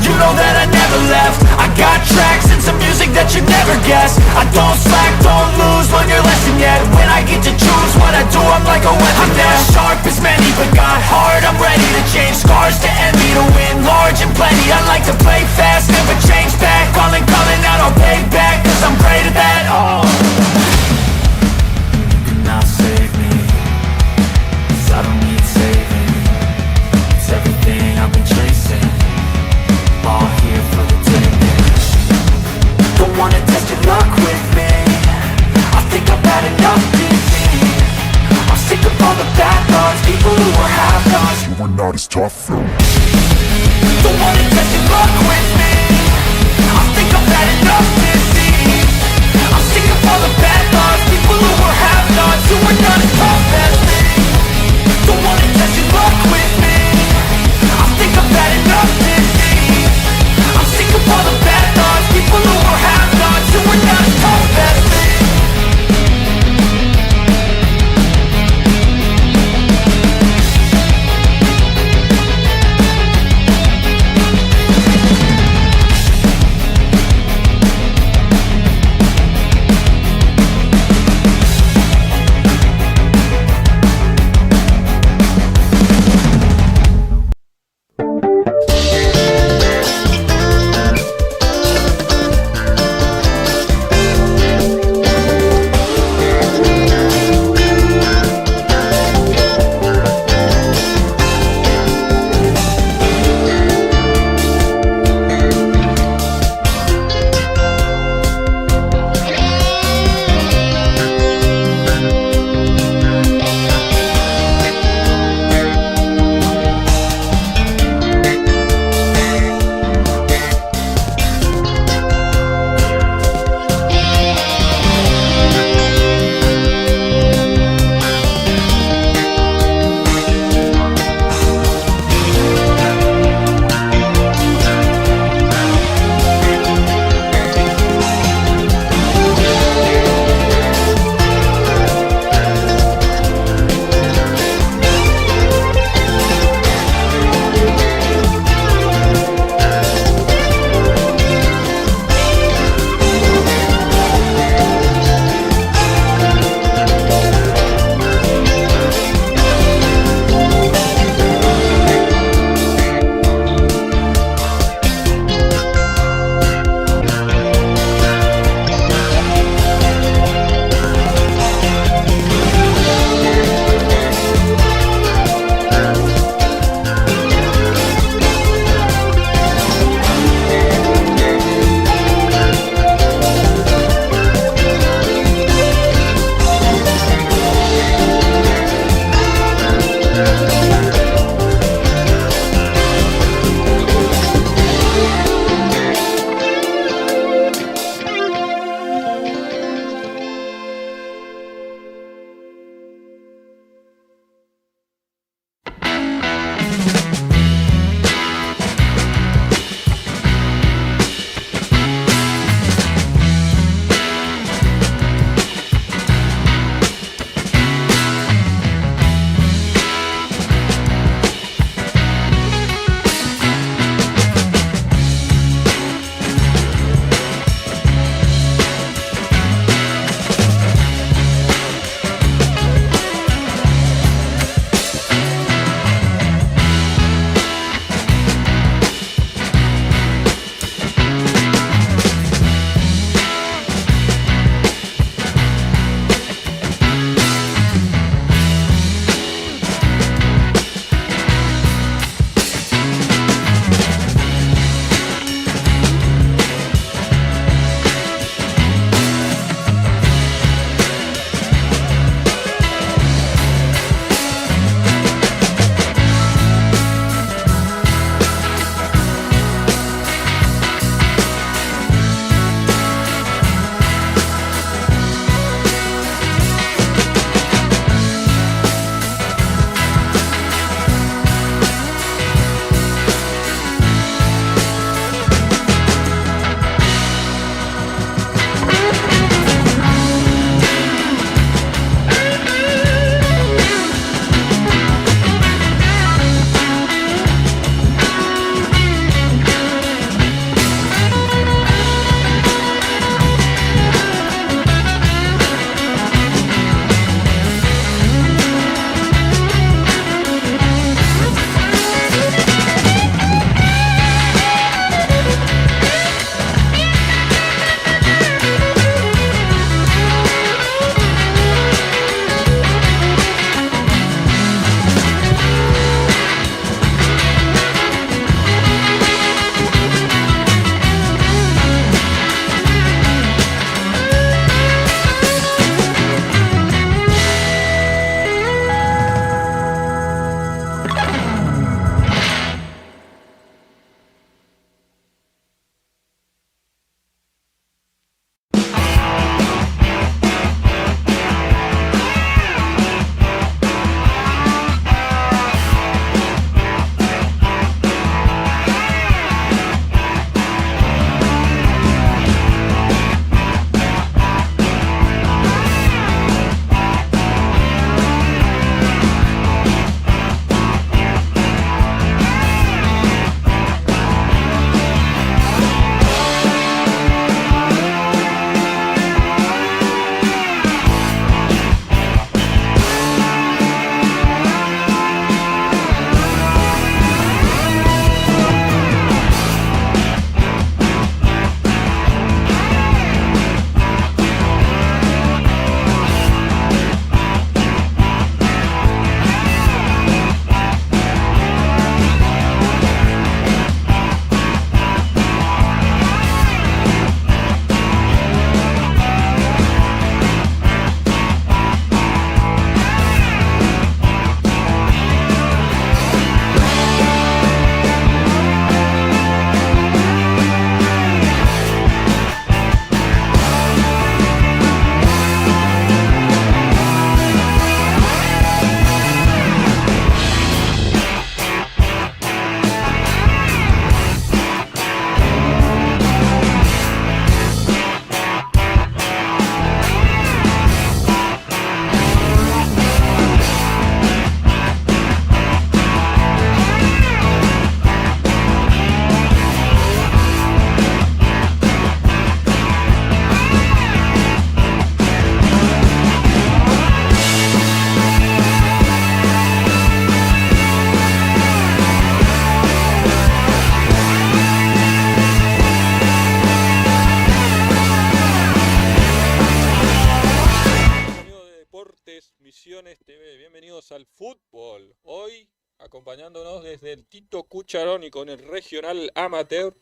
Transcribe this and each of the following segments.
You know that I never left. I got tracks and some music that you never guessed. I don't slack, don't lose, learn your lesson yet. When I get to choose what I do, I'm like a weapon. I'm not sharp as many, but got heart. I'm ready to change scars to envy, to win large and plenty. I like to play fast, never change back. Calling out, I'll pay back, cause I'm great at that. Oh, you cannot save me, cause I don't need saving. It's everything I've been chasing, all here for the taking. Don't wanna test your luck with me, I think I've had enough defeat. I'm sick of all the bad thoughts, people who are half-nots, who are not as tough though. Don't wanna test your luck with me, I think I've had enough deceit. I'm sick of all the bad thoughts, people who are half-nots, who are not as tough as me. Don't wanna test your luck with me, I think I've had enough deceit. I'm sick of all the bad thoughts, people who are half-nots, who are not as tough as me. al fútbol. Hoy, acompañándonos desde el Tito Cucharoni con el Regional Amateur.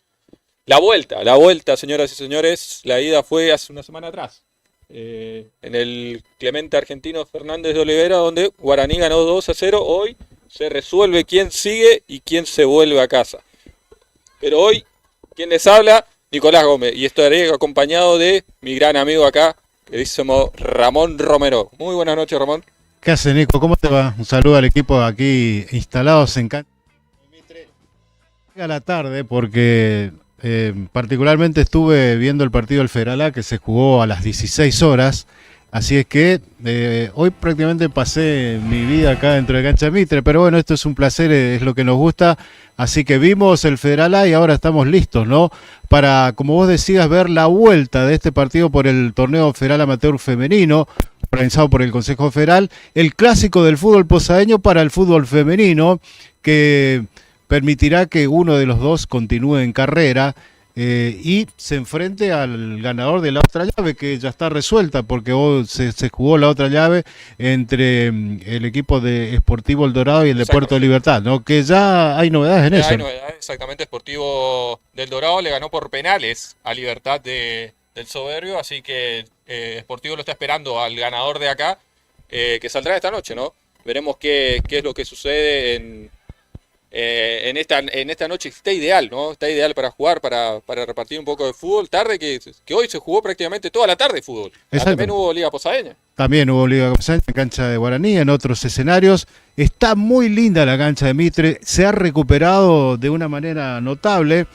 La vuelta, señoras y señores. La ida fue hace una semana atrás. En el Clemente Argentino Fernández de Olivera, donde Guaraní ganó 2-0. Hoy se resuelve quién sigue y quién se vuelve a casa. Pero hoy, ¿quién les habla? Nicolás Gómez. Y estaré acompañado de mi gran amigo acá, queridísimo Ramón Romero. Muy buenas noches, Ramón. ¿Qué hace, Nico? ¿Cómo te va? Un saludo al equipo aquí instalados en cancha. Llega la tarde porque particularmente estuve viendo el partido del Federal A que se jugó a las 16 horas. Así es que hoy prácticamente pasé mi vida acá dentro de Cancha Mitre, pero bueno, esto es un placer, es lo que nos gusta. Así que vimos el Federal A y ahora estamos listos, ¿no? Para, como vos decías, ver la vuelta de este partido por el torneo Federal Amateur Femenino, organizado por el Consejo Federal, el clásico del fútbol posadeño para el fútbol femenino, que permitirá que uno de los dos continúe en carrera y se enfrente al ganador de la otra llave, que ya está resuelta, porque hoy se jugó la otra llave entre el equipo de Sportivo El Dorado y el de Puerto Libertad, ¿no? Que ya hay novedades en eso. Hay novedades, exactamente. Sportivo del Dorado le ganó por penales a Libertad del Soberbio, así que Sportivo lo está esperando al ganador de acá, que saldrá esta noche, ¿no? Veremos qué es lo que sucede en esta noche. Está ideal, ¿no? Está ideal para jugar, para repartir un poco de fútbol. Tarde que hoy se jugó prácticamente toda la tarde fútbol. También hubo Liga Posadeña. También hubo Liga Posadeña en cancha de Guaraní, en otros escenarios. Está muy linda la cancha de Mitre. Se ha recuperado de una manera notable.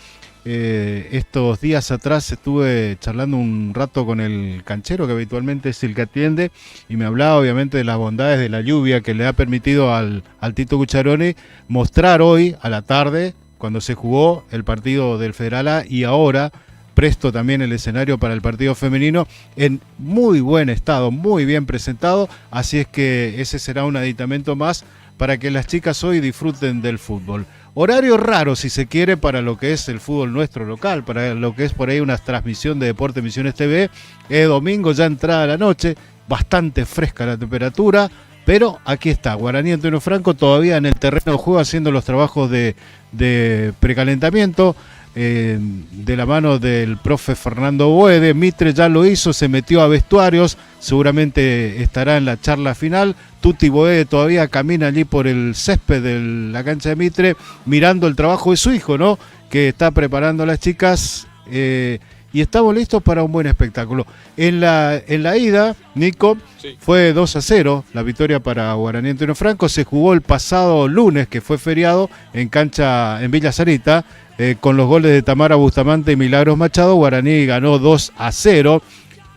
Estos días atrás estuve charlando un rato con el canchero, que habitualmente es el que atiende, y me hablaba obviamente de las bondades de la lluvia que le ha permitido al Tito Cucharoni mostrar hoy a la tarde, cuando se jugó el partido del Federal A, y ahora presto también el escenario para el partido femenino, en muy buen estado, muy bien presentado. Así es que ese será un aditamento más para que las chicas hoy disfruten del fútbol. Horario raro, si se quiere, para lo que es el fútbol nuestro local, para lo que es por ahí una transmisión de Deporte Misiones TV. Domingo, ya entrada la noche, bastante fresca la temperatura, pero aquí está, Guaraní Antonio Franco todavía en el terreno de juego haciendo los trabajos de precalentamiento, de la mano del profe Fernando Boede. Mitre ya lo hizo, se metió a vestuarios, seguramente estará en la charla final. Tuti Boede todavía camina allí por el césped de la cancha de Mitre, mirando el trabajo de su hijo, ¿no? Que está preparando a las chicas, y estamos listos para un buen espectáculo. En la ida, Nico, sí, fue 2-0 la victoria para Guaraní Antonio Franco. Se jugó el pasado lunes, que fue feriado, en Villa Sarita, con los goles de Tamara Bustamante y Milagros Machado. Guaraní ganó 2-0.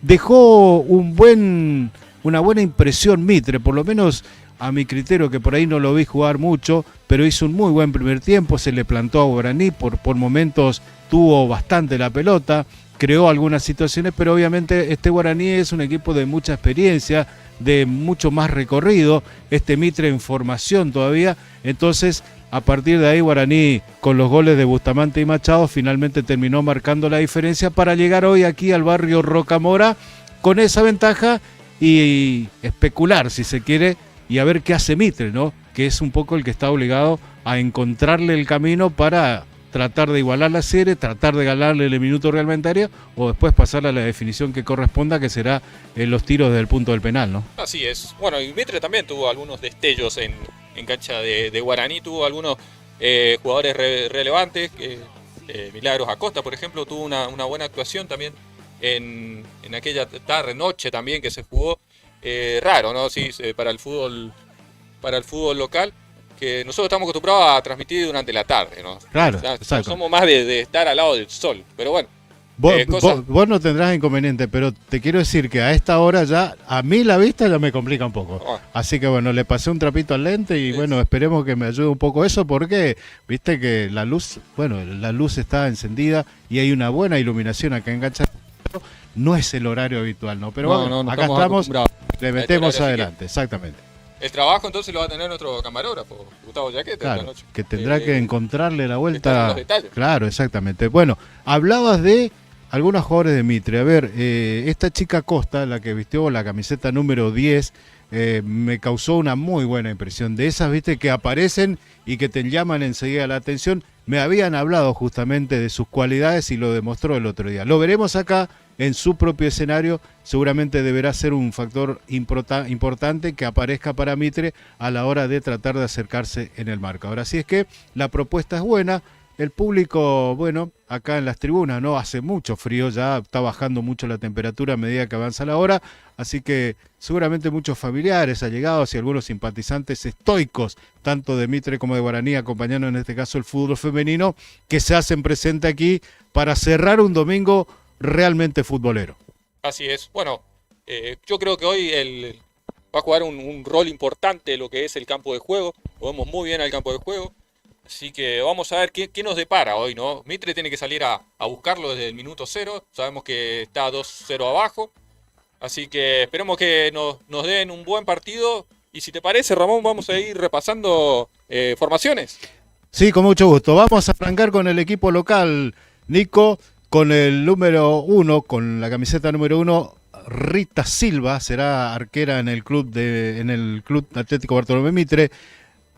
Dejó una buena impresión Mitre, por lo menos a mi criterio, que por ahí no lo vi jugar mucho, pero hizo un muy buen primer tiempo. Se le plantó a Guaraní, por momentos tuvo bastante la pelota, creó algunas situaciones, pero obviamente este Guaraní es un equipo de mucha experiencia, de mucho más recorrido, este Mitre en formación todavía. Entonces, a partir de ahí, Guaraní, con los goles de Bustamante y Machado, finalmente terminó marcando la diferencia para llegar hoy aquí al barrio Rocamora con esa ventaja y especular, si se quiere, y a ver qué hace Mitre, ¿no? Que es un poco el que está obligado a encontrarle el camino para tratar de igualar la serie, tratar de ganarle el minuto reglamentario o después pasar a la definición que corresponda, que será los tiros del punto del penal, ¿no? Así es. Bueno, y Mitre también tuvo algunos destellos en cancha de Guaraní, tuvo algunos jugadores relevantes. Milagros Acosta, por ejemplo, tuvo una buena actuación también en aquella noche también que se jugó. Raro, ¿no? Sí, para el fútbol local, que nosotros estamos acostumbrados a transmitir durante la tarde, ¿no? Claro, o sea, exacto. Somos más de estar al lado del sol, pero bueno. Vos no tendrás inconveniente, pero te quiero decir que a esta hora ya, a mí la vista ya me complica un poco. Así que bueno, le pasé un trapito al lente y bueno, esperemos que me ayude un poco eso, porque viste que la luz está encendida y hay una buena iluminación acá en Cancha. No es el horario habitual, ¿no? Pero bueno, acá estamos, le metemos adelante, exactamente. El trabajo entonces lo va a tener nuestro camarógrafo, Gustavo Yaquete, claro, esta noche. Que tendrá que encontrarle la vuelta. Los detalles. Claro, exactamente. Bueno, hablabas de algunos jugadores de Mitre. A ver, esta chica Costa, la que vistió la camiseta número 10, me causó una muy buena impresión. De esas, viste, que aparecen y que te llaman enseguida la atención. Me habían hablado justamente de sus cualidades y lo demostró el otro día. Lo veremos acá en su propio escenario. Seguramente deberá ser un factor importante que aparezca para Mitre a la hora de tratar de acercarse en el marcador. Así es que la propuesta es buena. El público, bueno, acá en las tribunas, ¿no? Hace mucho frío, ya está bajando mucho la temperatura a medida que avanza la hora, así que seguramente muchos familiares, allegados y algunos simpatizantes estoicos, tanto de Mitre como de Guaraní, acompañando en este caso el fútbol femenino, que se hacen presente aquí para cerrar un domingo realmente futbolero. Así es. Bueno, yo creo que hoy va a jugar un rol importante lo que es el campo de juego. Lo vemos muy bien al campo de juego. Así que vamos a ver qué nos depara hoy, ¿no? Mitre tiene que salir a buscarlo desde el minuto 0. Sabemos que está 2-0 abajo. Así que esperemos que nos den un buen partido. Y si te parece, Ramón, vamos a ir repasando formaciones. Sí, con mucho gusto. Vamos a arrancar con el equipo local, Nico, con el número 1, con la camiseta número 1, Rita Silva, será arquera en el Club Atlético Bartolomé Mitre.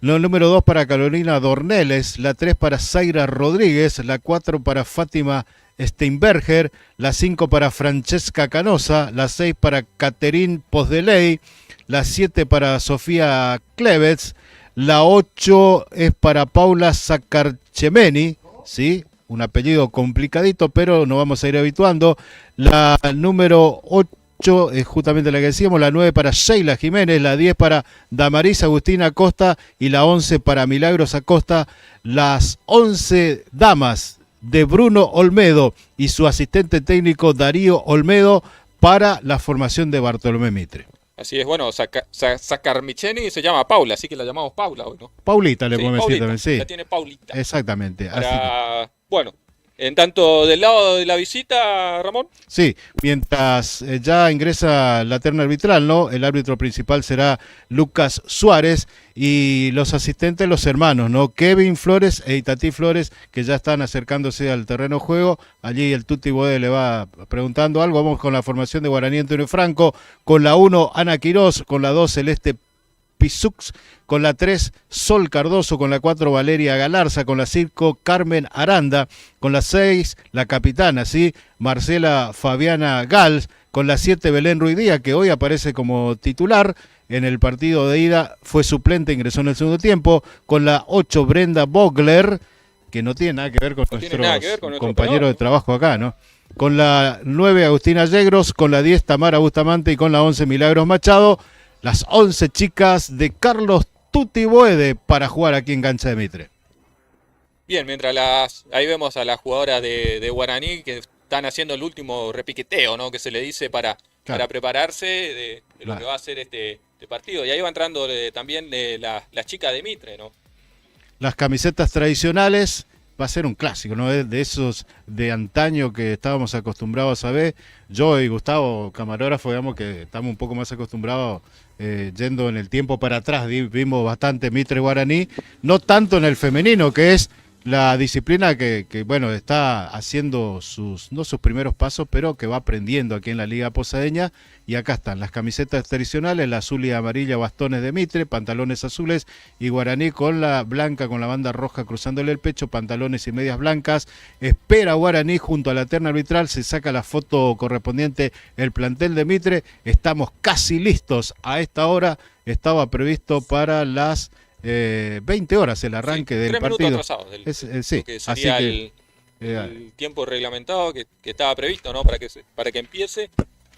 La número 2 para Carolina Dorneles, la 3 para Zaira Rodríguez, la 4 para Fátima Steinberger, la 5 para Francesca Canosa, la 6 para Caterine Posdeley, la 7 para Sofía Klevets, la 8 es para Paula Sacarchemeni, ¿sí? Un apellido complicadito, pero nos vamos a ir habituando. La número 8 es justamente la que decíamos, la 9 para Sheila Jiménez, la 10 para Damaris Agustina Acosta y la 11 para Milagros Acosta. Las 11 damas de Bruno Olmedo y su asistente técnico Darío Olmedo para la formación de Bartolomé Mitre. Así es, bueno, Sacarmicheni se llama Paula, así que la llamamos Paula hoy, ¿no? Paulita le Sí, podemos decir también, sí. La tiene Paulita. Exactamente. Así que, Bueno, en tanto del lado de la visita, Ramón. sí, mientras ya ingresa la terna arbitral, ¿no? El árbitro principal será Lucas Suárez y los asistentes, los hermanos, ¿no? Kevin Flores e Itatí Flores, que ya están acercándose al terreno de juego. Allí el Tuti Boede le va preguntando algo. Vamos con la formación de Guaraní Antonio Franco, con la 1 Ana Quirós, con la 2 Celeste Pisux, con la 3 Sol Cardoso, con la 4 Valeria Galarza, con la 5 Carmen Aranda, con la 6 la capitana, ¿sí? Marcela Fabiana Gals, con la 7 Belén Ruidía, que hoy aparece como titular. En el partido de ida fue suplente, ingresó en el segundo tiempo, con la 8 Brenda Bogler, que no tiene nada que ver con nuestros compañeros de trabajo acá, ¿no? Con la 9 Agustina Yegros, con la 10 Tamara Bustamante y con la 11 Milagros Machado. Las 11 chicas de Carlos Tuti Boede para jugar aquí en Cancha de Mitre. Bien, mientras ahí vemos a las jugadoras de Guaraní que están haciendo el último repiqueteo, ¿no? Que se le dice para prepararse de lo que va a ser este partido. Y ahí va entrando también la chica de Mitre, ¿no? Las camisetas tradicionales, va a ser un clásico, ¿no? De esos de antaño que estábamos acostumbrados a ver. Yo y Gustavo, camarógrafo, digamos que estamos un poco más acostumbrados yendo en el tiempo para atrás. Vimos bastante Mitre Guaraní, no tanto en el femenino, que es la disciplina que bueno, está haciendo no sus primeros pasos, pero que va aprendiendo aquí en la Liga Posadeña. Y acá están las camisetas tradicionales, la azul y amarilla, bastones de Mitre, pantalones azules, y Guaraní con la blanca, con la banda roja cruzándole el pecho, pantalones y medias blancas. Espera Guaraní junto a la terna arbitral, se saca la foto correspondiente el plantel de Mitre. Estamos casi listos a esta hora, estaba previsto para las 20 horas el arranque del partido. 3 minutos atrasados sí, que sería así que, el tiempo reglamentado que estaba previsto, ¿no? Para que empiece.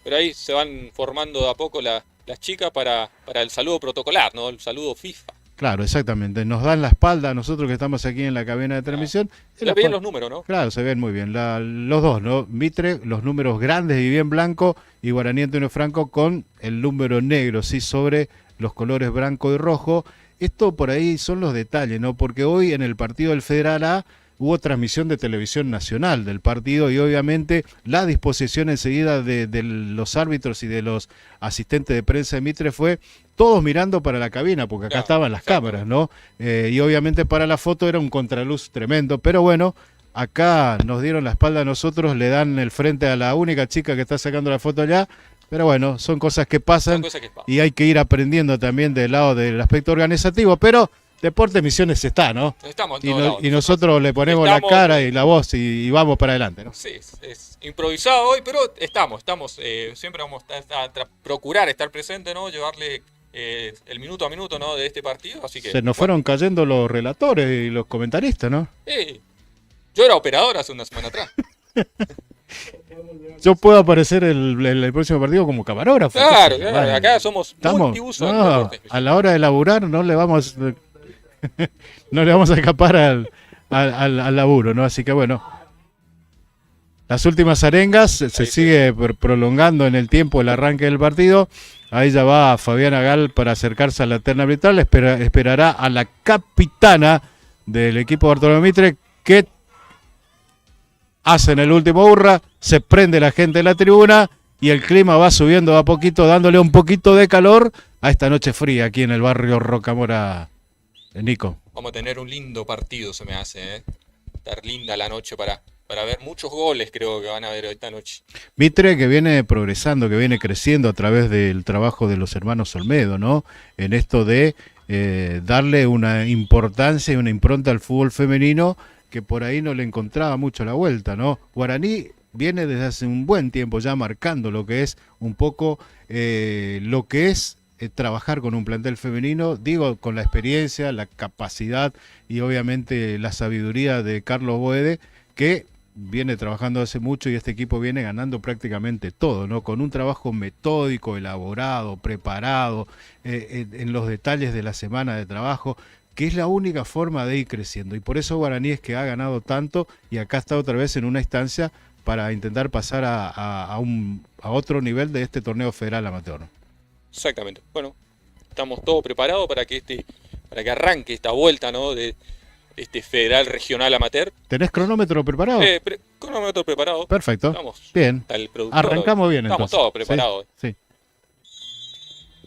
Pero ahí se van formando de a poco las chicas para el saludo protocolar, ¿no? El saludo FIFA. Claro, exactamente. Nos dan la espalda a nosotros que estamos aquí en la cabina de transmisión. Se ven los números, ¿no? Claro, se ven muy bien. Los dos, ¿no? Mitre, los números grandes y bien blanco, y Guaraní Antonio Franco con el número negro, sí, sobre los colores blanco y rojo. Esto por ahí son los detalles, ¿no? Porque hoy en el partido del Federal A hubo transmisión de televisión nacional del partido y obviamente la disposición enseguida de los árbitros y de los asistentes de prensa de Mitre fue todos mirando para la cabina, porque acá estaban las cámaras, ¿no? Y obviamente para la foto era un contraluz tremendo, pero bueno, Acá nos dieron la espalda a nosotros, le dan el frente a la única chica que está sacando la foto allá. Pero bueno, son cosas que Son pasan cosas que pasan. y hay que ir aprendiendo también del lado del aspecto organizativo. Pero Deporte Misiones está, ¿no? Estamos en Y, todos lados. y nosotros le ponemos Estamos- la cara y la voz y vamos para adelante, ¿no? Sí, es improvisado hoy, pero estamos, siempre vamos a procurar estar presentes, ¿no? Llevarle el minuto a minuto, ¿no? De este partido, así que... Se nos bueno, fueron cayendo los relatores y los comentaristas, ¿no? yo era operador hace una semana atrás. Yo puedo aparecer el próximo partido como camarógrafo. Claro, Bueno, claro, acá somos estamos, multiuso en no, deportes. a la hora de laburar no le vamos no le vamos a escapar al laburo, ¿no? Así que bueno, las últimas arengas se sí. sigue prolongando en el tiempo el arranque del partido. Ahí ya va Fabiana Gal para acercarse a la terna arbitral. Esperará a la capitana del equipo de Bartolomé Mitre, que hacen el último hurra, se prende la gente de la tribuna y el clima va subiendo a poquito, dándole un poquito de calor a esta noche fría aquí en el barrio Rocamora. Nico. Vamos a tener un lindo partido, se me hace, ¿eh? Estar linda la noche para ver muchos goles, creo que van a ver esta noche. Mitre que viene progresando, que viene creciendo a través del trabajo de los hermanos Olmedo, ¿no? En esto de darle una importancia y una impronta al fútbol femenino que por ahí no le encontraba mucho la vuelta, ¿no? Guaraní viene desde hace un buen tiempo ya marcando lo que es un poco lo que es trabajar con un plantel femenino, digo, con la experiencia, la capacidad y obviamente la sabiduría de Carlos Boede, que viene trabajando hace mucho y este equipo viene ganando prácticamente todo, ¿no? Con un trabajo metódico, elaborado, preparado, en los detalles de la semana de trabajo, que es la única forma de ir creciendo. Y por eso Guaraní es que ha ganado tanto y acá está otra vez en una instancia para intentar pasar a otro nivel de este torneo federal amateur, ¿no? Exactamente. Bueno, estamos todos preparados para que arranque esta vuelta, ¿no? De este federal regional amateur. ¿Tenés cronómetro preparado? Cronómetro preparado. Perfecto. Estamos. Bien. Está el productor. Arrancamos bien Estamos entonces. todos preparados. Sí.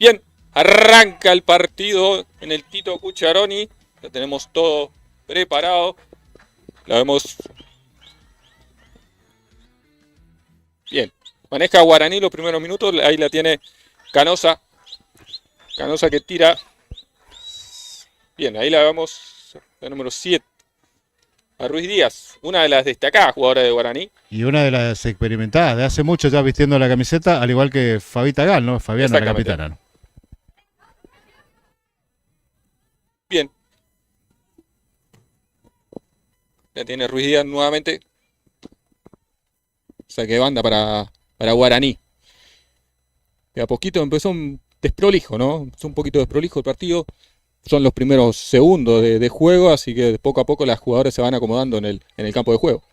Bien, arranca el partido en el Tito Cucharoni. Ya tenemos todo preparado. La vemos. Bien. Maneja Guaraní los primeros minutos. Ahí la tiene Canosa. Canosa que tira. Bien, ahí la vemos. La número 7. A Ruiz Díaz. Una de las destacadas jugadoras de Guaraní. Y una de las experimentadas de hace mucho ya vistiendo la camiseta, al igual que Fabita Gal, ¿no? Fabiana, la Exactamente. capitana, ¿no? Bien. La tiene Ruiz Díaz nuevamente. Saque de banda para Guaraní. De a poquito empezó un desprolijo, ¿no? Empezó un poquito desprolijo el partido. Son los primeros segundos de juego, así que de poco a poco las jugadoras se van acomodando en el campo de juego.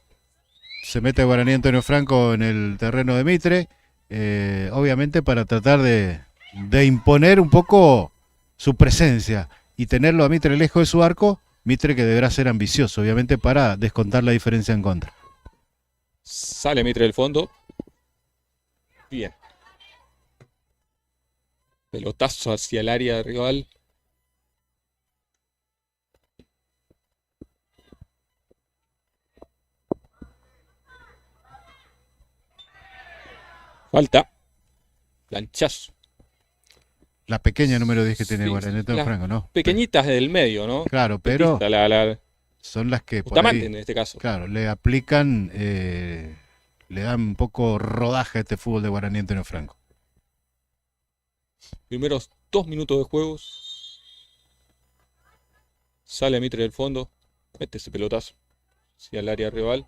Se mete Guaraní Antonio Franco en el terreno de Mitre, obviamente para tratar de imponer un poco su presencia y tenerlo a Mitre lejos de su arco. Mitre que deberá ser ambicioso, obviamente, para descontar la diferencia en contra. Sale Mitre del fondo. Bien. Pelotazo hacia el área rival. Falta. Planchazo. La pequeña número 10 que tiene Sí, Guaraní Antonio las Franco, ¿no? Pequeñitas del medio, ¿no? Claro, pero La son las que por Bustamante ahí, en este caso. claro, le aplican, le dan un poco rodaje a este fútbol de Guaraní Antonio Franco. Primeros 2 minutos de juegos. Sale Mitre del fondo. Mete ese pelotazo hacia el área rival.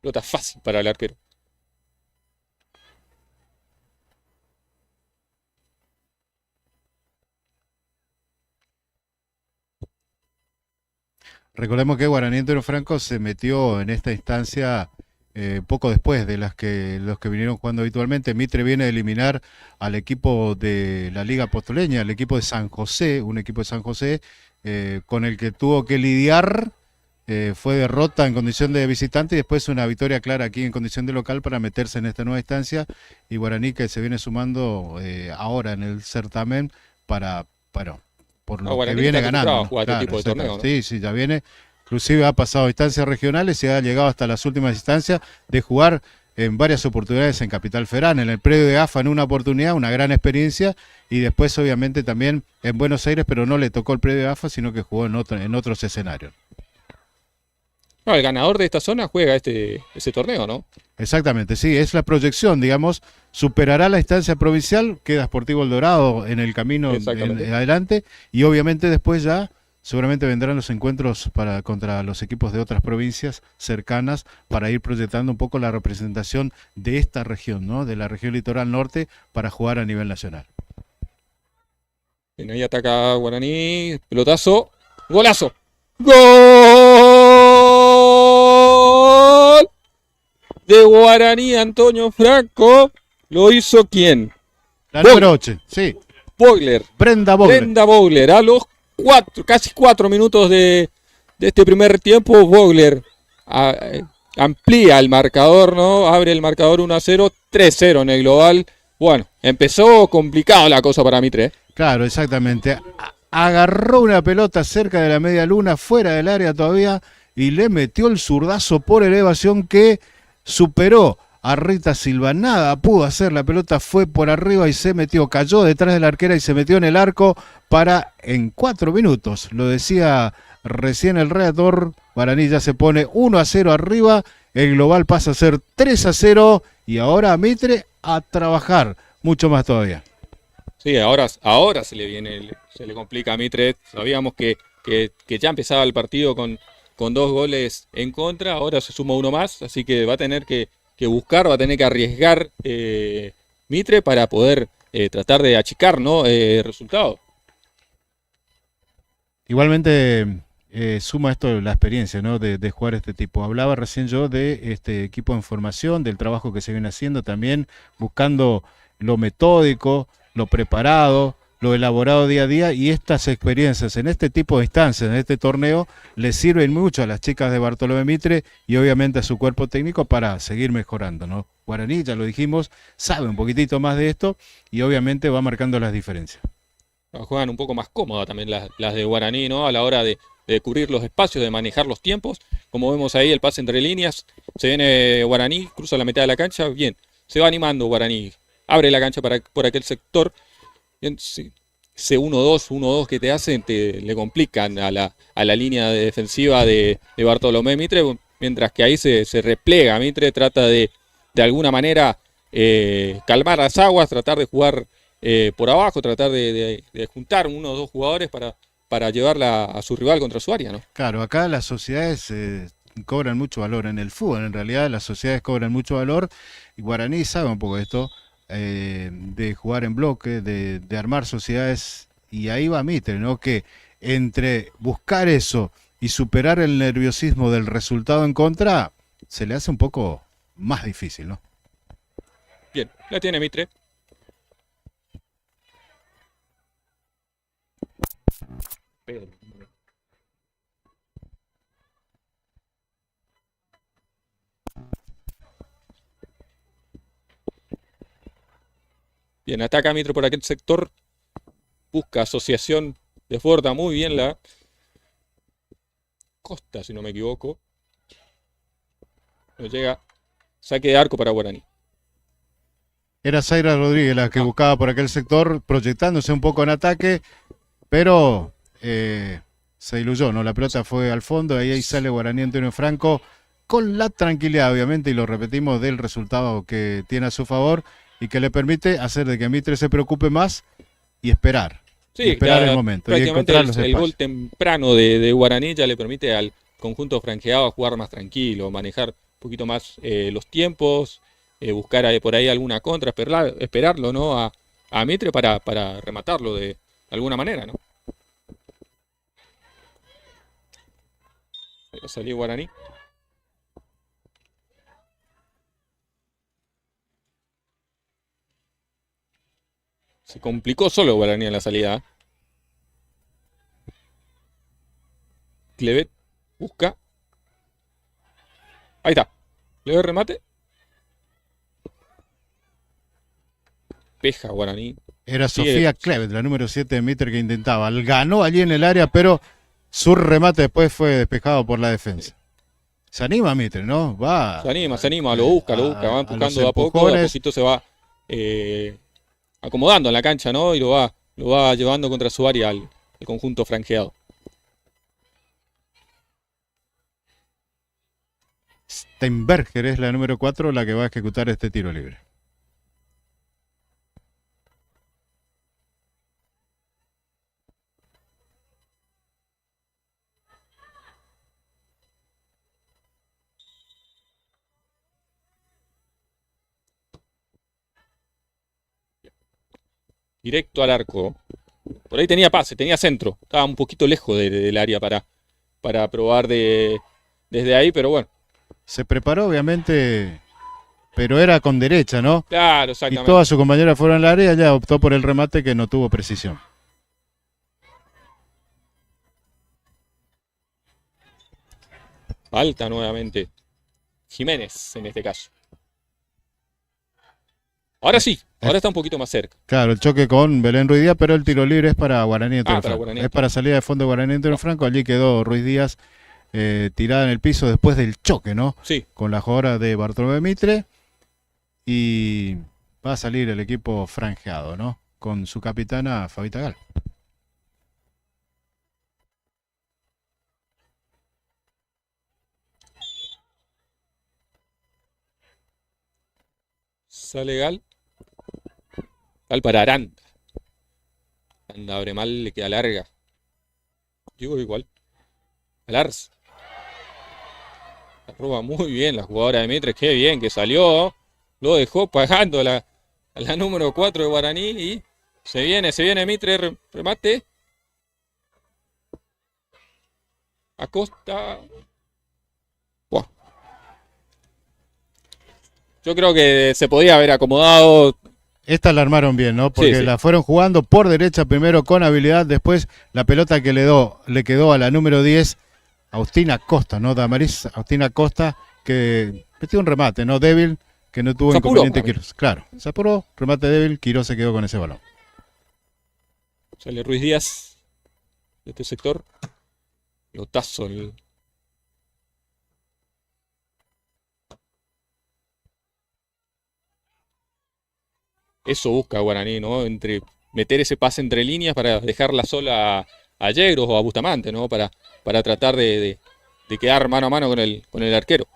Pelota fácil para el arquero. Recordemos que Guaraní Antonio Franco se metió en esta instancia poco después de los que vinieron jugando habitualmente. Mitre viene a eliminar al equipo de la Liga Postoleña, al equipo de San José, un equipo de San José con el que tuvo que lidiar. Fue derrota en condición de visitante y después una victoria clara aquí en condición de local para meterse en esta nueva instancia. Y Guaraní que se viene sumando ahora en el certamen para por lo que Guaraní viene está acostumbrado ganando. a jugar este tipo de exactamente. torneo, ¿no? Sí, sí, ya viene. Inclusive ha pasado a instancias regionales y ha llegado hasta las últimas instancias de jugar en varias oportunidades en Capital Federal, en el predio de AFA en una oportunidad, una gran experiencia, y después obviamente también en Buenos Aires, pero no le tocó el predio de AFA, sino que jugó en otros escenarios. No, el ganador de esta zona juega ese torneo, ¿no? Exactamente, sí, es la proyección, digamos, superará la instancia provincial, queda Sportivo El Dorado en el camino Exactamente. adelante, y obviamente después ya seguramente vendrán los encuentros contra los equipos de otras provincias cercanas para ir proyectando un poco la representación de esta región, ¿no? De la región litoral norte para jugar a nivel nacional. Bien, ahí ataca Guaraní, pelotazo, golazo. ¡Gol! De Guaraní, Antonio Franco. ¿Lo hizo quién? La número 8, sí, Vogler. Brenda Vogler. Brenda Vogler. A los casi 4 minutos de este primer tiempo, Vogler amplía el marcador, ¿no? Abre el marcador 1-0, 3-0 en el global. Bueno, empezó complicado la cosa para Mitre. Claro, exactamente. Agarró una pelota cerca de la media luna, fuera del área todavía, y le metió el zurdazo por elevación que superó a Rita Silva. Nada pudo hacer, la pelota fue por arriba y se metió, cayó detrás de la arquera y se metió en el arco para en 4 minutos. Lo decía recién el redactor, Guaraní ya se pone 1-0 arriba, el global pasa a ser 3-0 y ahora Mitre a trabajar mucho más todavía. Sí, ahora se le complica a Mitre. Sabíamos que ya empezaba el partido con 2 goles en contra, ahora se suma uno más, así que va a tener que buscar, va a tener que arriesgar Mitre para poder tratar de achicar, ¿no? El resultado. Igualmente suma esto la experiencia, ¿no? de jugar este tipo. Hablaba recién yo de este equipo en formación, del trabajo que se viene haciendo también, buscando lo metódico, lo preparado, lo elaborado día a día, y estas experiencias en este tipo de instancias, en este torneo, les sirven mucho a las chicas de Bartolomé Mitre y obviamente a su cuerpo técnico para seguir mejorando, ¿no? Guaraní, ya lo dijimos, sabe un poquitito más de esto y obviamente va marcando las diferencias. Juegan un poco más cómoda también las de Guaraní, ¿no? A la hora de cubrir los espacios, de manejar los tiempos. Como vemos ahí, el pase entre líneas. Se viene Guaraní, cruza la mitad de la cancha. Bien, se va animando Guaraní. Abre la cancha por aquel sector. Bien, sí, ese 1-2 que te hacen le complican a la línea defensiva de Bartolomé Mitre. Mientras que ahí se replega. Mitre trata de alguna manera calmar las aguas, tratar de jugar por abajo, tratar de juntar 1 o 2 jugadores para llevarla a su rival contra su área, ¿no? Claro, acá las sociedades cobran mucho valor en el fútbol, en realidad las sociedades cobran mucho valor y Guaraní sabe un poco de esto, de jugar en bloque, de armar sociedades, y ahí va Mitre, ¿no? Que entre buscar eso y superar el nerviosismo del resultado en contra, se le hace un poco más difícil, ¿no? Bien, la tiene Mitre. Bien, ataca Mitre por aquel sector. Busca asociación de Forta. Muy bien la Costa, si no me equivoco. No llega. Saque de arco para Guaraní. Era Zaira Rodríguez la que buscaba por aquel sector, proyectándose un poco en ataque, pero se diluyó, ¿no? La pelota fue al fondo, ahí sale Guaraní Antonio Franco, con la tranquilidad, obviamente, y lo repetimos, del resultado que tiene a su favor y que le permite hacer de que Mitre se preocupe más y esperar. Sí, y esperar el momento. Y prácticamente encontrar los el gol espacios. temprano de Guaraní ya le permite al conjunto franqueado jugar más tranquilo, manejar un poquito más los tiempos, buscar por ahí alguna contra, esperarlo, ¿no? A Mitre para rematarlo de alguna manera, ¿no? Ahí va a salir Guaraní. Se complicó solo Guaraní en la salida. Clevet busca. Ahí está. Le remate. Peja Guaraní. Era Sigue. Sofía Clevet, la número 7 de Mitre, que intentaba. Ganó allí en el área, pero su remate después fue despejado por la defensa. Se anima Mitre, ¿no? Va. Se anima, lo busca, va a los empujando de a poco, de a empujones. poquito se va acomodando en la cancha, ¿no? Y lo va llevando contra su área al conjunto franjeado. Steinberger es la número 4 la que va a ejecutar este tiro libre. Directo al arco. Por ahí tenía pase, tenía centro. Estaba un poquito lejos del área para probar desde ahí, pero bueno. Se preparó, obviamente, pero era con derecha, ¿no? Claro, Y exactamente. todas sus compañeras fueron al área, ya optó por el remate que no tuvo precisión. Falta nuevamente Jiménez en este caso. Ahora sí, ahora está un poquito más cerca. Claro, el choque con Belén Ruiz Díaz, pero el tiro libre es para Guaraní Antonio para Franco. Guaraní Es para salida de fondo de Guaraní Antonio Franco. Allí quedó Ruiz Díaz tirada en el piso después del choque, ¿no? Sí, Con la jugadora de Bartolomé Mitre. Y va a salir el equipo franjeado, ¿no? Con su capitana Fabita Gal. sale Gal. Gal para Aranda. Anda, abre mal, le queda larga. Digo igual. Alars. La roba muy bien la jugadora de Mitre. Qué bien que salió. Lo dejó pagando a la número 4 de Guaraní. Y se viene Mitre. Remate. Acosta. Buah. Yo creo que se podía haber acomodado. Esta la armaron bien, ¿no? Porque Sí. la fueron jugando por derecha primero con habilidad, después la pelota que le quedó a la número 10, Agustina Costa, ¿no? Damaris Agustina Costa, que metió un remate, ¿no? Débil, que no tuvo Se apuró, inconveniente para mí. Quirós. Claro, se apuró, remate débil, Quirós se quedó con ese balón. Sale Ruiz Díaz de este sector. Lotazo. Eso busca Guaraní, ¿no? Meter ese pase entre líneas para dejarla sola a Yegros o a Bustamante, ¿no? Para tratar de quedar mano a mano con el arquero.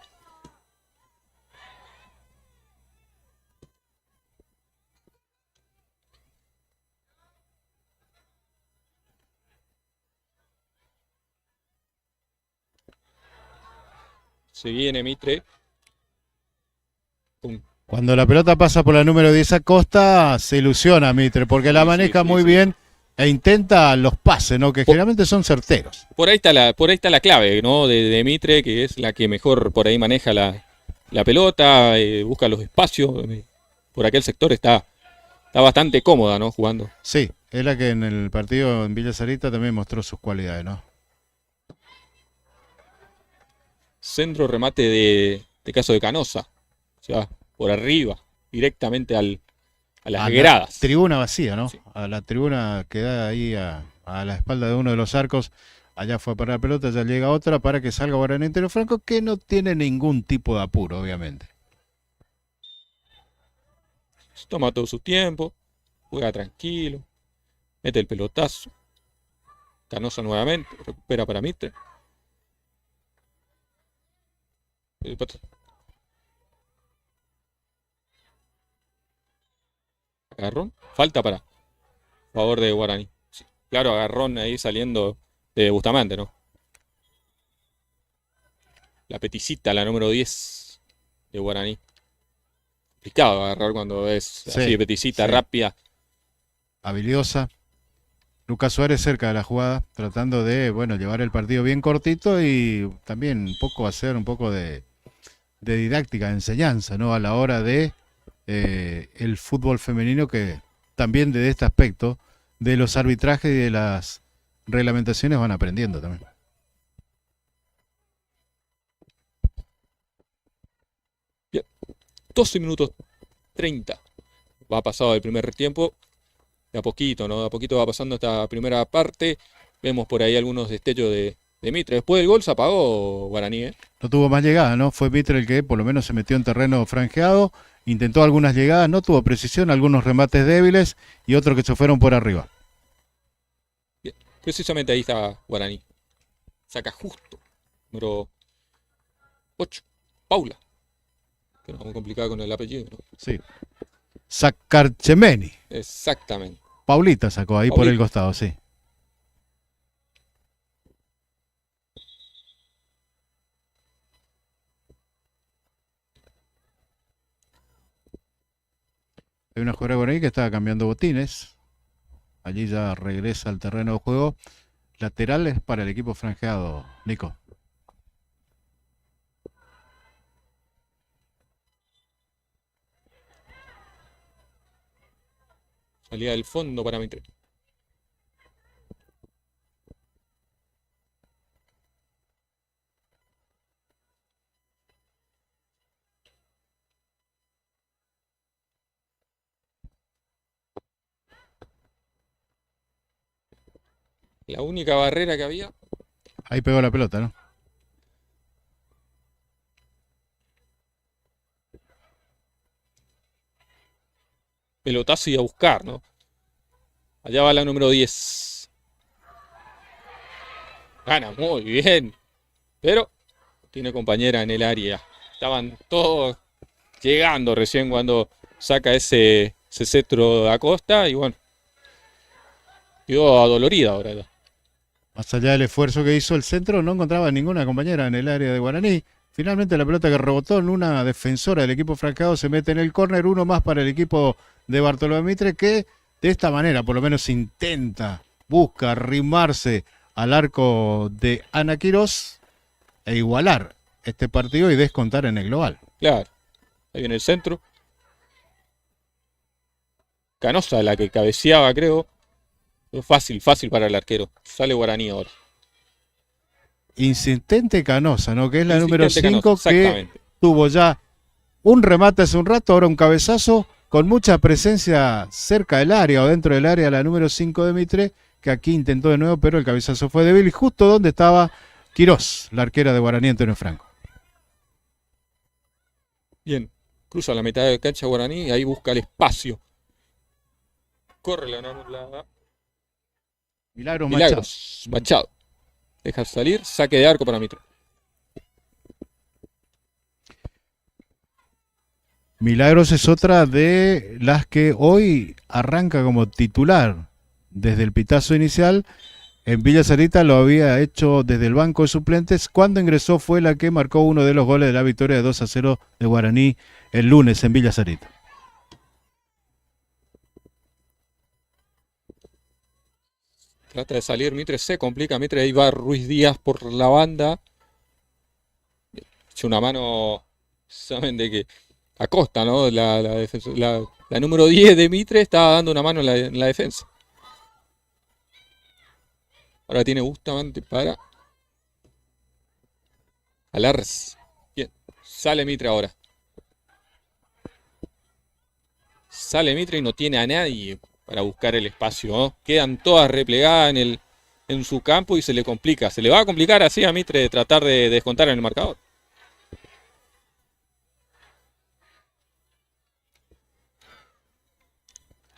Se viene Mitre. Cuando la pelota pasa por la número 10 a Costa, se ilusiona Mitre, porque la Sí, maneja sí, muy sí. bien e intenta los pases, ¿no? Que generalmente son certeros. Por ahí está la clave, ¿no? De Mitre, que es la que mejor por ahí maneja la pelota, busca los espacios. Por aquel sector está bastante cómoda, ¿no? Jugando. Sí, es la que en el partido en Villa Sarita también mostró sus cualidades, ¿no? Centro remate de caso de Canosa. O sea, por arriba, directamente a las A la gradas. tribuna vacía, ¿no? Sí. A la tribuna que da ahí a la espalda de uno de los arcos. Allá fue a parar la pelota, ya llega otra para que salga Guaraní Antonio Franco, que no tiene ningún tipo de apuro, obviamente. Toma todo su tiempo, juega tranquilo, mete el pelotazo. Canosa nuevamente, recupera para Mitre. Agarrón, falta para favor de Guaraní. Sí, claro, agarrón ahí saliendo de Bustamante, ¿no? La peticita, la número 10 de Guaraní. Complicado agarrar cuando es Sí, así de peticita, sí. rápida. Habilidosa. Lucas Suárez cerca de la jugada, tratando de, bueno, llevar el partido bien cortito y también un poco hacer un poco de didáctica, de enseñanza, ¿no? A la hora de el fútbol femenino, que también de este aspecto de los arbitrajes y de las reglamentaciones van aprendiendo también. Bien, 12 minutos 30. Va pasado el primer tiempo. de a poquito, ¿no? De a poquito va pasando esta primera parte. Vemos por ahí algunos destellos de Mitre. Después del gol se apagó Guaraní, ¿eh? No tuvo más llegada, ¿no? Fue Mitre el que por lo menos se metió en terreno franjeado, intentó algunas llegadas, no tuvo precisión, algunos remates débiles y otros que se fueron por arriba. Bien, precisamente ahí está Guaraní. Saca justo. Número 8. Paula. Que no es muy complicado con el apellido, ¿no? Sí. Sacarchemeni. Exactamente. Paulita sacó ahí por Paulita. el costado, sí. Hay una jugadora por ahí que estaba cambiando botines. Allí ya regresa al terreno de juego. Laterales para el equipo franjeado, Nico. Salida del fondo para Mitre. La única barrera que había. Ahí pegó la pelota, ¿no? Pelotazo y a buscar, ¿no? Allá va la número 10. Gana muy bien. Pero tiene compañera en el área. Estaban todos llegando recién cuando saca ese cetro de Acosta. Y bueno, quedó adolorida ahora. Más allá del esfuerzo que hizo el centro, no encontraba ninguna compañera en el área de Guaraní. Finalmente la pelota que rebotó en una defensora del equipo franqueado se mete en el córner, uno más para el equipo de Bartolomé Mitre, que de esta manera por lo menos intenta, busca arrimarse al arco de Ana Quirós e igualar este partido y descontar en el global. Claro, ahí viene el centro. Canosa, la que cabeceaba, creo. Pero fácil para el arquero. Sale Guaraní ahora. Insistente Canosa, ¿no? Que es la número Insistente 5 Canosa, que exactamente. tuvo ya un remate hace un rato, ahora un cabezazo, con mucha presencia cerca del área o dentro del área, la número 5 de Mitre, que aquí intentó de nuevo, pero el cabezazo fue débil y justo donde estaba Quirós, la arquera de Guaraní, Antonio Franco. Bien, cruza la mitad de cancha Guaraní y ahí busca el espacio. Corre Milagros Milagros, Machado. Deja salir, saque de arco para Mitre. Milagros es otra de las que hoy arranca como titular desde el pitazo inicial. En Villa Sarita lo había hecho desde el banco de suplentes. Cuando ingresó fue la que marcó uno de los goles de la victoria de 2-0 de Guaraní el lunes en Villa Sarita. Trata de salir, Mitre se complica. Mitre, ahí va Ruiz Díaz por la banda. Echa una mano, saben de que Acosta, ¿no? La número 10 de Mitre estaba dando una mano en la defensa. Ahora tiene Bustamante para Alars. Bien, sale Mitre ahora. Sale Mitre y no tiene a nadie para buscar el espacio, ¿no? Quedan todas replegadas en su campo y se le complica. Se le va a complicar así a Mitre de tratar de descontar en el marcador.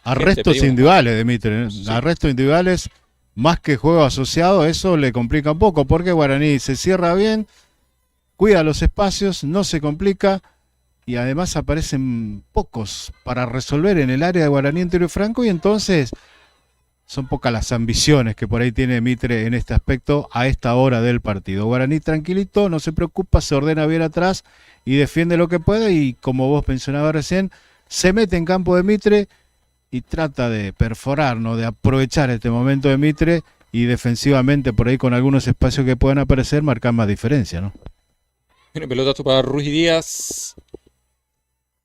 Arrestos individuales de Mitre, ¿eh? Sí. Arrestos individuales más que juego asociado, eso le complica un poco, porque Guaraní se cierra bien, cuida los espacios, no se complica y además aparecen pocos para resolver en el área de Guaraní Antonio Franco y entonces son pocas las ambiciones que por ahí tiene Mitre en este aspecto a esta hora del partido. Guaraní tranquilito, no se preocupa, se ordena bien atrás y defiende lo que puede y como vos mencionabas recién, se mete en campo de Mitre y trata de perforar, ¿no? De aprovechar este momento de Mitre y defensivamente por ahí con algunos espacios que puedan aparecer marcar más diferencia, ¿no? Viene pelotazo para Ruiz Díaz.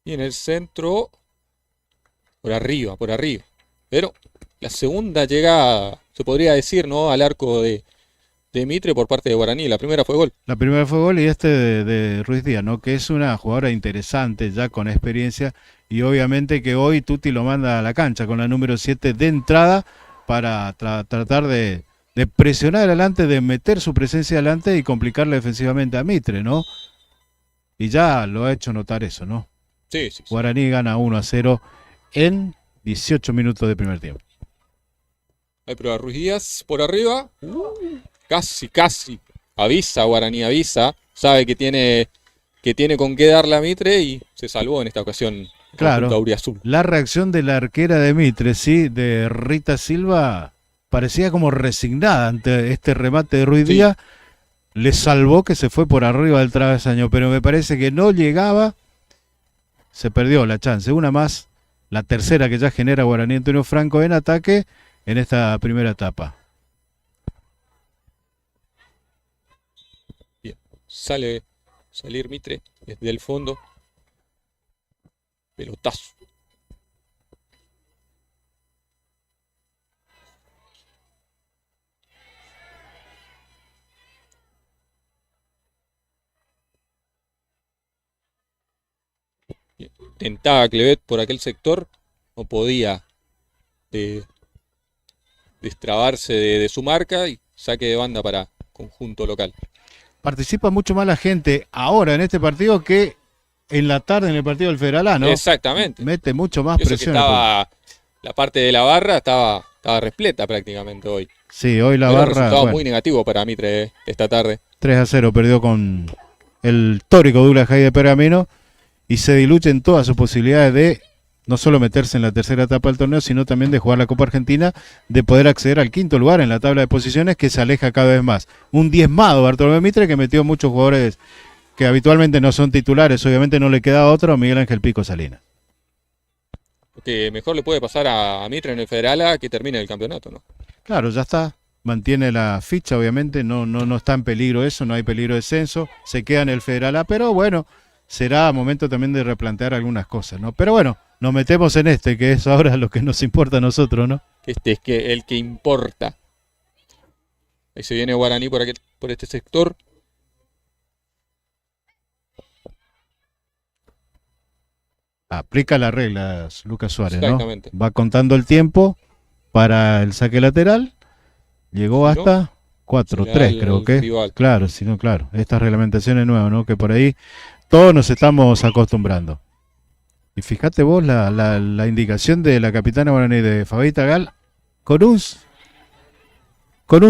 Y en el centro, por arriba. Pero la segunda llegada, se podría decir, ¿no? Al arco de de Mitre por parte de Guaraní. La primera fue gol. La primera fue gol y este de Ruiz Díaz, ¿no? Que es una jugadora interesante, ya con experiencia, y obviamente que hoy Tuti lo manda a la cancha con la número 7 de entrada para tratar de presionar adelante, de meter su presencia adelante y complicarle defensivamente a Mitre, ¿no? Y ya lo ha hecho notar eso, ¿no? Sí, sí, sí. Guaraní gana 1-0 en 18 minutos de primer tiempo. Ahí prueba Ruiz Díaz por arriba. Casi, casi. Avisa Guaraní, avisa. Sabe que tiene con qué darle a Mitre y se salvó en esta ocasión. el Claro. conjunto auriazul. La reacción de la arquera de Mitre, sí, de Rita Silva, parecía como resignada ante este remate de Ruiz Sí. Díaz. Le salvó que se fue por arriba del travesaño, pero me parece que no llegaba. Se perdió la chance. Una más, la tercera que ya genera Guaraní Antonio Franco en ataque en esta primera etapa. Bien. Salir Mitre desde el fondo. Pelotazo. Bien. Tentaba Clevet por aquel sector. No podía destrabarse de su marca y saque de banda para conjunto local. Participa mucho más la gente ahora en este partido que en la tarde en el partido del Federal A, ¿no? Exactamente. Mete mucho más Y eso que presión. estaba, la parte de la barra estaba repleta prácticamente hoy. Sí, hoy la Era un barra, resultado bueno, muy negativo para Mitre esta tarde. 3-0 perdió con el tórico Douglas Jai de Pergamino y se diluyen todas sus posibilidades de no solo meterse en la tercera etapa del torneo, sino también de jugar la Copa Argentina, de poder acceder al quinto lugar en la tabla de posiciones, que se aleja cada vez más. Un diezmado Bartolomé Mitre, que metió muchos jugadores que habitualmente no son titulares, obviamente no le queda otro, Miguel Ángel Pico Salinas. Porque mejor le puede pasar a Mitre en el Federal A que termine el campeonato, ¿no? Claro, ya está, mantiene la ficha, obviamente, no está en peligro eso, no hay peligro de descenso, se queda en el Federal A, pero bueno, será momento también de replantear algunas cosas, ¿no? Pero bueno, nos metemos en este, que es ahora lo que nos importa a nosotros, ¿no? Este es que el que importa. Ahí se viene Guaraní por este sector. Aplica las reglas Lucas Suárez, ¿no? Exactamente. Va contando el tiempo para el saque lateral, llegó Si no, hasta se le da 4-3, creo al que. rival. Claro, si no, claro, estas reglamentaciones nuevas, ¿no? Que por ahí todos nos estamos acostumbrando. Y fíjate vos la indicación de la capitana Guaraní de Fabita Gal con un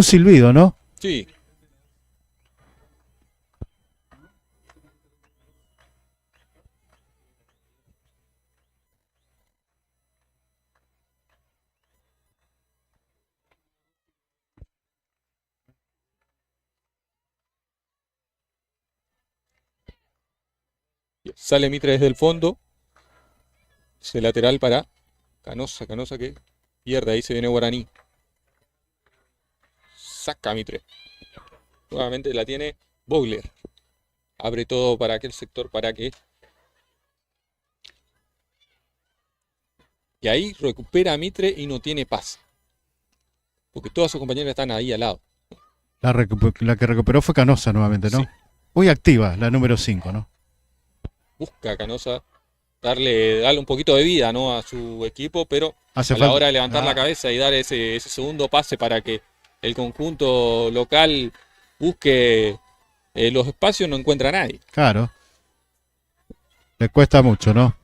silbido, ¿no? Sí. Sale Mitre desde el fondo. Ese lateral para Canosa que pierde. Ahí se viene Guaraní. Saca Mitre. Nuevamente la tiene Bogler. Abre todo para aquel sector para que. Y ahí recupera a Mitre y no tiene paz. Porque todas sus compañeras están ahí al lado. La que recuperó fue Canosa nuevamente, ¿no? Sí. Muy activa, la número 5, ¿no? Busca a Canosa darle un poquito de vida, ¿no?, a su equipo, pero Hace a la falta- hora de levantar Ah. la cabeza y dar ese segundo pase para que el conjunto local busque los espacios, no encuentra a nadie. Claro. Le cuesta mucho, ¿no?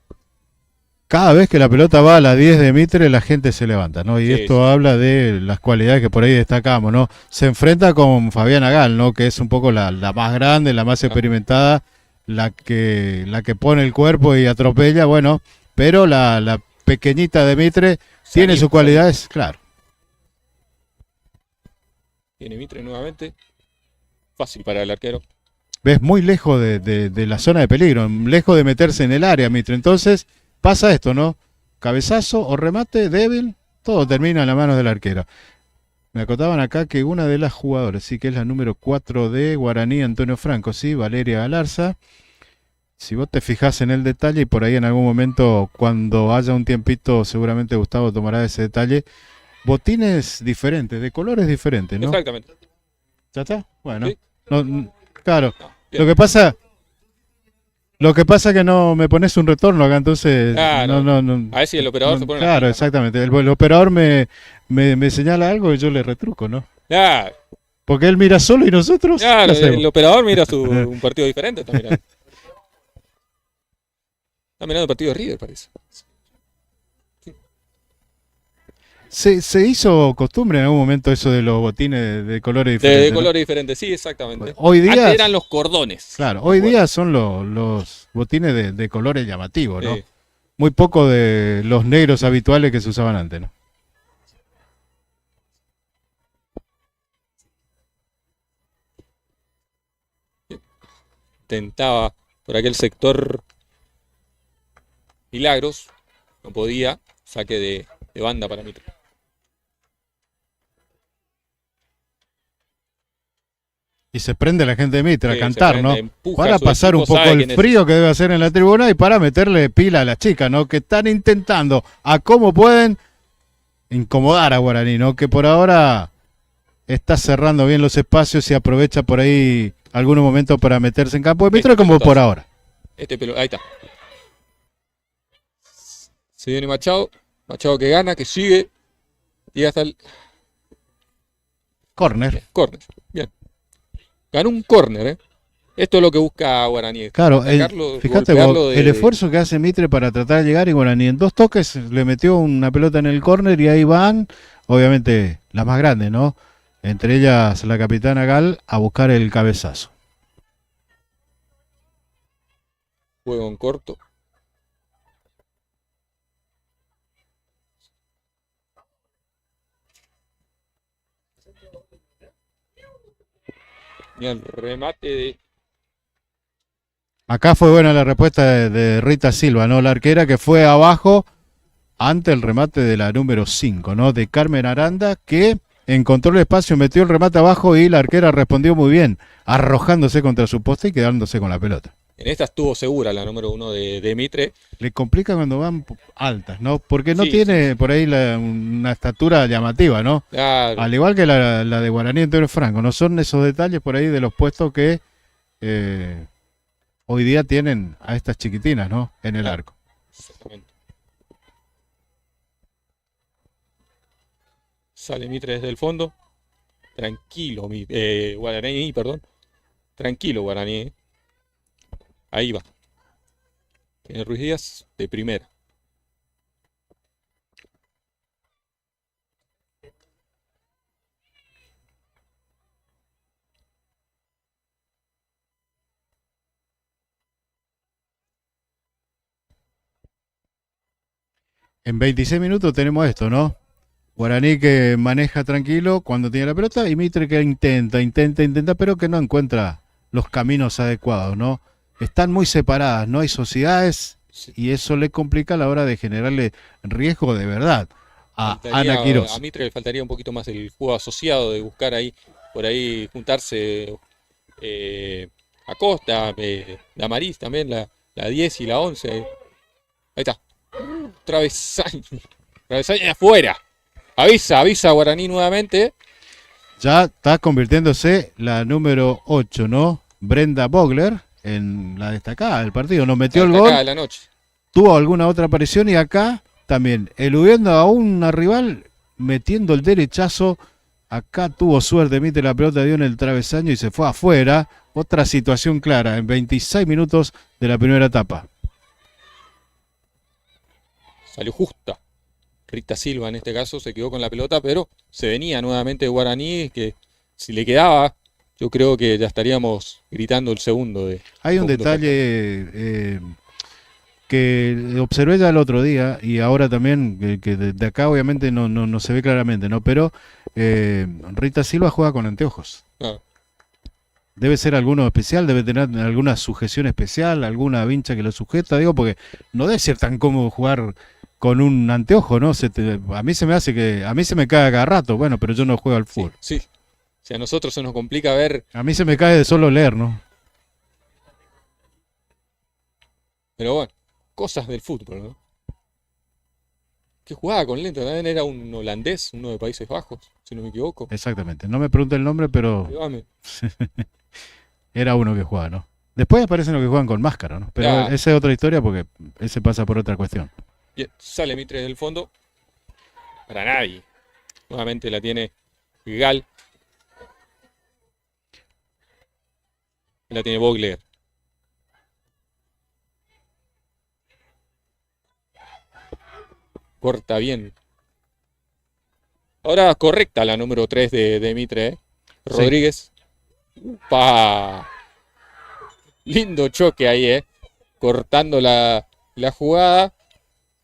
Cada vez que la pelota va a la 10 de Mitre, la gente se levanta, ¿no? Y Sí, esto sí. habla de las cualidades que por ahí destacamos, ¿no? Se enfrenta con Fabiana Gal, ¿no? Que es un poco la más grande, la más experimentada, la que pone el cuerpo y atropella, bueno, pero la pequeñita de Mitre tiene anima, sus cualidades, claro. Tiene Mitre nuevamente. Fácil para el arquero. Ves muy lejos de la zona de peligro, lejos de meterse en el área, Mitre. Entonces pasa esto, ¿no? Cabezazo o remate débil, todo termina en las manos del arquero. Me acotaban acá que una de las jugadoras, sí, que es la número 4 de Guaraní, Antonio Franco, sí, Valeria Galarza. Si vos te fijás en el detalle, y por ahí en algún momento, cuando haya un tiempito, seguramente Gustavo tomará ese detalle, botines diferentes, de colores diferentes, ¿no? Exactamente. ¿Ya está? Bueno. ¿Sí? Claro. No, Lo bien. que pasa es que no me pones un retorno acá, entonces Claro. no, A ver si el operador se pone las claro, pilas, ¿no? exactamente. El operador me señala algo y yo le retruco, ¿no? Claro, Porque él mira solo y nosotros, ¿qué claro, hacemos? el operador mira un partido diferente, está mirando. Está mirando el partido de River, parece. Se hizo costumbre en algún momento eso de los botines de colores De diferentes, ¿no? colores diferentes, sí, exactamente. Hoy día, Antes eran los cordones. claro, me hoy acuerdo. día son los botines de colores llamativos, ¿no? Sí. Muy poco de los negros habituales que se usaban antes, ¿no? Intentaba por aquel sector Milagros, no podía, saque de banda para Mitre. Y se prende la gente de Mitre a Sí, cantar, se ¿no? prende, empuja, Para su pasar un equipo poco sabe el que frío que debe hacer en la tribuna y para meterle pila a las chicas, ¿no? Que están intentando a cómo pueden incomodar a Guaraní, ¿no? Que por ahora está cerrando bien los espacios y aprovecha por ahí algunos momentos para meterse en campo de Mitre, como por ahora. Ahí está. Se viene Machado. Machado que gana, que sigue. Y hasta el Corner. córner. Bien. Ganó un córner, ¿eh? Esto es lo que busca Guaraní. Claro, Atacarlo, fíjate golpearlo vos, el esfuerzo que hace Mitre para tratar de llegar y Guaraní en 2 toques le metió una pelota en el córner y ahí van, obviamente las más grandes, ¿no? Entre ellas la capitana Gal a buscar el cabezazo. Juego en corto. Y el remate de. Acá fue buena la respuesta de Rita Silva, ¿no? La arquera que fue abajo ante el remate de la número 5, ¿no? De Carmen Aranda, que encontró el espacio, metió el remate abajo y la arquera respondió muy bien, arrojándose contra su poste y quedándose con la pelota. En esta estuvo segura la número 1 de Mitre. Le complica cuando van altas, ¿no? Porque no Sí, tiene por ahí una estatura llamativa, ¿no? Claro, Al igual que la de Guaraní en Toro Franco, no son esos detalles por ahí de los puestos que hoy día tienen a estas chiquitinas, ¿no? En el arco. exactamente. Sale Mitre desde el fondo. Tranquilo, Guaraní, perdón. Tranquilo, Guaraní. Ahí va. Tiene Ruiz Díaz de primera. En 26 minutos tenemos esto, ¿no? Guaraní que maneja tranquilo cuando tiene la pelota y Mitre que intenta, pero que no encuentra los caminos adecuados, ¿no? Están muy separadas, no hay sociedades y eso le complica a la hora de generarle riesgo de verdad a Ana Quirós. A Mitre le faltaría un poquito más el juego asociado de buscar ahí, por ahí juntarse Acosta, Damaris también, la 10 y la 11. Ahí está. Travesaño. Travesaño afuera. Avisa Guaraní nuevamente. Ya está convirtiéndose la número 8, ¿no? Brenda Bogler en la destacada del partido. Nos metió el Acá gol, de la noche. tuvo alguna otra aparición y acá también, eludiendo a una rival, metiendo el derechazo. Acá tuvo suerte, Mitre, la pelota dio en el travesaño y se fue afuera. Otra situación clara en 26 minutos de la primera etapa. Salió justa. Rita Silva en este caso se quedó con la pelota, pero se venía nuevamente Guaraní, que si le quedaba, yo creo que ya estaríamos gritando el segundo. Hay un Segundo detalle que observé ya el otro día y ahora también, que de acá obviamente no se ve claramente, ¿no? Pero Rita Silva juega con anteojos. Ah, Debe ser alguno especial, debe tener alguna sujeción especial, alguna vincha que lo sujeta, digo, porque no debe ser tan cómodo jugar con un anteojo, ¿no? A mí se me hace que, a mí se me cae cada rato, bueno, pero yo no juego al sí, fútbol. sí. Si a nosotros se nos complica ver, A mí se me cae de solo leer, ¿no? pero bueno, cosas del fútbol, ¿no? que jugaba con lento, también era un holandés, uno de Países Bajos, si no me equivoco. Exactamente. No me pregunte el nombre, pero Ayúdame. era uno que jugaba, ¿no? Después aparecen los que juegan con máscara, ¿no? Pero Ya. esa es otra historia porque ese pasa por otra cuestión. Bien, sale Mitre del fondo. Para nadie. Nuevamente la tiene Gal. La tiene Vogler. Corta bien. Ahora correcta la número 3 de Mitre, ¿eh? Sí. Rodríguez. ¡Pa! Lindo choque ahí, ¿eh? Cortando la jugada.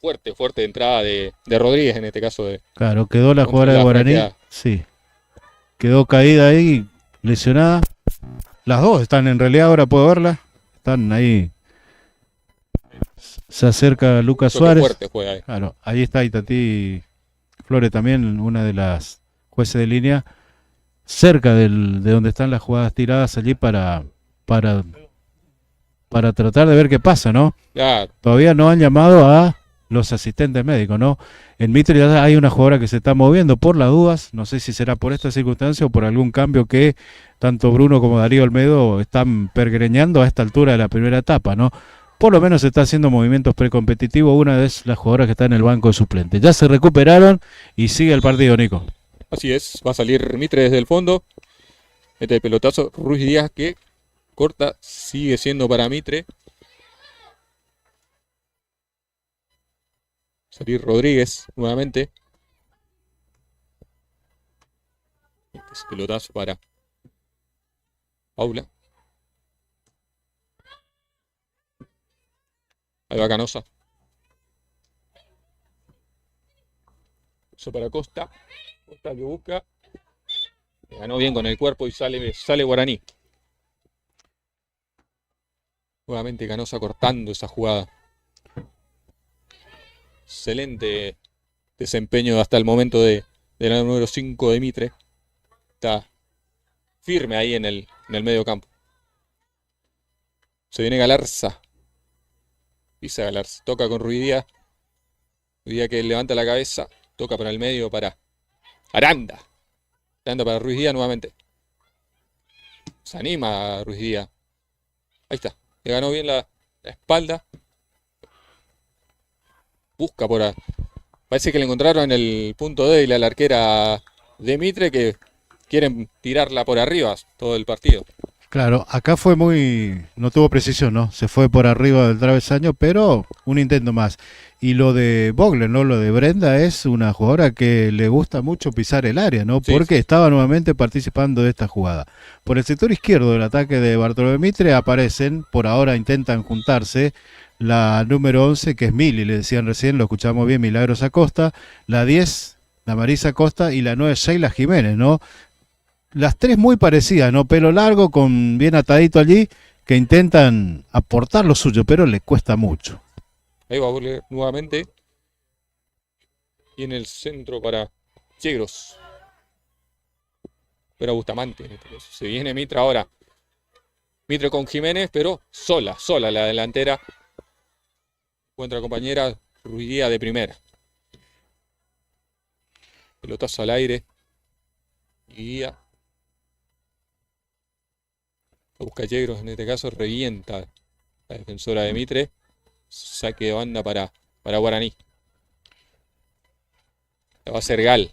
Fuerte, fuerte entrada de Rodríguez en este caso. Claro, quedó la Contra jugadora de la Guaraní. raqueada. Sí. Quedó caída ahí, lesionada. Las dos están en realidad, ahora puedo verla. Están ahí. Se acerca Lucas Choque Suárez. fuerte juega ahí. Claro, ahí está Itatí Flores también, una de las jueces de línea, cerca de donde están las jugadas tiradas allí para, para tratar de ver qué pasa, ¿no? Claro. Todavía no han llamado a los asistentes médicos, ¿no? En Mitre ya hay una jugadora que se está moviendo por las dudas, no sé si será por esta circunstancia o por algún cambio que tanto Bruno como Darío Olmedo están pergreñando a esta altura de la primera etapa, ¿no? Por lo menos se está haciendo movimientos precompetitivos, una es la jugadora que está en el banco de suplentes. Ya se recuperaron y sigue el partido, Nico. Así es, va a salir Mitre desde el fondo. Mete el pelotazo. Ruiz Díaz que corta, sigue siendo para Mitre. Salir Rodríguez nuevamente. Ese pelotazo para Paula. Ahí va Canosa. Eso para Costa. Costa que busca. Ganó bien con el cuerpo y sale Guaraní. Nuevamente Canosa cortando esa jugada. Excelente desempeño hasta el momento de la número 5 de Mitre. Está firme ahí en el medio campo. Se viene Galarza. Pisa Galarza. Toca con Ruiz Díaz. Ruiz Díaz que levanta la cabeza. Toca para el medio para Aranda. Aranda para Ruiz Díaz nuevamente. Se anima Ruiz Díaz. Ahí está. Le ganó bien la espalda. Busca por ahí. Parece que le encontraron en el punto débil a la arquera de Mitre que quieren tirarla por arriba todo el partido. Claro, acá fue no tuvo precisión, ¿no? Se fue por arriba del travesaño, pero un intento más. Y lo de Vogler, ¿no? Lo de Brenda es una jugadora que le gusta mucho pisar el área, ¿no? Sí, Porque sí. estaba nuevamente participando de esta jugada. Por el sector izquierdo del ataque de Bartolomé Mitre aparecen, por ahora intentan juntarse, la número 11, que es Mili, le decían recién, lo escuchamos bien, Milagros Acosta, la 10, la Marisa Acosta, y la 9, Sheila Jiménez, ¿no? Las tres muy parecidas, ¿no? Pelo largo, con bien atadito allí, que intentan aportar lo suyo, pero le cuesta mucho. Ahí va Vogler nuevamente. Y en el centro para Chegros. Pero Bustamante en este caso. Se viene Mitre ahora. Mitre con Jiménez, pero sola la delantera. Encuentra compañera Ruiz Díaz de primera. Pelotazo al aire. Y guía. Busca Chegros en este caso. Revienta la defensora de Mitre. Saque de banda para Guaraní. La va a hacer Gal.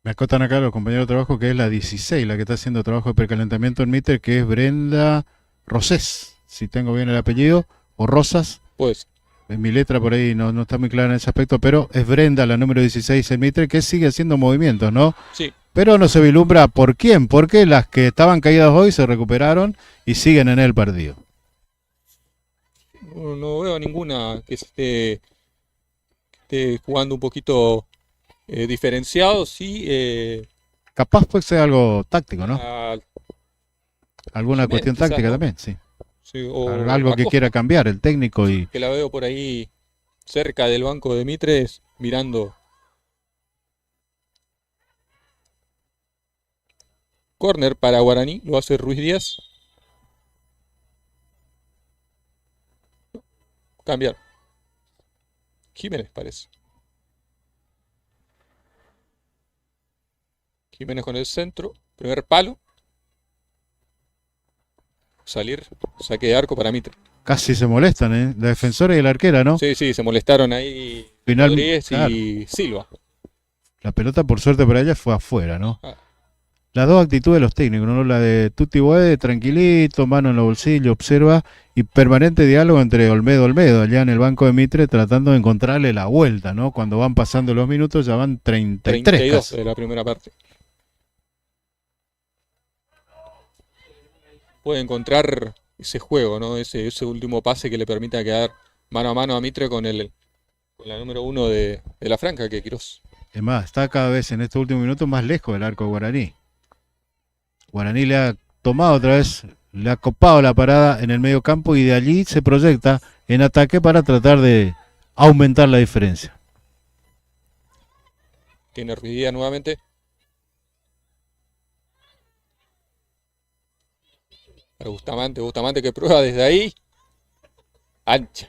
Me acotan acá los compañeros de trabajo que es la 16, la que está haciendo trabajo de precalentamiento en Mitre, que es Brenda Rosés, si tengo bien el apellido, o Rosas. Pues, En mi letra por ahí no está muy clara en ese aspecto, pero es Brenda, la número 16 en Mitre, que sigue haciendo movimientos, ¿no? sí. Pero no se vislumbra por quién, porque las que estaban caídas hoy se recuperaron y siguen en el partido. No veo ninguna que esté jugando un poquito diferenciado. Sí, Capaz puede ser algo táctico, ¿no? Alguna Jiménez, cuestión quizás, táctica ¿no? también, sí. Sí, o Algo que Acosta, quiera cambiar el técnico y que la veo por ahí cerca del banco de Mitres, mirando. Corner para Guaraní, lo hace Ruiz Díaz. Cambiar. Jiménez, parece. Jiménez con el centro. Primer palo. Salir. Saque de arco para Mitre. Casi se molestan, ¿eh? La defensora y la arquera, ¿no? Sí, sí, se molestaron ahí Final, Rodríguez claro. y Silva. La pelota, por suerte para ella, fue afuera, ¿no? Ah. Las dos actitudes de los técnicos, ¿no? La de Tutti Boede, tranquilito, mano en los bolsillos, observa, y permanente diálogo entre Olmedo allá en el banco de Mitre, tratando de encontrarle la vuelta, ¿no? Cuando van pasando los minutos, ya van 33 32 casi. de la primera parte. Puede encontrar ese juego, ¿no? Ese último pase que le permita quedar mano a mano a Mitre con la número 1 de la franja, que Quirós. Es más, está cada vez en estos últimos minutos más lejos del arco de Guaraní. Guaraní le ha tomado otra vez, le ha copado la parada en el medio campo y de allí se proyecta en ataque para tratar de aumentar la diferencia. Tiene Ruiz Díaz nuevamente. Para Bustamante que prueba desde ahí. Ancha.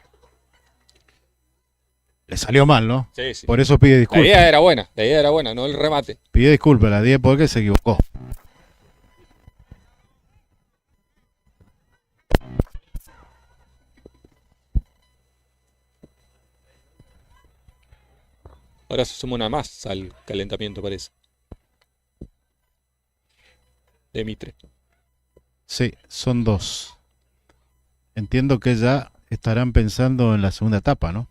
Le salió mal, ¿no? Sí, sí. Por eso pide La disculpas. idea era buena, no el remate. Pide disculpas a la 10 porque se equivocó. Ahora se suma una más al calentamiento, parece. De Mitre. Sí, son dos. Entiendo que ya estarán pensando en la segunda etapa, ¿no?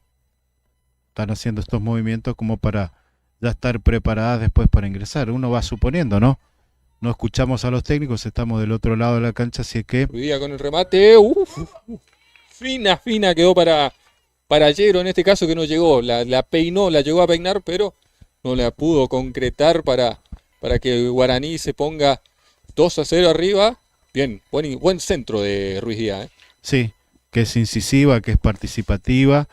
Están haciendo estos movimientos como para ya estar preparadas después para ingresar. Uno va suponiendo, ¿no? No escuchamos a los técnicos, estamos del otro lado de la cancha, así es que Ruiz Díaz con el remate. Fina quedó para Yero en este caso, que no llegó. La peinó, la llegó a peinar, pero no la pudo concretar para que Guaraní se ponga 2-0 arriba. Bien, buen centro de Ruiz Díaz, ¿eh? sí, que es incisiva, que es participativa,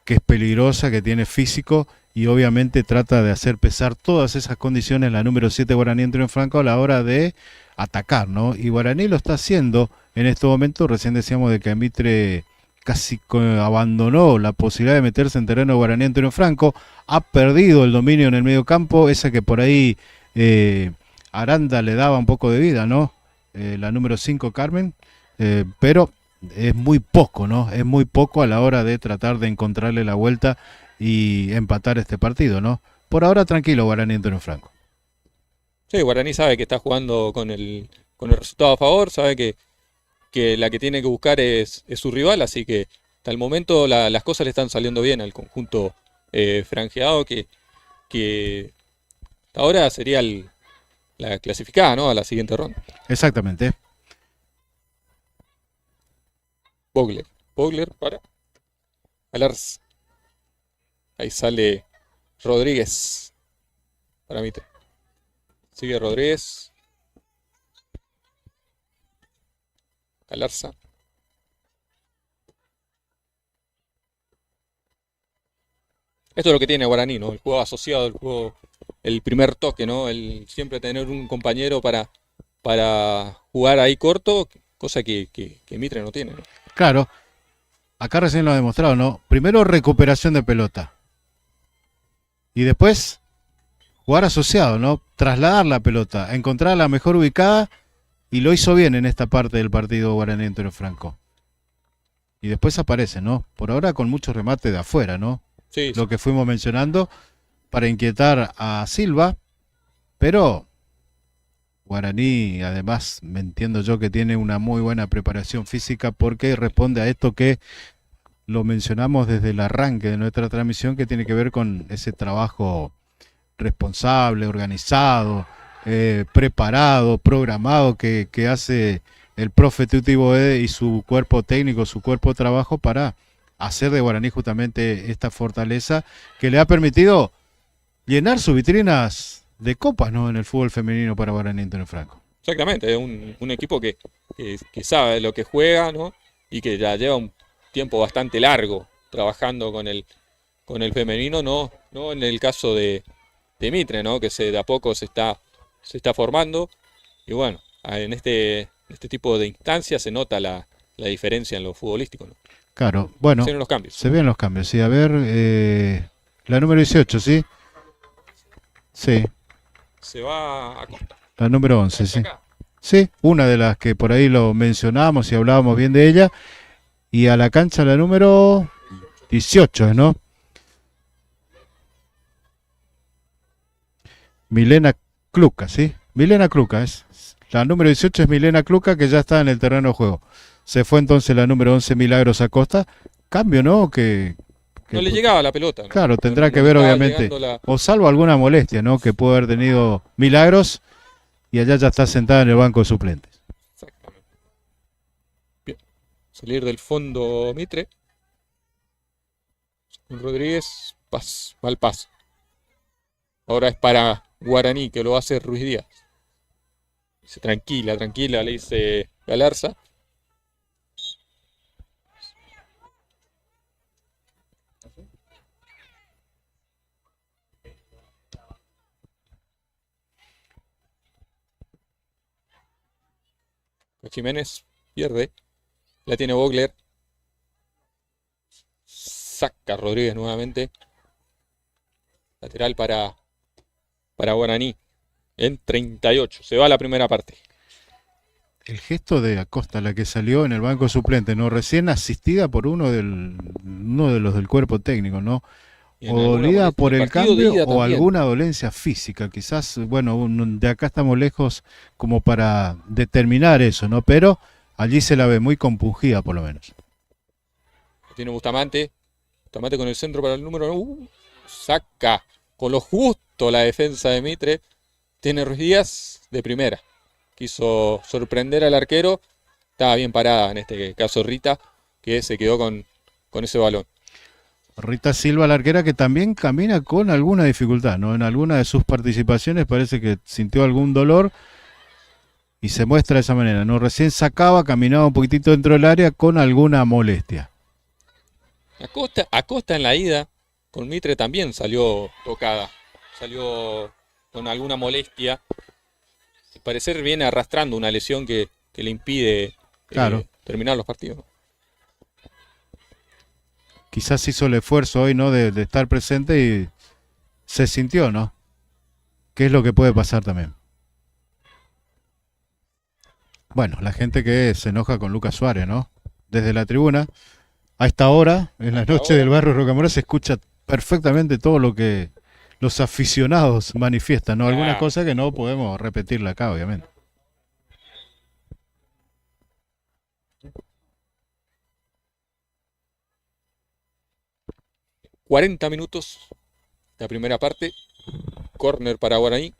que es peligrosa, que tiene físico y obviamente trata de hacer pesar todas esas condiciones la número 7 Guaraní Antonio Franco a la hora de atacar, ¿no? Y Guaraní lo está haciendo en este momento. Recién decíamos de que Mitre casi abandonó la posibilidad de meterse en terreno de Guaraní Antonio Franco, ha perdido el dominio en el medio campo, esa que por ahí Aranda le daba un poco de vida, ¿no? La número 5 Carmen, pero es muy poco, ¿no? Es muy poco a la hora de tratar de encontrarle la vuelta y empatar este partido, ¿no? Por ahora tranquilo Guaraní Antonio Franco. Sí, Guaraní sabe que está jugando con el resultado a favor, sabe que la que tiene que buscar es su rival, así que hasta el momento las cosas le están saliendo bien al conjunto franjeado, que hasta ahora sería la clasificada, ¿no? A la siguiente ronda. Exactamente. Vogler para Alars. Ahí sale Rodríguez para Mitre. Sigue Rodríguez. Galarza. Esto es lo que tiene Guaraní, ¿no? El juego asociado, el primer toque, ¿no? El siempre tener un compañero para jugar ahí corto, cosa que Mitre no tiene, ¿no? Claro, acá recién lo ha demostrado, ¿no? Primero recuperación de pelota. Y después jugar asociado, ¿no? Trasladar la pelota, encontrarla mejor ubicada, y lo hizo bien en esta parte del partido Guaraní Antonio Franco. Y después aparece, ¿no? Por ahora con mucho remate de afuera, ¿no? Sí, Lo que fuimos mencionando para inquietar a Silva, pero Guaraní, además, me entiendo yo que tiene una muy buena preparación física porque responde a esto que lo mencionamos desde el arranque de nuestra transmisión, que tiene que ver con ese trabajo responsable, organizado, preparado, programado que hace el profe Tutti Boede y su cuerpo técnico, su cuerpo de trabajo para hacer de Guaraní justamente esta fortaleza que le ha permitido llenar sus vitrinas de copas, ¿no? En el fútbol femenino para Guaraní Antonio Franco. exactamente, es un equipo que sabe lo que juega, ¿no? Y que ya lleva un tiempo bastante largo trabajando con el femenino, no en el caso de Mitre, ¿no? Que de a poco se está formando. Y bueno, en este tipo de instancias se nota la diferencia en lo futbolístico, ¿no? Claro, bueno, hicieron los cambios. se ven los cambios. Sí, a ver, la número 18, ¿sí? Sí, Se va a Costa. la número 11, sí. Acá. Sí, una de las que por ahí lo mencionamos y hablábamos bien de ella. Y a la cancha la número 18, ¿no? Milena Kluka, ¿sí? Milena Kluka es. La número 18 es Milena Kluka, que ya está en el terreno de juego. Se fue entonces la número 11 Milagros Acosta. Cambio, ¿no? No le llegaba la pelota, ¿no? Claro, tendrá No que ver estaba obviamente. llegando la- O salvo alguna molestia, ¿no? Que puede haber tenido Milagros. Y allá ya está sentada en el banco de suplentes. Exactamente. Bien. Salir del fondo Mitre. Rodríguez, mal paso. Ahora es para Guaraní, que lo hace Ruiz Díaz. Dice, tranquila, tranquila, le dice Galarza. Jiménez pierde. La tiene Vogler. Saca Rodríguez nuevamente. Lateral para Guaraní. En 38. Se va la primera parte. El gesto de Acosta, la que salió en el banco suplente, ¿no? Recién asistida por uno de los del cuerpo técnico, ¿no? Y en O alguna dolida molestia. por el Partido de cambio ida o también. alguna dolencia física. Quizás, bueno, de acá estamos lejos como para determinar eso, ¿no? Pero allí se la ve muy compungida, por lo menos. Tiene Bustamante. Bustamante con el centro para el número 1. Saca con lo justo la defensa de Mitre. Tiene Ruiz Díaz de primera. Quiso sorprender al arquero. Estaba bien parada en este caso Rita, que se quedó con ese balón. Rita Silva, la arquera, que también camina con alguna dificultad, ¿no? En alguna de sus participaciones parece que sintió algún dolor y se muestra de esa manera, ¿no? Recién sacaba, caminaba un poquitito dentro del área con alguna molestia. Acosta en la ida con Mitre también salió tocada. Salió con alguna molestia. Al parecer viene arrastrando una lesión que le impide Claro. terminar los partidos. Quizás hizo el esfuerzo hoy, ¿no? De estar presente y se sintió, ¿no? ¿Qué es lo que puede pasar también? Bueno, la gente que se enoja con Lucas Suárez, ¿no? Desde la tribuna, a esta hora, en la esta noche hora. del barrio Rocamora, se escucha perfectamente todo lo que los aficionados manifiestan, ¿no? Algunas Ah. cosas que no podemos repetirla acá, obviamente. ...40 minutos... la primera parte... córner para Guaraní...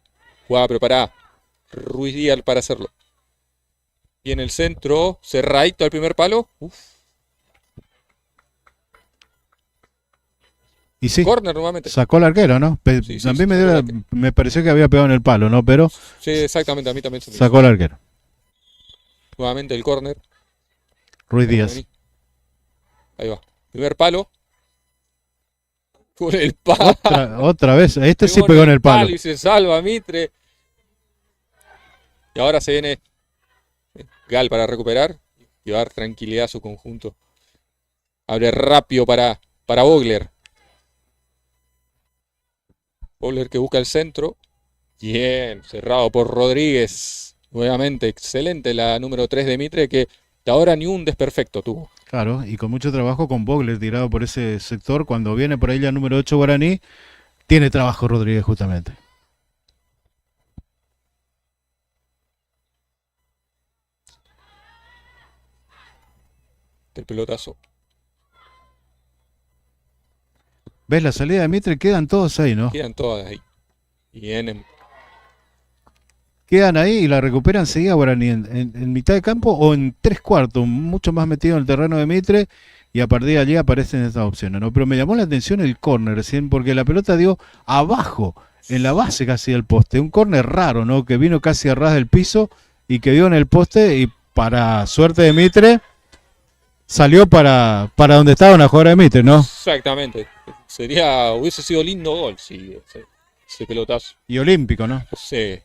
jugada preparada... Ruiz Díaz para hacerlo... y en el centro... cerradito al primer palo... Uf, Y sí, córner nuevamente... sacó el arquero, ¿no? Sí, sí, También sacó el arquero. me pareció que había pegado en el palo, ¿no? Pero Sí, exactamente, a mí también se me hizo. sacó el arquero. Nuevamente el córner... Ruiz para Díaz. Guaraní. Ahí va... primer palo... con el palo... Otra vez, este sí Pegó pegó en el palo. y se salva Mitre. Y ahora se viene Gal para recuperar y dar tranquilidad a su conjunto. Abre rápido para Vogler. Vogler que busca el centro. Bien, cerrado por Rodríguez. Nuevamente, excelente la número 3 de Mitre, que hasta ahora ni un desperfecto tuvo. Claro, y con mucho trabajo con Vogler tirado por ese sector. Cuando viene por ahí la número 8 Guaraní, tiene trabajo Rodríguez justamente. El pelotazo. ¿Ves la salida de Mitre? Quedan todos ahí, ¿no? Quedan todas ahí. Bien, Quedan ahí y la recuperan seguida Guaraní en mitad de campo o en 3/4, mucho más metido en el terreno de Mitre. Y a partir de allí aparecen estas opciones, ¿no? Pero me llamó la atención el córner recién, porque la pelota dio abajo, en la base casi del poste. Un córner raro, ¿no? Que vino casi a ras del piso y que dio en el poste y para suerte de Mitre salió para donde estaba una jugada de Mitre, ¿no? exactamente. Hubiese sido lindo gol, sí, ese pelotazo. Y olímpico, ¿no? Sí.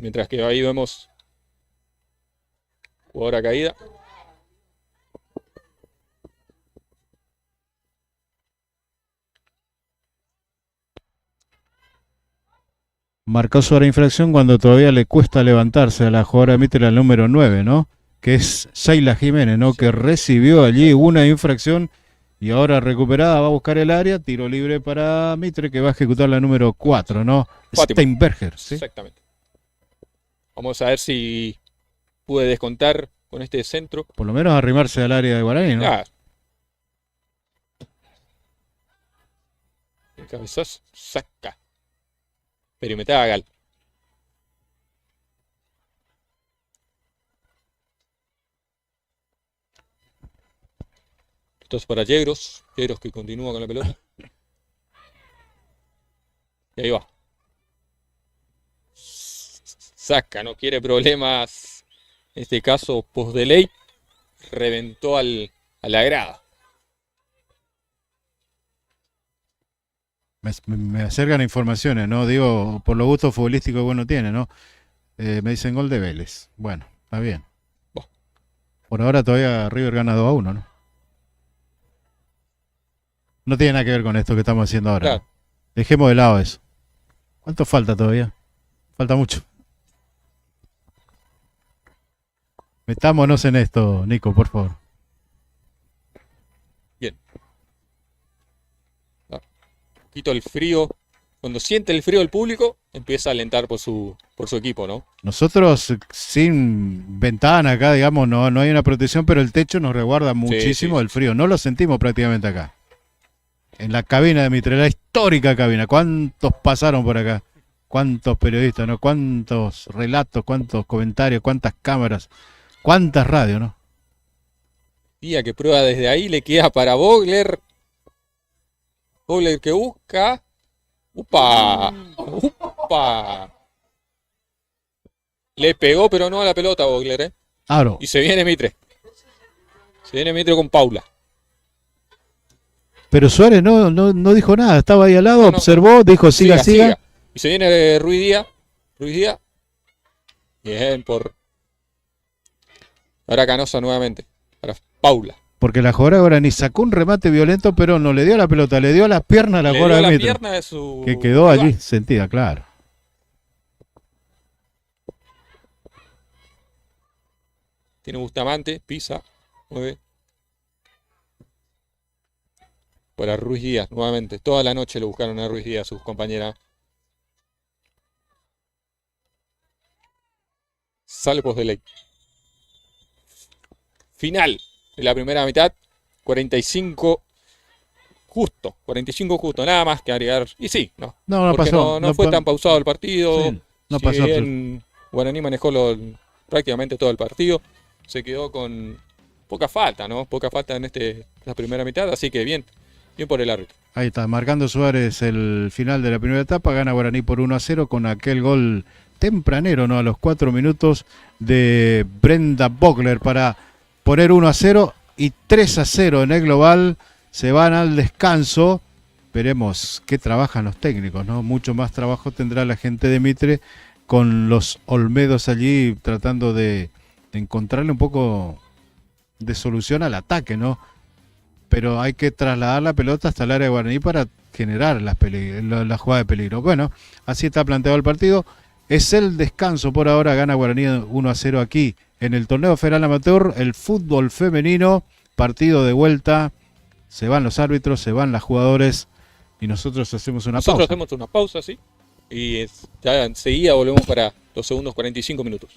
Mientras que ahí vemos jugadora caída. Marcó sobre infracción cuando todavía le cuesta levantarse a la jugadora de Mitre, al número 9, ¿no? Que es Sheila Jiménez, ¿no? Que recibió allí una infracción y ahora recuperada va a buscar el área. Tiro libre para Mitre, que va a ejecutar la número 4, ¿no? Fátima. Steinberger, ¿sí? Exactamente. Vamos a ver si puede descontar con este centro. Por lo menos arrimarse al área de Guaraní, ¿no? Ah. El cabezazo saca. Perimetrada Gal. Esto es para Yegros. Yegros que continúa con la pelota. Y ahí va. Saca, no quiere problemas. En este caso, post de ley. Reventó a la grada. Me acercan informaciones, ¿no? Digo, por los gustos futbolísticos que uno tiene, ¿no? Me dicen gol de Vélez. Bueno, está bien. Bah. Por ahora todavía River gana 2-1, ¿no? No tiene nada que ver con esto que estamos haciendo ahora. Claro. ¿No? Dejemos de lado eso. ¿Cuánto falta todavía? Falta mucho. Metámonos en esto, Nico, por favor. Bien. Quito el frío. Cuando siente el frío el público, empieza a alentar por su equipo, ¿no? Nosotros sin ventana acá, digamos, no hay una protección, pero el techo nos resguarda muchísimo sí. del frío. No lo sentimos prácticamente acá. En la cabina de Mitre, la histórica cabina. ¿Cuántos pasaron por acá? ¿Cuántos periodistas, no? ¿Cuántos relatos, cuántos comentarios, cuántas cámaras, cuántas radios, no? Día que prueba desde ahí, le queda para Vogler. Vogler que busca. ¡Upa! ¡Upa! Le pegó, pero no a la pelota Vogler, ¿eh? Aro. Y se viene Mitre. Se viene Mitre con Paula. Pero Suárez no dijo nada, estaba ahí al lado, No. observó, dijo siga. Y se viene Ruiz Díaz. Ruiz Díaz. Bien, por. Ahora Canosa nuevamente. Para Paula. Porque la jugadora ahora ni sacó un remate violento, pero no le dio la pelota, le dio las piernas a la Le jugadora dio de la Mitre. pierna de su. Que quedó rival. allí sentida, claro. Tiene Bustamante, pisa, mueve. Para Ruiz Díaz, nuevamente. Toda la noche lo buscaron a Ruiz Díaz, sus compañeras. Salvos de ley. Final de la primera mitad. 45 justo. 45 justo, nada más que agregar. Y sí, no. No Porque pasó. no fue tan pausado el partido. Sí, no Si pasó. bien Guaraní manejó prácticamente todo el partido. Se quedó con poca falta, ¿no? Poca falta en la primera mitad, así que bien por el árbitro. Ahí está, marcando Suárez el final de la primera etapa, gana Guaraní por 1-0 con aquel gol tempranero, ¿no? A los 4 minutos de Brenda Vogler para poner 1-0 y 3-0 en el global. Se van al descanso. Veremos qué trabajan los técnicos, ¿no? Mucho más trabajo tendrá la gente de Mitre con los Olmedos allí tratando de encontrarle un poco de solución al ataque, ¿no? Pero hay que trasladar la pelota hasta el área de Guaraní para generar la jugada de peligro. Bueno, así está planteado el partido. Es el descanso por ahora, gana Guaraní 1-0 aquí en el torneo federal amateur, el fútbol femenino, partido de vuelta, se van los árbitros, se van los jugadores y nosotros hacemos una Nosotros pausa. hacemos una pausa, sí. Y ya enseguida volvemos para los segundos 45 minutos.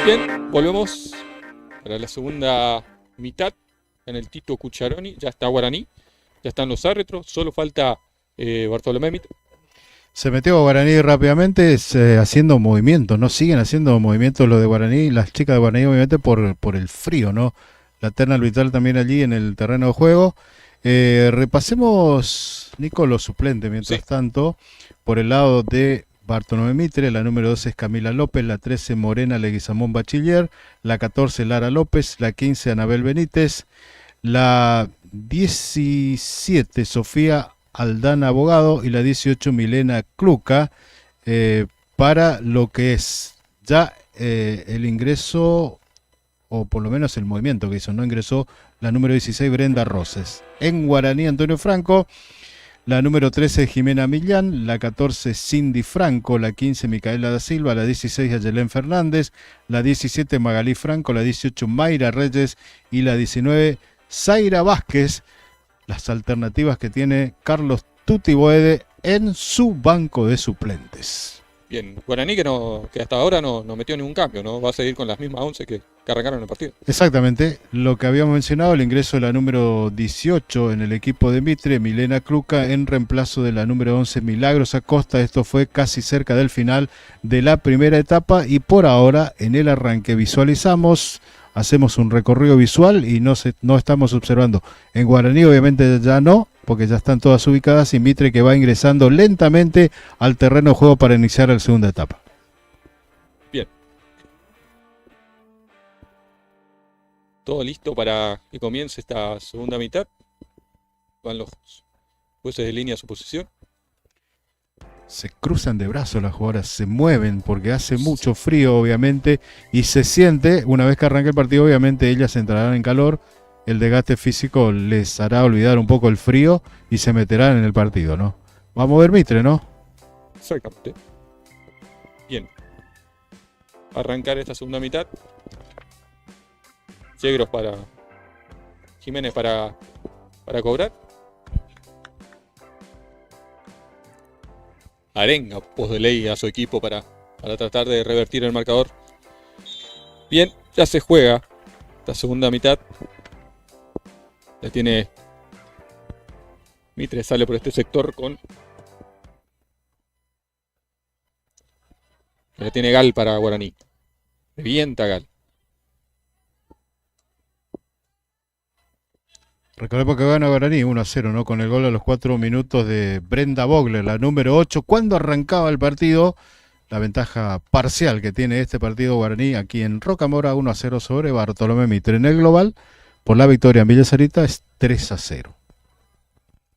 Bien, volvemos para la segunda mitad en el Tito Cucharoni. Ya está Guaraní, ya están los árbitros, solo falta Bartolomé Mitre. Se metió Guaraní rápidamente haciendo movimientos, ¿no? Siguen haciendo movimientos los de Guaraní, las chicas de Guaraní obviamente por el frío, ¿no? La terna arbitral también allí en el terreno de juego. Repasemos, Nico, los suplentes mientras tanto. Por el lado de Bartolomé Mitre, la número 12 es Camila López, la 13 Morena Leguizamón Bachiller, la 14 Lara López, la 15 Anabel Benítez, la 17 Sofía Aldana Abogado y la 18 Milena Cluca, para lo que es ya el ingreso, o por lo menos el movimiento que hizo, no ingresó la número 16 Brenda Roses. En Guaraní Antonio Franco, la número 13 Jimena Millán, la 14 Cindy Franco, la 15 Micaela da Silva, la 16 Ayelén Fernández, la 17 Magalí Franco, la 18 Mayra Reyes y la 19 Zaira Vázquez. Las alternativas que tiene Carlos Tuti Boede en su banco de suplentes. Bien, Guaraní que hasta ahora no metió ningún cambio, ¿no? Va a seguir con las mismas 11 que arrancaron el partido. Exactamente, lo que habíamos mencionado, el ingreso de la número 18 en el equipo de Mitre, Milena Cluca, en reemplazo de la número 11 Milagros Acosta. Esto fue casi cerca del final de la primera etapa y por ahora en el arranque visualizamos, hacemos un recorrido visual y no estamos observando. En Guaraní obviamente ya no, porque ya están todas ubicadas, y Mitre que va ingresando lentamente al terreno de juego para iniciar la segunda etapa. Bien. Todo listo para que comience esta segunda mitad. Van los jueces de línea a su posición. Se cruzan de brazos las jugadoras, se mueven porque hace mucho frío obviamente y se siente, una vez que arranque el partido obviamente ellas entrarán en calor, el desgaste físico les hará olvidar un poco el frío y se meterán en el partido, ¿no? Vamos a ver Mitre, ¿no? Exactamente. Bien. Arrancar esta segunda mitad. Yegros para Jiménez para cobrar. Arenga, pos de ley a su equipo para tratar de revertir el marcador. Bien, ya se juega esta segunda mitad. La tiene Mitre, sale por este sector con... La tiene Gal para Guaraní. Revienta Gal. Recordemos que gana Guaraní 1-0, ¿no? Con el gol a los 4 minutos de Brenda Vogler, la número 8. Cuando arrancaba el partido, la ventaja parcial que tiene este partido Guaraní aquí en Rocamora, 1-0 sobre Bartolomé Mitre. En el global, por la victoria en Villa Sarita, es 3-0.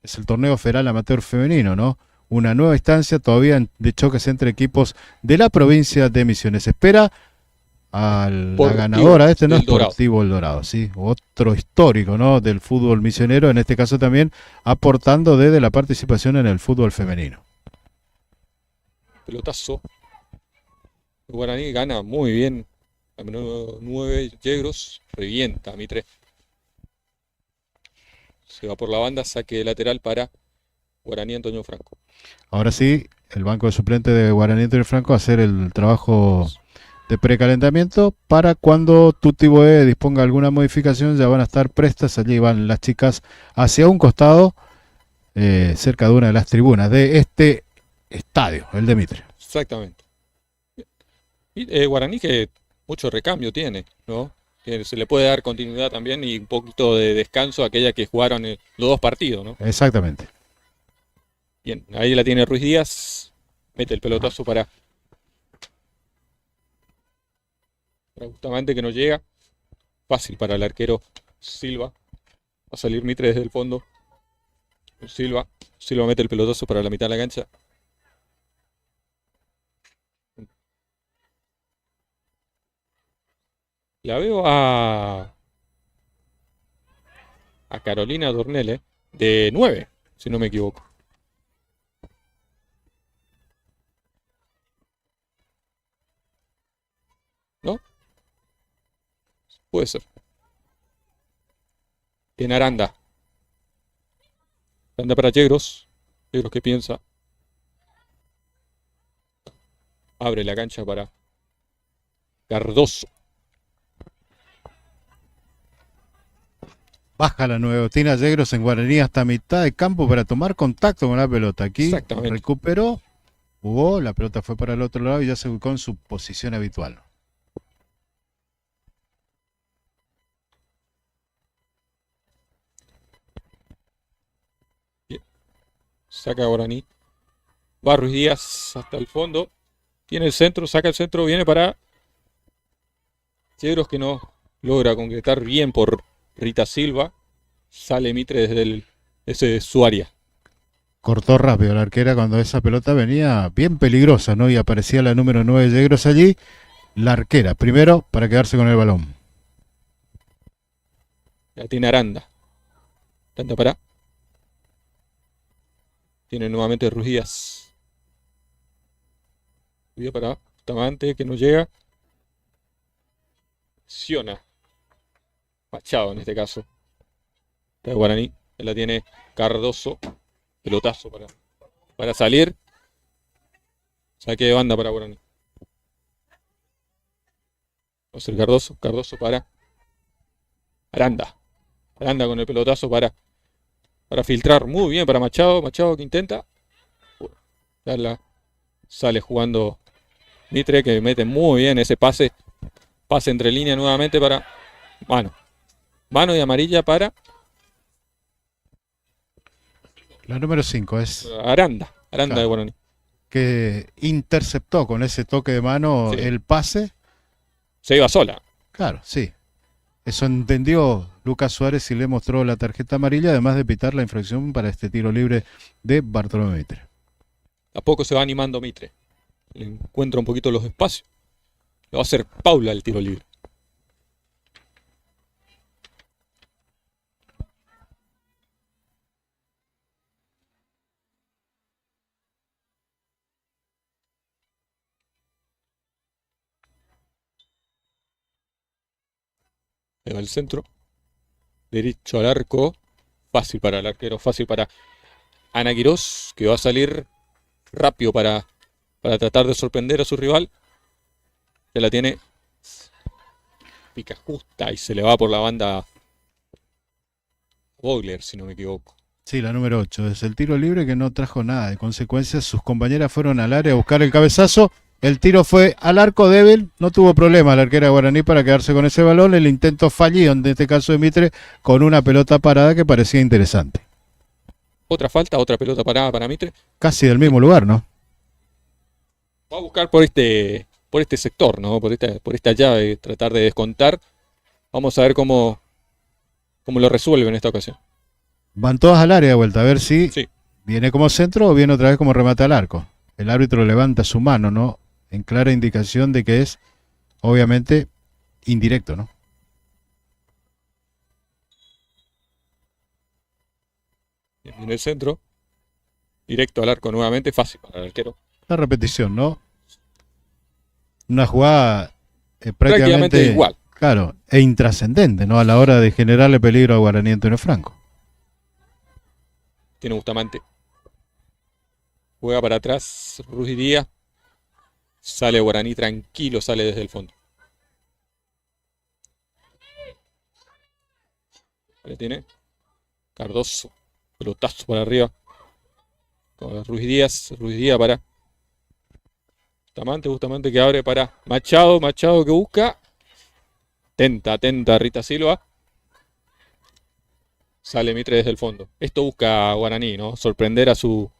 Es el torneo federal amateur femenino, ¿no? Una nueva instancia todavía de choques entre equipos de la provincia de Misiones. Espera a la ganadora, ¿no? Sportivo El Dorado, sí, otro histórico, ¿no? Del fútbol misionero, en este caso también aportando desde la participación en el fútbol femenino. Pelotazo. Guaraní gana muy bien. Al menos 9 Yegros, revienta a Mitre. Se va por la banda, saque de lateral para Guaraní Antonio Franco. Ahora sí, el banco de suplentes de Guaraní Antonio Franco va a hacer el trabajo de precalentamiento para cuando Tuti Boe disponga alguna modificación, ya van a estar prestas. Allí van las chicas hacia un costado, cerca de una de las tribunas de este estadio, el de Mitre. Exactamente. Y Guaraní que mucho recambio tiene, ¿no? Se le puede dar continuidad también y un poquito de descanso a aquella que jugaron los dos partidos, ¿no? Exactamente. Bien, ahí la tiene Ruiz Díaz. Mete el pelotazo para Bustamante, que no llega. Fácil para el arquero Silva. Va a salir Mitre desde el fondo. Silva mete el pelotazo para la mitad de la cancha. La veo a Carolina Dornelle de 9, si no me equivoco. ¿No? Puede ser. En Aranda. Aranda para Yegros. Yegros que piensa. Abre la cancha para Cardoso. Baja la Nuevotina Yegros en Guaraní hasta mitad de campo para tomar contacto con la pelota. Aquí Exactamente. recuperó, jugó, la pelota fue para el otro lado y ya se ubicó en su posición habitual. Saca Guaraní. Va Ruiz Díaz hasta el fondo. Tiene el centro, saca el centro, viene para Yegros que no logra concretar bien por Rita Silva. Sale Mitre desde su área. Cortó rápido la arquera cuando esa pelota venía bien peligrosa, ¿no? Y aparecía la número 9 de Yegros allí. La arquera, primero para quedarse con el balón. La tiene Aranda. Aranda para. Tiene nuevamente Ruiz Díaz. Ruiz Díaz para Bustamante que no llega. Siona. Machado en este caso. De Guaraní. Él la tiene Cardoso. Pelotazo para salir. Saque de banda para Guaraní. Va a ser Cardoso. Cardoso para Aranda. Aranda con el pelotazo para filtrar. Muy bien para Machado. Machado que intenta. Sale jugando Mitre que mete muy bien ese pase. Pase entre línea nuevamente para mano. Mano y amarilla para La número 5 es Aranda. Aranda Claro. de Guaraní. que interceptó con ese toque de mano Sí. el pase. Se iba sola. Claro, sí. Eso entendió Lucas Suárez y le mostró la tarjeta amarilla, además de pitar la infracción para este tiro libre de Bartolomé Mitre. A poco se va animando Mitre. Le encuentra un poquito los espacios. Le va a hacer Paula el tiro libre. Le va el centro. Derecho al arco. Fácil para el arquero. Fácil para Ana Quirós, que va a salir rápido para tratar de sorprender a su rival. Se la tiene. Pica justa y se le va por la banda Bogler, si no me equivoco. Sí, la número 8. Es el tiro libre que no trajo nada de consecuencias. Sus compañeras fueron al área a buscar el cabezazo. El tiro fue al arco débil. No tuvo problema la arquera Guaraní para quedarse con ese balón. El intento fallido, en este caso de Mitre, con una pelota parada que parecía interesante. Otra falta, otra pelota parada para Mitre. Casi del mismo lugar, ¿no? Va a buscar por este sector, ¿no? Por esta llave, tratar de descontar. Vamos a ver cómo lo resuelve en esta ocasión. Van todas al área de vuelta, a ver si Sí. viene como centro o viene otra vez como remate al arco. El árbitro levanta su mano, ¿no? En clara indicación de que es, obviamente, indirecto, ¿no? En el centro. Directo al arco nuevamente, fácil para el arquero. La repetición, ¿no? Una jugada Prácticamente prácticamente igual. Claro, e intrascendente, ¿no? A la hora de generarle peligro a Guaraní Antonio Franco. Tiene Bustamante. Juega para atrás Ruiz Díaz. Sale Guaraní tranquilo, sale desde el fondo. Le tiene Cardoso. Pelotazo para arriba. Con Ruiz Díaz. Ruiz Díaz para Bustamante que abre para Machado. Machado que busca. Atenta Rita Silva. Sale Mitre desde el fondo. Esto busca Guaraní, ¿no? Sorprender a su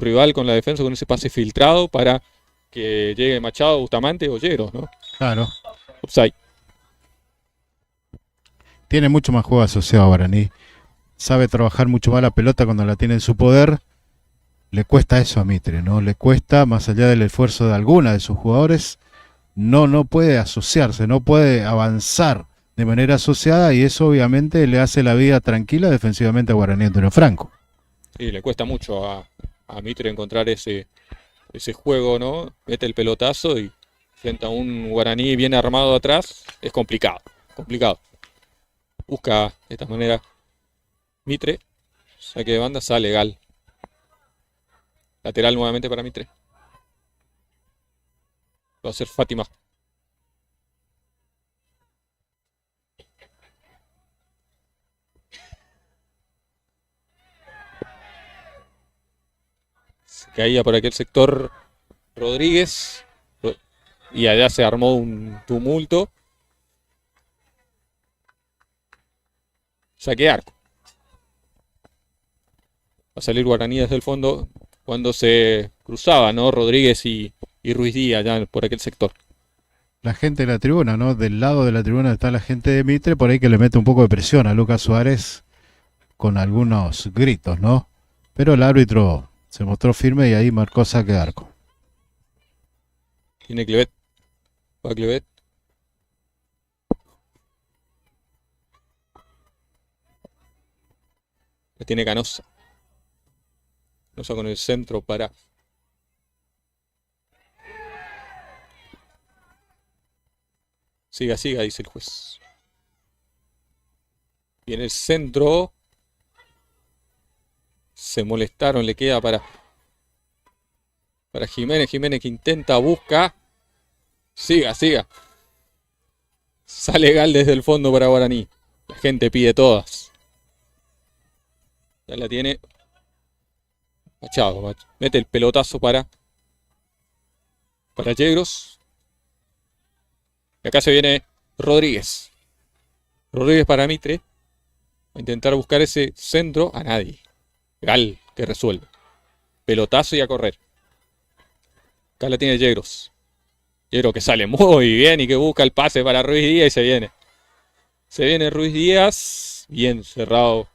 rival con la defensa, con ese pase filtrado para que llegue Machado, Bustamante o Yegros, ¿no? Claro. Offside. Tiene mucho más juego asociado a Guaraní. Sabe trabajar mucho más la pelota cuando la tiene en su poder. Le cuesta eso a Mitre, ¿no? Le cuesta, más allá del esfuerzo de alguna de sus jugadores, no puede asociarse, no puede avanzar de manera asociada y eso obviamente le hace la vida tranquila defensivamente a Guaraní Antonio Franco. Sí, le cuesta mucho a Mitre encontrar ese juego, ¿no? Mete el pelotazo y frente a un Guaraní bien armado atrás, es complicado. Busca de esta manera Mitre. Saque de banda, sale Gal. Lateral nuevamente para Mitre. Va a ser Fátima. caía por aquel sector Rodríguez. Y allá se armó un tumulto. Saque de arco. Va a salir Guaraní desde el fondo cuando se cruzaba, ¿no? Rodríguez y Ruiz Díaz ya por aquel sector. La gente de la tribuna, ¿no? Del lado de la tribuna está la gente de Mitre, por ahí que le mete un poco de presión a Lucas Suárez con algunos gritos, ¿no? Pero el árbitro se mostró firme y ahí marcó saque de arco. Tiene Clevet. Va Clevet. La tiene Canosa. Canosa con el centro para... Siga, siga, dice el juez. Y en el centro... Se molestaron, le queda para Jiménez. Jiménez que intenta, busca. Siga, siga. Sale Gal desde el fondo para Guaraní. La gente pide todas. Ya la tiene Machado. Mete el pelotazo para Yegros. Y acá se viene Rodríguez. Rodríguez para Mitre. Va a intentar buscar ese centro. A nadie. Gal que resuelve. Pelotazo y a correr. Acá la tiene Yegros. Yegros que sale muy bien y que busca el pase para Ruiz Díaz y se viene. Se viene Ruiz Díaz. Bien cerrado.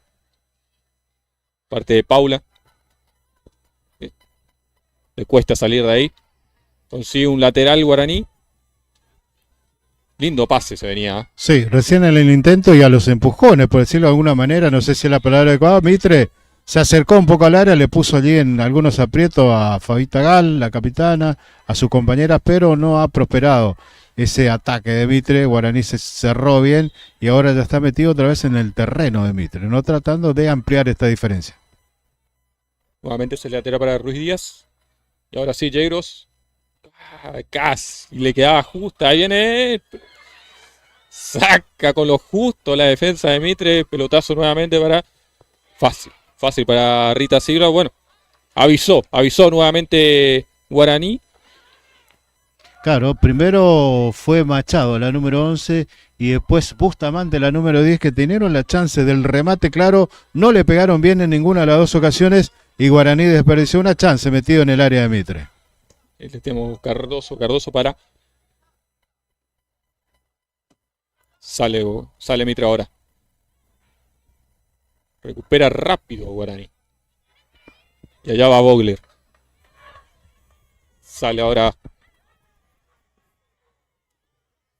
Parte de Paula. Le cuesta salir de ahí. Consigue un lateral Guaraní. Lindo pase se venía. Sí, recién en el intento y a los empujones, por decirlo de alguna manera, no sé si es la palabra adecuada, Mitre se acercó un poco al área, le puso allí en algunos aprietos a Fabita Gal, la capitana, a sus compañeras, pero no ha prosperado ese ataque de Mitre. Guaraní se cerró bien y ahora ya está metido otra vez en el terreno de Mitre, no tratando de ampliar esta diferencia. Nuevamente se le atera para Ruiz Díaz. Y ahora sí, Yegros. Casi. Y le quedaba justa. Ahí viene. Saca con lo justo la defensa de Mitre. Pelotazo nuevamente para... Fácil. Fácil para Rita Silva. Bueno, avisó nuevamente Guaraní. Claro, primero fue Machado, la número 11, y después Bustamante, la número 10, que tenieron la chance del remate, claro, no le pegaron bien en ninguna de las dos ocasiones, y Guaraní desperdició una chance metido en el área de Mitre. Tenemos Cardoso para... Sale Mitre ahora. Recupera rápido Guaraní. Y allá va Vogler. Sale ahora.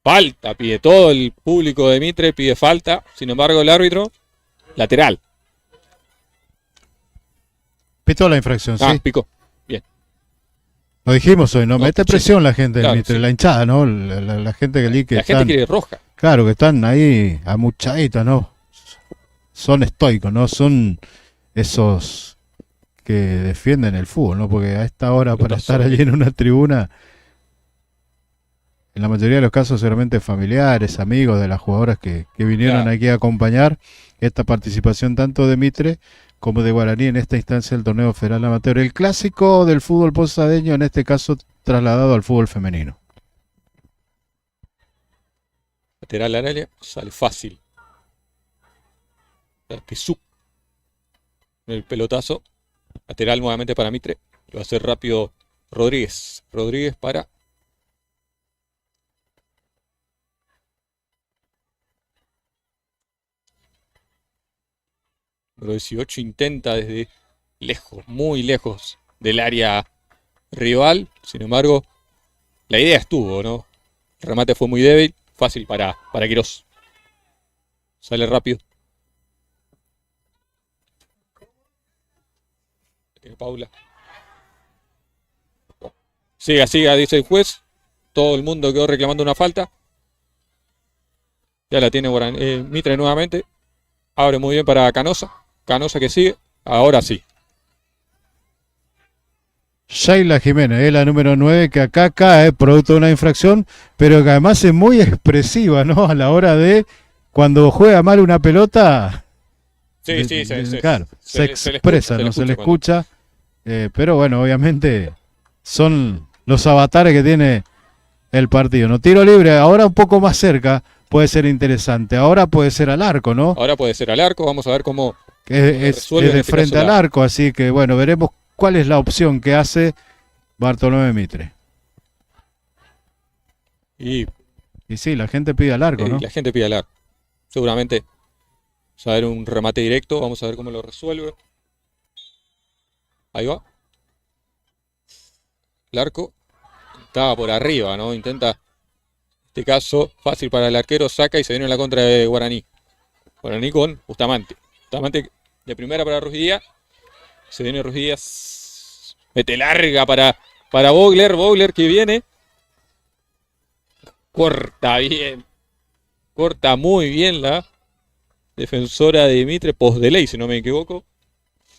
Falta, pide todo el público de Mitre, pide falta. Sin embargo, el árbitro, lateral. Pitó la infracción, sí. Picó. Bien. Lo dijimos hoy, ¿no? No, Mete sí. presión la gente Claro, del Mitre, sí. la hinchada, ¿no? La gente que La gente quiere roja. Claro, que están ahí amuchaditos, ¿no? Son estoicos, ¿no? Son esos que defienden el fútbol, ¿no? Porque a esta hora para estar allí en una tribuna, en la mayoría de los casos seguramente familiares, amigos de las jugadoras que vinieron Claro. aquí a acompañar esta participación tanto de Mitre como de Guaraní en esta instancia del torneo federal amateur. El clásico del fútbol posadeño, en este caso trasladado al fútbol femenino. Lateral al área, sale fácil. Pizú. El pelotazo. Lateral nuevamente para Mitre. Lo va a hacer rápido Rodríguez. Rodríguez para... Número 18 intenta desde lejos, muy lejos del área rival. Sin embargo, la idea estuvo, ¿no? El remate fue muy débil. Fácil para Quirós. Sale rápido. Tiene Paula. Siga, dice el juez. Todo el mundo quedó reclamando una falta. Ya la tiene Mitre nuevamente. Abre muy bien para Canosa. Canosa que sigue. Ahora sí. Sheila Jiménez, es la número 9 que acá cae producto de una infracción, pero que además es muy expresiva, ¿no? A la hora de cuando juega mal una pelota. Sí, Claro, se expresa, no se le escucha. Pero bueno, obviamente son los avatares que tiene el partido, ¿no? Tiro libre, ahora un poco más cerca, puede ser interesante. Ahora puede ser al arco, ¿no? Ahora puede ser al arco, vamos a ver cómo Es resuelve en de este frente caso al arco, así que bueno, veremos cuál es la opción que hace Bartolomé Mitre. y Y sí, la gente pide al arco, ¿no? la gente pide al arco. Seguramente vamos a ver un remate directo, vamos a ver cómo lo resuelve. Ahí va. El arco estaba por arriba, ¿no? Intenta, en este caso, fácil para el arquero, saca y se viene en la contra de Guaraní. Guaraní con Bustamante. Bustamante de primera para Ruiz Díaz. Se viene Ruiz Díaz. Mete larga para Vogler. Vogler que viene. Corta bien. Corta muy bien la defensora de Mitre. Post de ley, si no me equivoco.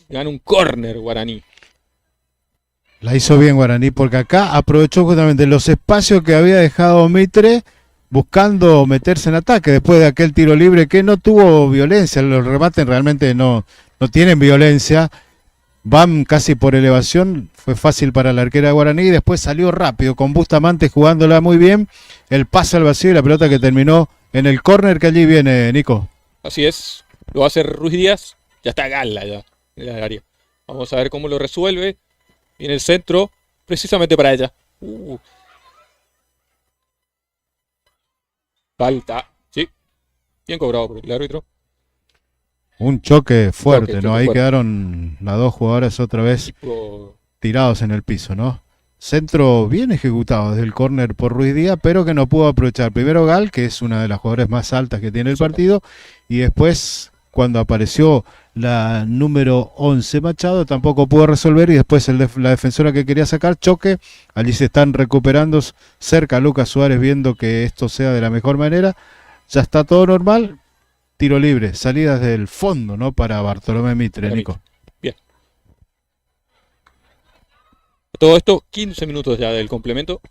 Gana un córner Guaraní. La hizo bien Guaraní porque acá aprovechó justamente los espacios que había dejado Mitre buscando meterse en ataque después de aquel tiro libre que no tuvo violencia. Los remates realmente no tienen violencia. Van casi por elevación. Fue fácil para la arquera de Guaraní y después salió rápido con Bustamante jugándola muy bien. El pase al vacío y la pelota que terminó en el córner que allí viene, Nico. Así es. Lo va a hacer Ruiz Díaz. Ya está Gala ya en el área. Vamos a ver cómo lo resuelve. Viene el centro, precisamente para ella. Falta, sí. Bien cobrado por el árbitro. Un choque fuerte, Choque ¿no? Ahí fuerte. quedaron las dos jugadoras otra vez Tipo, tirados en el piso, ¿no? Centro bien ejecutado desde el córner por Ruiz Díaz, pero que no pudo aprovechar. Primero Gal, que es una de las jugadoras más altas que tiene el partido, y después, cuando apareció la número 11 Machado, tampoco pudo resolver, y después la defensora que quería sacar, choque. Allí se están recuperando cerca Lucas Suárez, viendo que esto sea de la mejor manera. Ya está todo normal. Tiro libre, salidas del fondo, ¿no? Para Bartolomé Mitre, para Nico. Mitre. Bien. Todo esto, 15 minutos ya del complemento.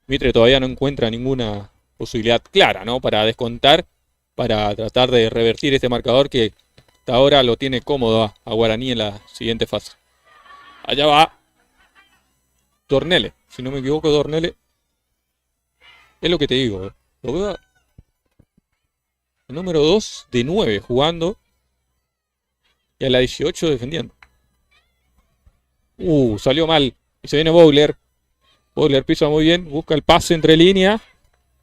Mitre todavía no encuentra ninguna posibilidad clara, ¿no? Para descontar, para tratar de revertir este marcador que hasta ahora lo tiene cómodo a Guaraní en la siguiente fase. Allá va Dornelle, si no me equivoco, Dornelle. Es lo que te digo, lo veo el número 2 de 9 jugando y a la 18 defendiendo. Salió mal. Y se viene Vogler. Vogler pisa muy bien, busca el pase entre línea.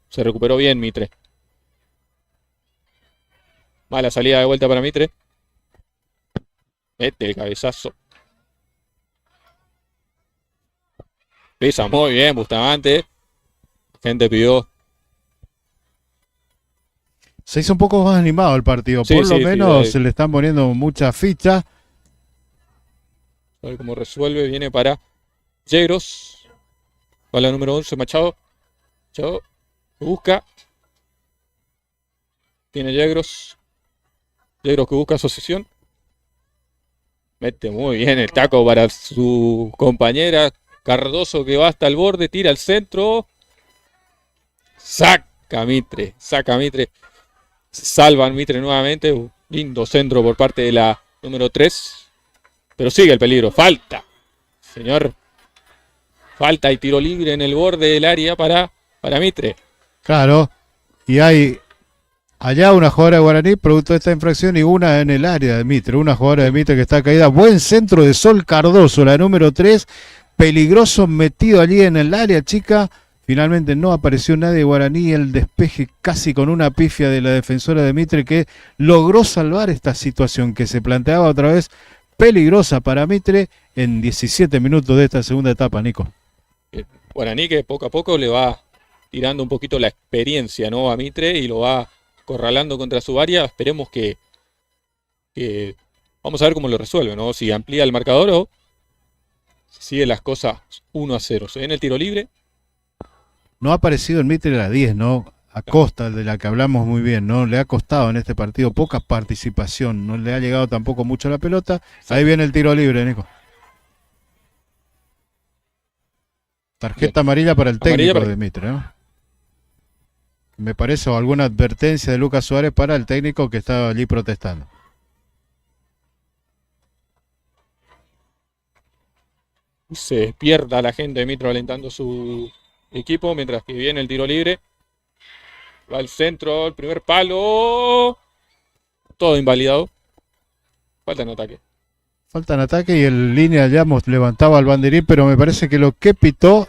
Se recuperó bien Mitre. Mala salida de vuelta para Mitre. Mete el cabezazo. Pisa muy bien Bustamante. La gente pidió. Se hizo un poco más animado el partido, Sí, por lo sí, menos sí, se le están poniendo muchas fichas. A ver cómo resuelve. Viene para Yegros. Va la número 11, Machado. Machado. Busca. Tiene Yegros. Yegros que busca asociación. Mete muy bien el taco para su compañera. Cardoso que va hasta el borde. Tira al centro. Saca Mitre. Saca Mitre. Salvan Mitre nuevamente. Un lindo centro por parte de la número 3. Pero sigue el peligro. Falta. Señor. Falta y tiro libre en el borde del área para Mitre. Claro, y hay allá una jugadora de Guaraní producto de esta infracción y una en el área de Mitre. Una jugadora de Mitre que está caída. Buen centro de Sol Cardoso, la número 3. Peligroso metido allí en el área, chica. Finalmente no apareció nadie de Guaraní. El despeje casi con una pifia de la defensora de Mitre que logró salvar esta situación que se planteaba otra vez peligrosa para Mitre en 17 minutos de esta segunda etapa, Nico. Guaraní que poco a poco le va tirando un poquito la experiencia, ¿no? A Mitre y lo va corralando contra su área. Esperemos que vamos a ver cómo lo resuelve, ¿no? Si amplía el marcador o sigue las cosas 1-0. Se viene el tiro libre. No ha aparecido el Mitre a la 10, ¿no? A costa de la que hablamos muy bien, ¿no? Le ha costado en este partido poca participación, no le ha llegado tampoco mucho la pelota. Ahí viene el tiro libre, Nico. Tarjeta amarilla para el técnico de Mitre, ¿no? Me parece, o alguna advertencia de Lucas Suárez para el técnico que estaba allí protestando. Se despierta la gente de Mitre alentando su equipo mientras que viene el tiro libre. Va al centro, el primer palo. Todo invalidado. Falta en ataque. Falta en ataque y el línea ya levantaba el banderín, pero me parece que lo que pitó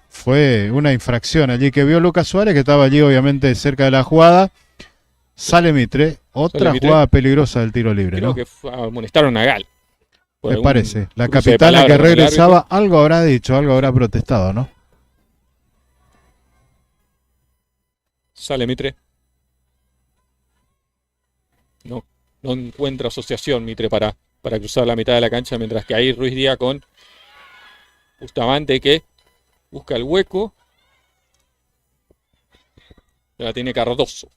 fue una infracción allí que vio Lucas Suárez, que estaba allí obviamente cerca de la jugada. Sale Mitre, otra Mitre. jugada peligrosa del tiro libre, Creo ¿no? que amonestaron a Gal. Por Me algún parece. La cruce de capitana que palabras con el regresaba, árbitro. algo habrá dicho, algo habrá protestado, ¿no? Sale Mitre. No encuentra asociación Mitre para cruzar la mitad de la cancha, mientras que ahí Ruiz Díaz con Bustamante que busca el hueco. La tiene Cardoso.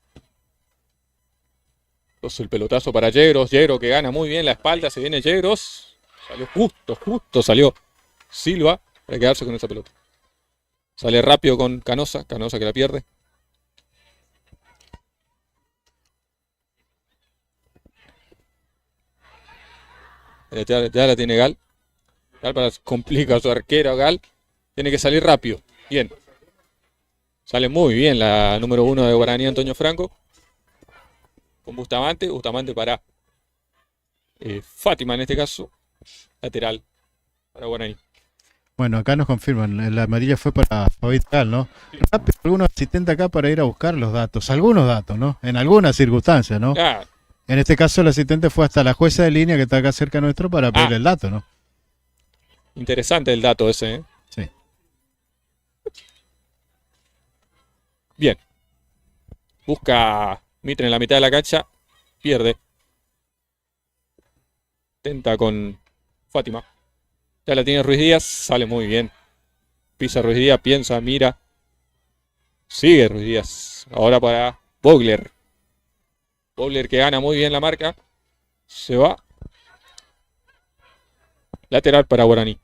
Entonces el pelotazo para Yegros. Yegros que gana muy bien la espalda. Se viene Yegros. Salió justo salió Silva para quedarse con esa pelota. Sale rápido con Canosa. Canosa que la pierde. Ya la tiene Gal. Gal complica a su arquero Gal. Tiene que salir rápido. Bien. Sale muy bien la número 1 de Guaraní, Antonio Franco. Con Bustamante. Bustamante para Fátima en este caso. Lateral para Guaraní. Bueno, acá nos confirman, la amarilla fue para Fabián Gal, ¿no? Rápido, algún asistente acá para ir a buscar los datos, algunos datos, ¿no? En algunas circunstancias, ¿no? Ah, En este caso el asistente fue hasta la jueza de línea que está acá cerca nuestro para pedir el dato, ¿no? interesante el dato ese, ¿eh? Sí. Bien. Busca Mitre en la mitad de la cancha. Pierde. Tenta con Fátima. Ya la tiene Ruiz Díaz. Sale muy bien. Pisa Ruiz Díaz. Piensa, mira. Sigue Ruiz Díaz. Ahora para Vogler. Vogler que gana muy bien la marca. Se va. Lateral para Guaraní.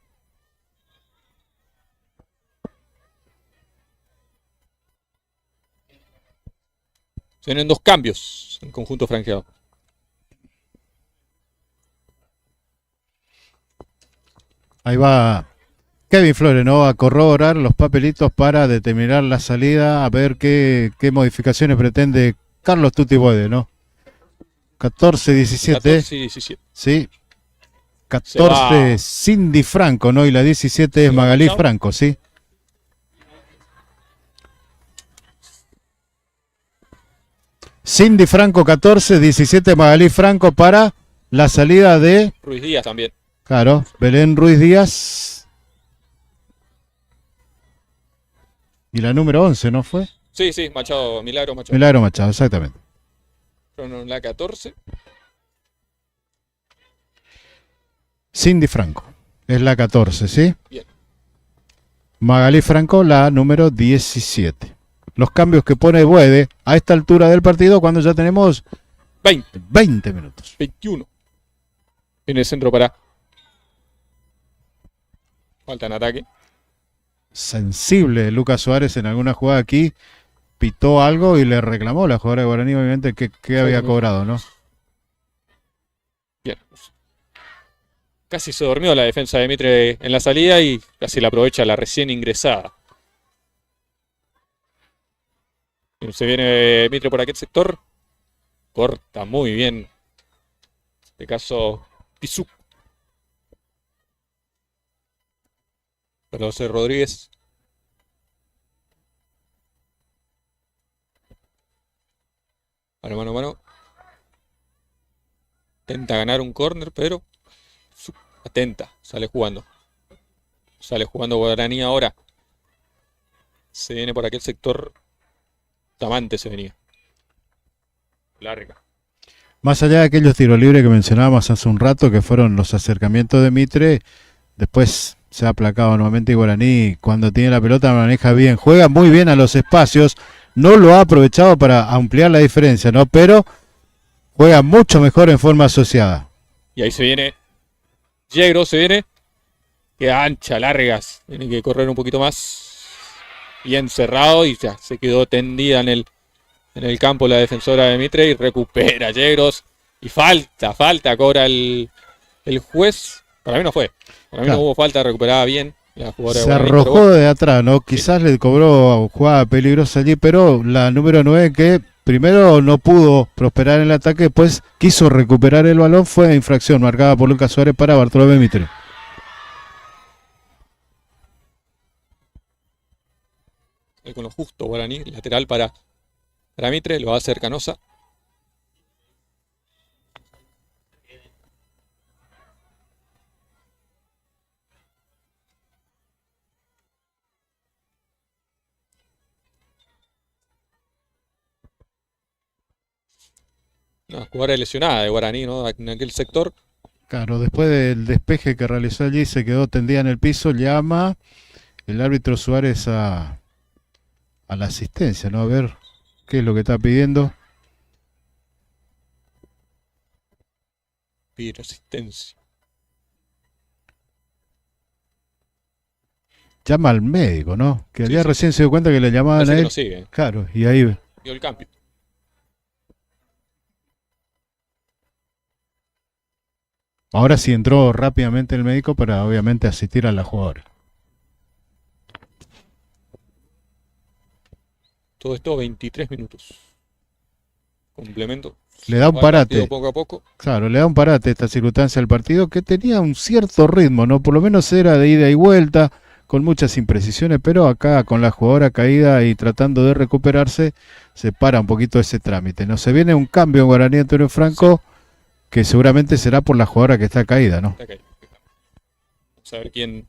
Se vienen 2 cambios en conjunto franqueado. Ahí va Kevin Flores, ¿no? A corroborar los papelitos para determinar la salida, a ver qué modificaciones pretende Carlos Tutti Boede, ¿no? 14-17. 14 y 17. Sí. Se 14 va. Cindy Franco, ¿no? Y la 17 es va Magalí Machado. Franco, ¿sí? Cindy Franco 14, 17 Magalí Franco para la salida de, Ruiz Díaz también. claro, Belén Ruiz Díaz. Y la número 11, ¿no fue? Sí, Machado, Milagro Machado. Milagro Machado, exactamente. Fueron la 14. Cindy Franco, es la 14, ¿sí? Bien. Magalí Franco, la número 17. Los cambios que pone Boede a esta altura del partido cuando ya tenemos 20 minutos. 21. En el centro para. Falta en ataque. Sensible Lucas Suárez en alguna jugada aquí. Pitó algo y le reclamó la jugadora de Guaraní, obviamente, que había cobrado, ¿no? Bien. Casi se durmió la defensa de Mitre en la salida y casi la aprovecha la recién ingresada. Se viene Mitre por aquel sector. Corta muy bien. En este caso, Pizú. Para José Rodríguez. Mano a mano. Intenta ganar un córner, pero atenta. Sale jugando. Sale jugando Guaraní ahora. Se viene por aquel sector. Tamante se venía. Larga. Más allá de aquellos tiros libres que mencionábamos hace un rato, que fueron los acercamientos de Mitre, después se ha aplacado nuevamente y Guaraní, cuando tiene la pelota, maneja bien, juega muy bien a los espacios, no lo ha aprovechado para ampliar la diferencia, ¿no? Pero juega mucho mejor en forma asociada. Y ahí se viene Yegros, se viene. Queda ancha, largas. Tiene que correr un poquito más. Bien cerrado y ya se quedó tendida en el campo la defensora de Mitre y recupera Yegros. Y falta, cobra el juez. Para mí no fue. Para mí Claro. no hubo falta, recuperaba bien la jugadora de Se Guaraní, pero arrojó bueno, de atrás, ¿no? Quizás le cobró jugada peligrosa allí, pero la número 9 que primero no pudo prosperar en el ataque, después quiso recuperar el balón, fue infracción marcada por Lucas Suárez para Bartolomé Mitre. con lo justo Guaraní, lateral para Mitre, lo va a hacer Canosa. Una jugadora lesionada de Guaraní, ¿no? En aquel sector. Claro, después del despeje que realizó allí, se quedó tendida en el piso, llama el árbitro Suárez a la asistencia, ¿no? A ver qué es lo que está pidiendo. Pide asistencia. Llama al médico, ¿no? Que Sí, allá sí. recién se dio cuenta que le llamaban Parece a que él. no sigue. Claro, y ahí Dio el cambio. ahora sí entró rápidamente el médico para obviamente asistir a la jugadora. Todo esto 23 minutos. Complemento. Le da un Va parate. partido poco a poco. Claro, le da un parate esta circunstancia al partido que tenía un cierto ritmo, ¿no? Por lo menos era de ida y vuelta, con muchas imprecisiones, pero acá con la jugadora caída y tratando de recuperarse, se para un poquito ese trámite, ¿no? Se viene un cambio en Guaraní Antonio Franco, que seguramente será por la jugadora que está caída, ¿no? Está acá. Vamos a ver quién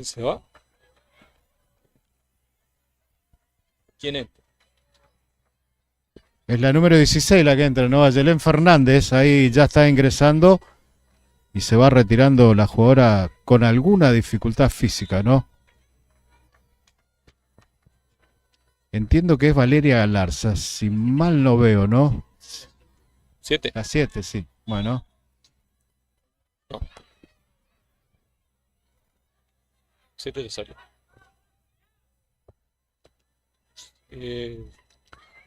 se va. ¿Quién entra? Es la número 16 la que entra, ¿no? Ayelén Fernández, ahí ya está ingresando y se va retirando la jugadora con alguna dificultad física, ¿no? Entiendo que es Valeria Galarza, si mal no veo, ¿no? 7. La 7, sí. Bueno, No. 7 ya salió. No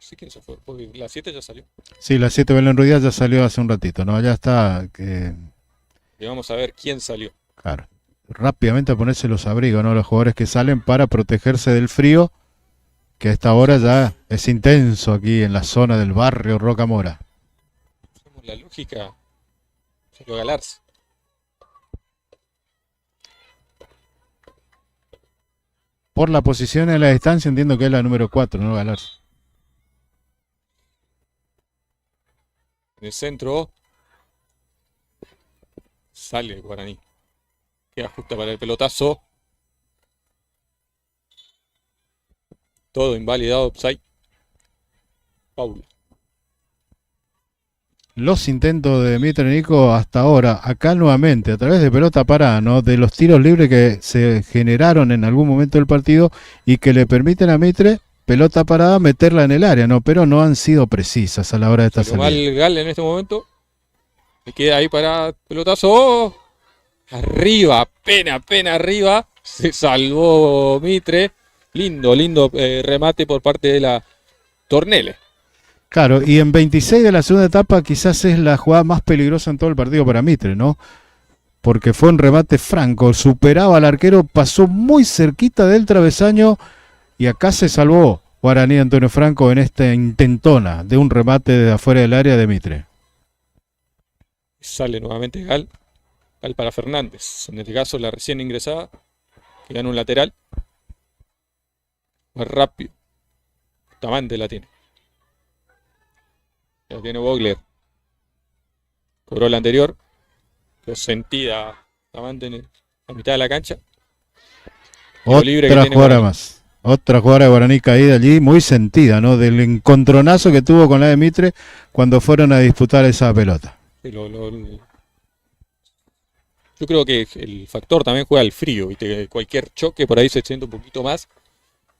sé quién se fue. Porque la 7 ya salió. sí, la 7 Belén Ruiz ya salió hace un ratito, ¿no? Ya está, Y vamos a ver quién salió. claro, rápidamente a ponerse los abrigos, ¿no? Los jugadores que salen para protegerse del frío, que a esta hora ya es intenso aquí en la zona del barrio Rocamora. Usamos la lógica. Salió Galarza. Por la posición en la distancia entiendo que es la número 4, ¿no? Galarza. En el centro. Sale Guaraní. Queda justa para el pelotazo. Todo invalidado, offside. Paula. Los intentos de Mitre Nico hasta ahora, acá nuevamente, a través de pelota parada, ¿no? De los tiros libres que se generaron en algún momento del partido y que le permiten a Mitre, pelota parada, meterla en el área, ¿no? Pero no han sido precisas a la hora de esta Salió salida. mal Gal en este momento. Le queda ahí para pelotazo. ¡Oh! Arriba, pena arriba. Se salvó Mitre. Lindo remate por parte de la Tornele. Claro, y en 26 de la segunda etapa quizás es la jugada más peligrosa en todo el partido para Mitre, ¿no? Porque fue un remate franco, superaba al arquero, pasó muy cerquita del travesaño y acá se salvó Guaraní Antonio Franco en esta intentona de un remate de afuera del área de Mitre. Sale nuevamente Gal. Gal para Fernández. En este caso la recién ingresada. Que gana un lateral. Más rápido. Tamante la tiene. La tiene Vogler. Cobró la anterior. Quedó sentida Tamante en la mitad de la cancha. Tiro libre que Otra tiene jugada Guaraní. más. Otra jugada de Guaraní caída allí, muy sentida, ¿no? Del encontronazo que tuvo con la de Mitre cuando fueron a disputar esa pelota. Sí, yo creo que el factor también juega el frío, ¿viste? Cualquier choque por ahí se siente un poquito más.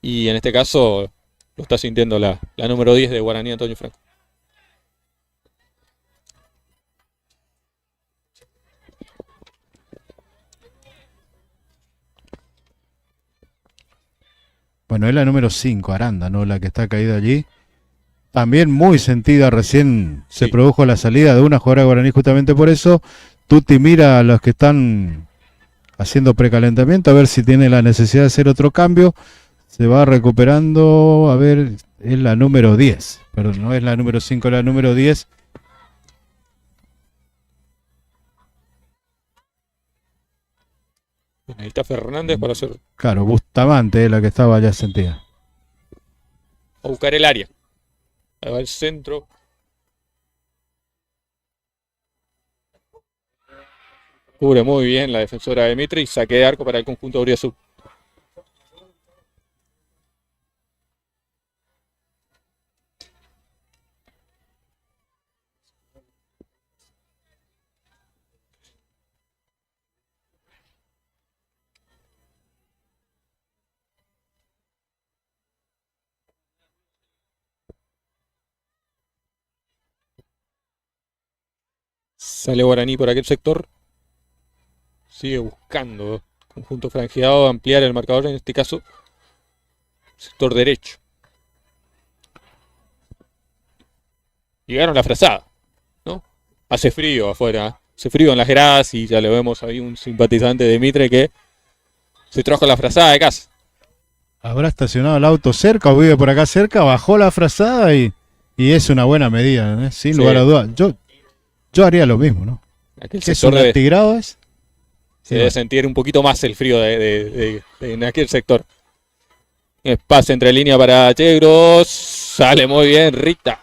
Y en este caso lo está sintiendo la número 10 de Guaraní Antonio Franco. Bueno, es la número 5, Aranda, ¿no? La que está caída allí. también muy sentida. Recién se Sí. produjo la salida de una jugadora de Guaraní justamente por eso. Tuti mira a los que están haciendo precalentamiento a ver si tiene la necesidad de hacer otro cambio. Se va recuperando, a ver, es la número 10, perdón, no es la número 5, la número 10. Ahí está Fernández para hacer, Claro, Bustamante es la que estaba ya sentida. a buscar el área. Ahí va el centro. Cubre muy bien la defensora de Mitre y saque de arco para el conjunto auriazul. Sale Guaraní por aquel sector. Sigue buscando. Conjunto franjeado, ampliar el marcador, en este caso, sector derecho. Llegaron la frazada, ¿no? Hace frío afuera, ¿eh? Hace frío en las gradas y ya le vemos ahí un simpatizante de Mitre que se trajo la frazada de casa. Habrá estacionado el auto cerca o vive por acá cerca, bajó la frazada y es una buena medida, ¿eh? Sin Sí. lugar a dudas. Yo haría lo mismo, ¿no? Aquel ¿Qué es sector un atigrado es? se debe sentir un poquito más el frío en aquel sector. Pase entre línea para Chegros. Sale muy bien Rita.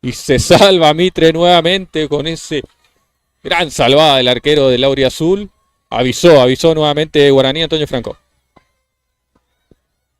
Y se salva Mitre nuevamente con ese gran salvada del arquero del Auriazul. Avisó nuevamente Guaraní Antonio Franco.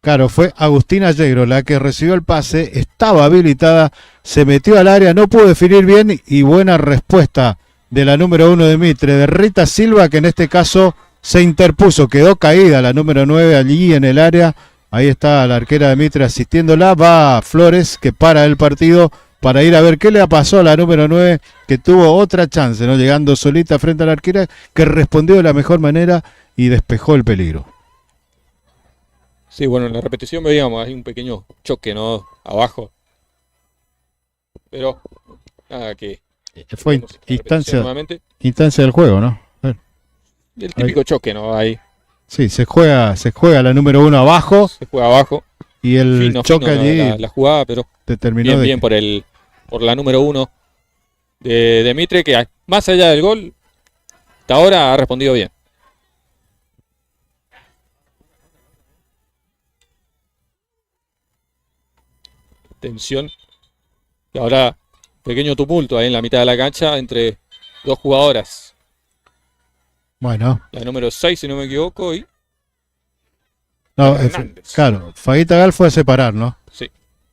Claro, fue Agustina Yegro la que recibió el pase, estaba habilitada, se metió al área, no pudo definir bien y buena respuesta de la número 1 de Mitre, de Rita Silva, que en este caso se interpuso, quedó caída la número 9 allí en el área. Ahí está la arquera de Mitre asistiéndola, va Flores que para el partido para ir a ver qué le pasó a la número 9, que tuvo otra chance, ¿no? Llegando solita frente a la arquera, que respondió de la mejor manera y despejó el peligro. Sí, bueno, en la repetición veíamos ahí un pequeño choque, ¿no? Abajo. Pero nada que Fue vemos la repetición nuevamente. instancia del juego, ¿no? El típico choque, ¿no? Ahí Sí, se juega la número 1 abajo se juega abajo. y el Fino, choque fino allí la jugada, pero determinó bien, de bien por la número 1 de Mitre, que más allá del gol, hasta ahora ha respondido bien. Tensión. Y ahora pequeño tumulto ahí en la mitad de la cancha entre dos jugadoras. Bueno, La número 6, si no me equivoco, y no, Hernández. claro, Faguita Gal fue a separar, ¿no? sí.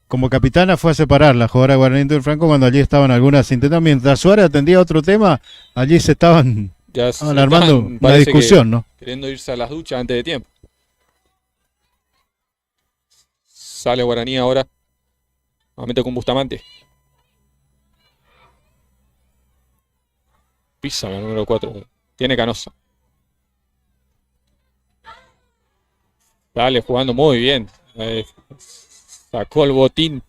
Como capitana fue a separar la jugadora de Guaraní del Franco cuando allí estaban algunas intentando, mientras Suárez atendía otro tema, allí se estaban Ya se armando estaban, una parece que, discusión, ¿no? queriendo irse a las duchas antes de tiempo. Sale Guaraní ahora. Nuevamente con Bustamante. Pisa la número 4. Tiene Canosa. Dale, jugando muy bien. Sacó el botín.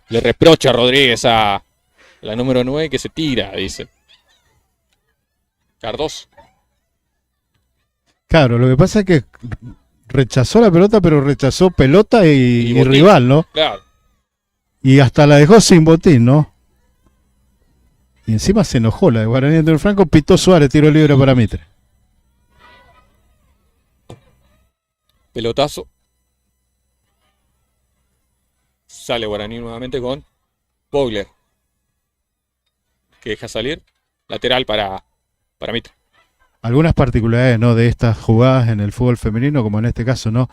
Le reprocha a Rodríguez a la número 9 que se tira, dice. Cardoso. Claro, lo que pasa es que rechazó la pelota, pero rechazó pelota y botín. rival, ¿no? Claro. Y hasta la dejó sin botín, ¿no? Y encima se enojó la de Guaraní del Franco, pitó Suárez, tiro libre para Mitre. Pelotazo. Sale Guaraní nuevamente con Bogler. Que deja salir. Lateral para Mitre. Algunas particularidades, ¿no? De estas jugadas en el fútbol femenino, como en este caso, ¿no?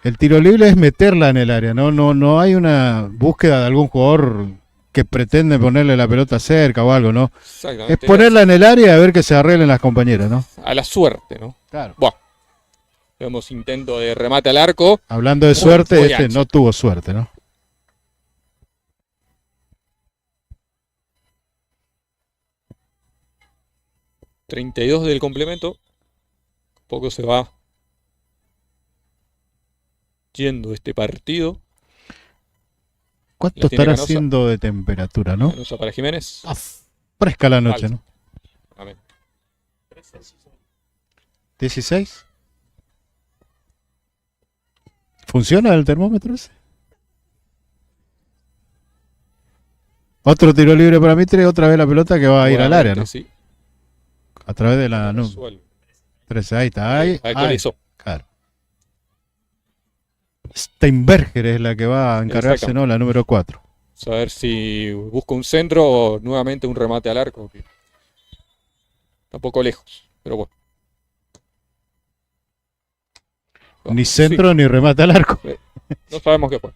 El tiro libre es meterla en el área, ¿no? No hay una búsqueda de algún jugador que pretende ponerle la pelota cerca o algo, ¿no? Exactamente. Es ponerla en el área y a ver que se arreglen las compañeras, ¿no? A la suerte, ¿no? Claro. Buah. Vemos intento de remate al arco. Hablando de Muy- suerte, muy este ancho. no tuvo suerte, ¿no? $32 del complemento. Poco se va yendo este partido. ¿Cuánto La tiene estará Canosa. haciendo de temperatura, no? Canosa para Jiménez. Ah, fresca la noche, Alto. ¿no? Amén. 16. ¿Funciona el termómetro ese? Otro tiro libre para Mitre, otra vez la pelota que va a ir al área, ¿no? Sí. A través de la Resuelve. 13, ahí está, ahí. Actualizó. Claro. Steinberger es la que va a encargarse, Exactamente. ¿no? La número 4. A ver si busca un centro o nuevamente un remate al arco. Que está un poco lejos, pero bueno. Ni centro ni remate al arco. Sí, no sabemos qué fue.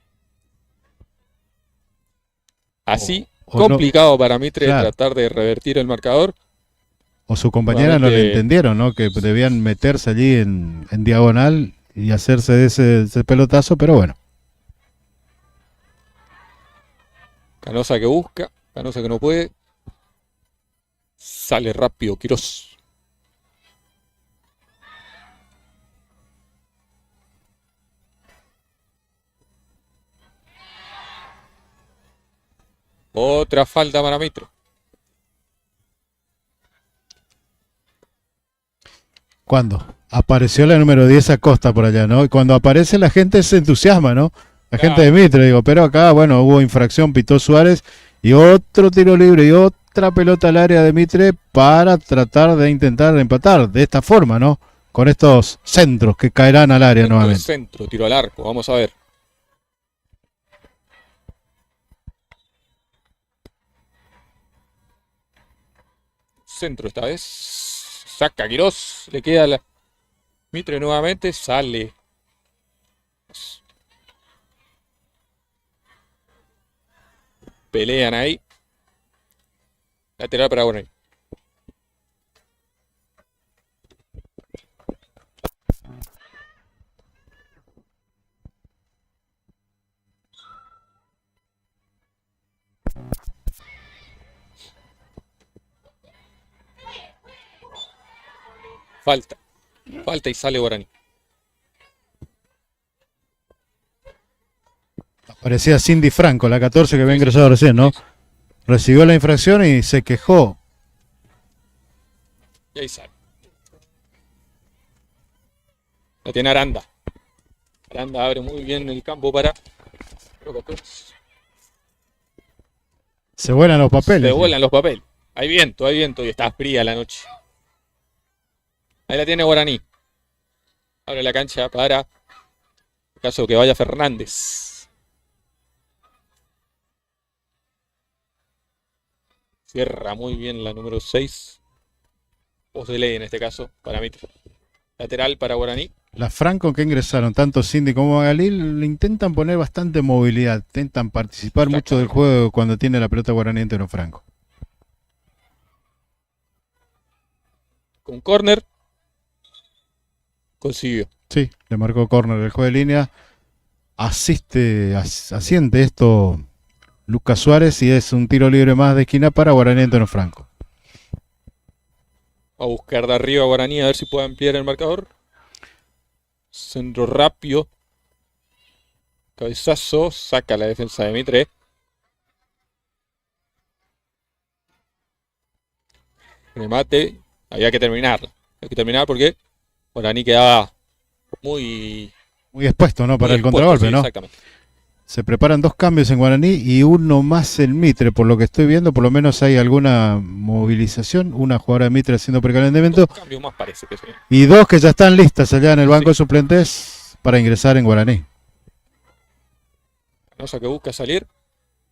Así, O no- complicado para Mitre Claro. tratar de revertir el marcador. O su compañera no le Nuevamente- entendieron, ¿no? Que debían meterse allí en diagonal y hacerse de ese pelotazo, pero bueno. Canosa que busca, Canosa que no puede. Sale rápido Quirós. Otra falta para Mitre. ¿Cuándo? Apareció la número 10 Acosta por allá, ¿no? Y cuando aparece la gente se entusiasma, ¿no? La Claro. gente de Mitre, digo, pero acá, bueno, hubo infracción, pitó Suárez y otro tiro libre y otra pelota al área de Mitre para tratar de intentar empatar de esta forma, ¿no? Con estos centros que caerán al área Centro, nuevamente. centro, tiro al arco. Vamos a ver. Centro esta vez. Saca Quirós. Le queda la. Mitre nuevamente. Sale. Pelean ahí. Lateral para Guaraní. Falta. Falta y sale Guaraní. Parecía Cindy Franco, la 14 que había ingresado recién, ¿no? Recibió la infracción y se quejó. Y ahí sale. La tiene Aranda. Aranda abre muy bien el campo para. Se vuelan los papeles. Se vuelan los papeles. Hay viento y está fría la noche. Ahí la tiene Guaraní. Abre la cancha para. En caso que vaya Fernández. Cierra muy bien la número 6. Voz de ley en este caso para Mitre. Lateral para Guaraní. Las Franco que ingresaron, tanto Cindy como Galil, le intentan poner bastante movilidad, intentan participar mucho del juego cuando tiene la pelota Guaraní entero Franco. Con córner. Consiguió. Sí, le marcó córner el juego de línea. Asiente esto Lucas Suárez y es un tiro libre más de esquina para Guaraní entero Franco. Va a buscar de arriba a Guaraní a ver si puede ampliar el marcador. Centro rápido. Cabezazo. Saca la defensa de Mitre. Remate. Había que terminarla. Hay que terminar porque Guaraní quedaba muy Muy expuesto, ¿no? Para muy el expuesto, contragolpe, sí, ¿no? Exactamente. Se preparan dos cambios en Guaraní y uno más en Mitre. Por lo que estoy viendo, por lo menos hay alguna movilización. Una jugadora de Mitre haciendo precalentamiento. Dos cambios más parece que sería. Y dos que ya están listas allá en el banco Sí. de suplentes para ingresar en Guaraní. Canosa que busca salir.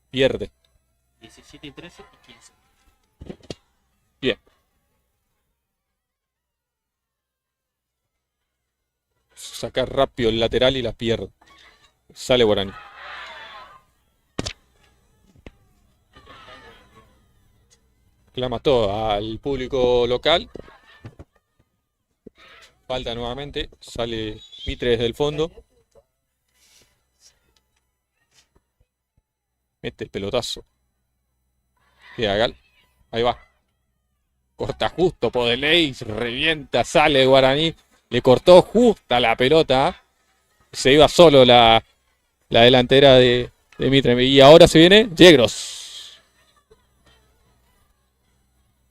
Pierde. 17 y 13 y 15. Bien. Sacar rápido el lateral y la pierde. Sale Guaraní. Clama todo al público local. Falta nuevamente. Sale Mitre desde el fondo. Mete el pelotazo. Queda Gal. Ahí va. Corta justo Podeley. Revienta. Sale Guaraní. Le cortó justa la pelota. Se iba solo la delantera de de Mitre. Y ahora se viene Yegros.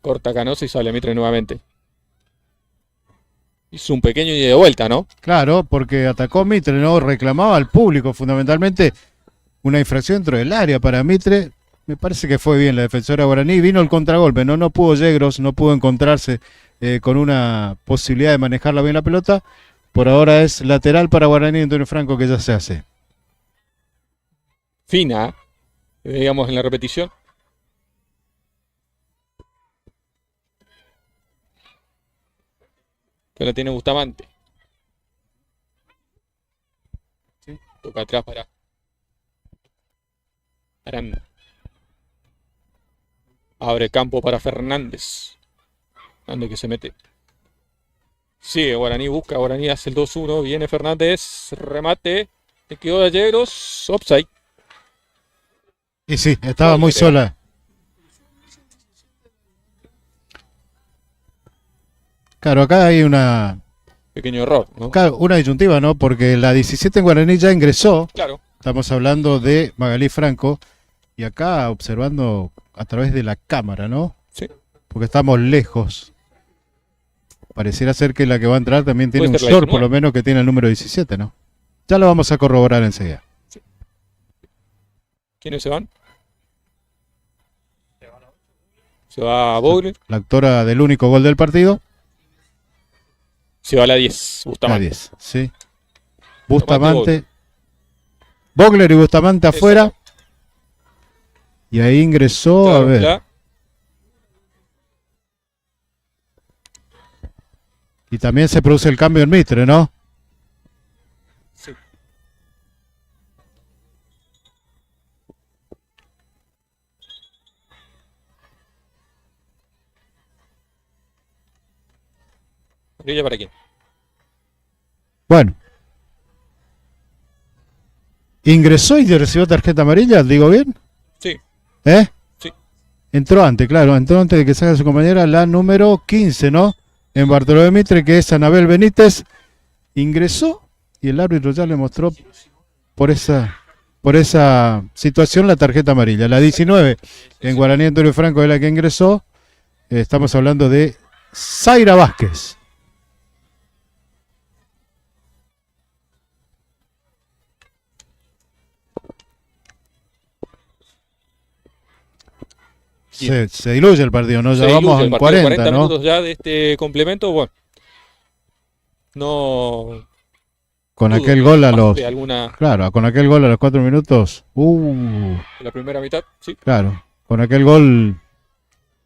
Corta Canosa y sale Mitre nuevamente. Hizo un pequeño ida de vuelta, ¿no? Claro, porque atacó Mitre, ¿no? Reclamaba al público, fundamentalmente, una infracción dentro del área para Mitre. Me parece que fue bien la defensora guaraní. Vino el contragolpe, ¿no? No pudo Yegros, no pudo encontrarse con una posibilidad de manejarla bien la pelota. Por ahora es lateral para Guaraní Antonio Franco, que ya se hace. Fina, digamos en la repetición. Que la tiene Bustamante. Sí. Toca atrás para Aranda. Abre campo para Fernández. Fernández que se mete. Sigue Guaraní, busca Guaraní, hace el 2-1. Viene Fernández, remate. Le quedó a Yegros, offside. Y sí, estaba muy sola. Claro, acá hay una Pequeño error, ¿no? una disyuntiva, ¿no? Porque la 17 en Guaraní ya ingresó. Claro. Estamos hablando de Magalí Franco. Y acá observando a través de la cámara, ¿no? Sí. Porque estamos lejos. Pareciera ser que la que va a entrar también tiene un Puede ser la short, por 19. lo menos, que tiene el número 17, ¿no? Ya lo vamos a corroborar enseguida. ¿Quiénes se van? Se va Bogler. La autora del único gol del partido. Se va la 10, La Bustamante. 10, sí. Bustamante. Bogler y Bustamante afuera. Y ahí ingresó, Claro, a ver. la- Y también se produce el cambio en Mitre, ¿no? Sí. ¿Amarilla para quién? Bueno. ¿Ingresó y recibió tarjeta amarilla? ¿Digo bien? Sí, ¿Eh? sí. Entró antes, claro. Entró antes de que salga su compañera, la número 15, ¿no? En Bartolomé Mitre, que es Anabel Benítez. Ingresó y el árbitro ya le mostró por esa situación la tarjeta amarilla. La 19 en Guaraní Antonio Franco es la que ingresó. Estamos hablando de Zaira Vázquez. Se diluye el partido, ¿no? Ya Se vamos diluye el en partido, 40, ¿no? minutos ya de este complemento. Bueno, no. Con dudo aquel que gol a pase los... alguna Claro, con aquel gol a los 4 minutos. de la primera mitad, sí. Claro, con aquel gol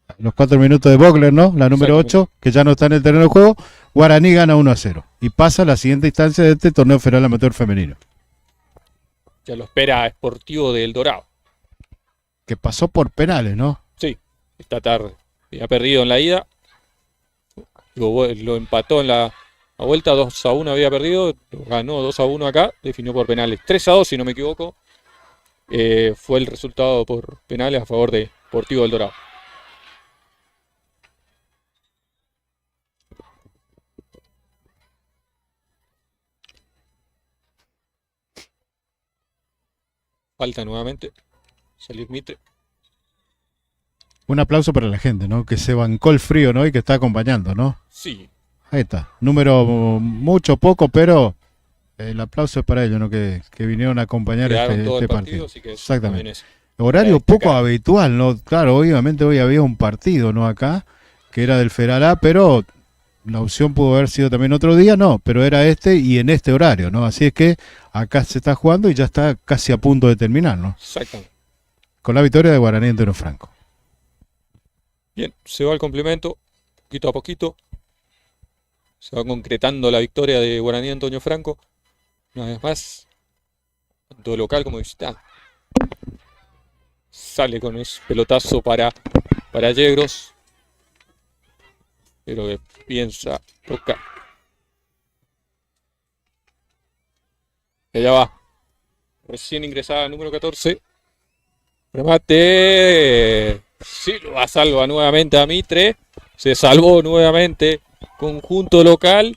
a los 4 minutos de Bogler, ¿no? La número Exactamente. 8, que ya no está en el terreno de juego. Guaraní gana 1-0 y pasa a la siguiente instancia de este torneo federal amateur femenino, Ya lo espera Sportivo del Dorado. que pasó por penales, ¿no? Sí, esta tarde. Había perdido en la ida. Lo empató en la vuelta, 2-1 había perdido. Lo ganó 2-1 acá. Definió por penales. 3-2, si no me equivoco. Fue el resultado por penales a favor de Sportivo del Dorado. Falta nuevamente salir Mitre. Un aplauso para la gente, ¿no? Que se bancó el frío, ¿no? Y que está acompañando, ¿no? Sí, Ahí está. Número mucho, poco, pero el aplauso es para ellos, ¿no? Que vinieron a acompañar quedaron todo este el partido, partido. así que Exactamente. también es Horario destacar. poco habitual, ¿no? Claro, obviamente hoy había un partido, ¿no? Acá, que era del Federal A, pero la opción pudo haber sido también otro día, no, pero era este y en este horario, ¿no? Así es que acá se está jugando y ya está casi a punto de terminar, ¿no? Exactamente. Con la victoria de Guaraní Antonio Franco. Bien, se va al complemento, poquito a poquito. Se va concretando la victoria de Guaraní Antonio Franco. Una vez más, tanto local como visitante. Sale con ese pelotazo para Yegros. Pero que piensa, toca. Allá va. Recién ingresada número 14. Remate. Silva salva nuevamente a Mitre. Se salvó nuevamente. Conjunto local.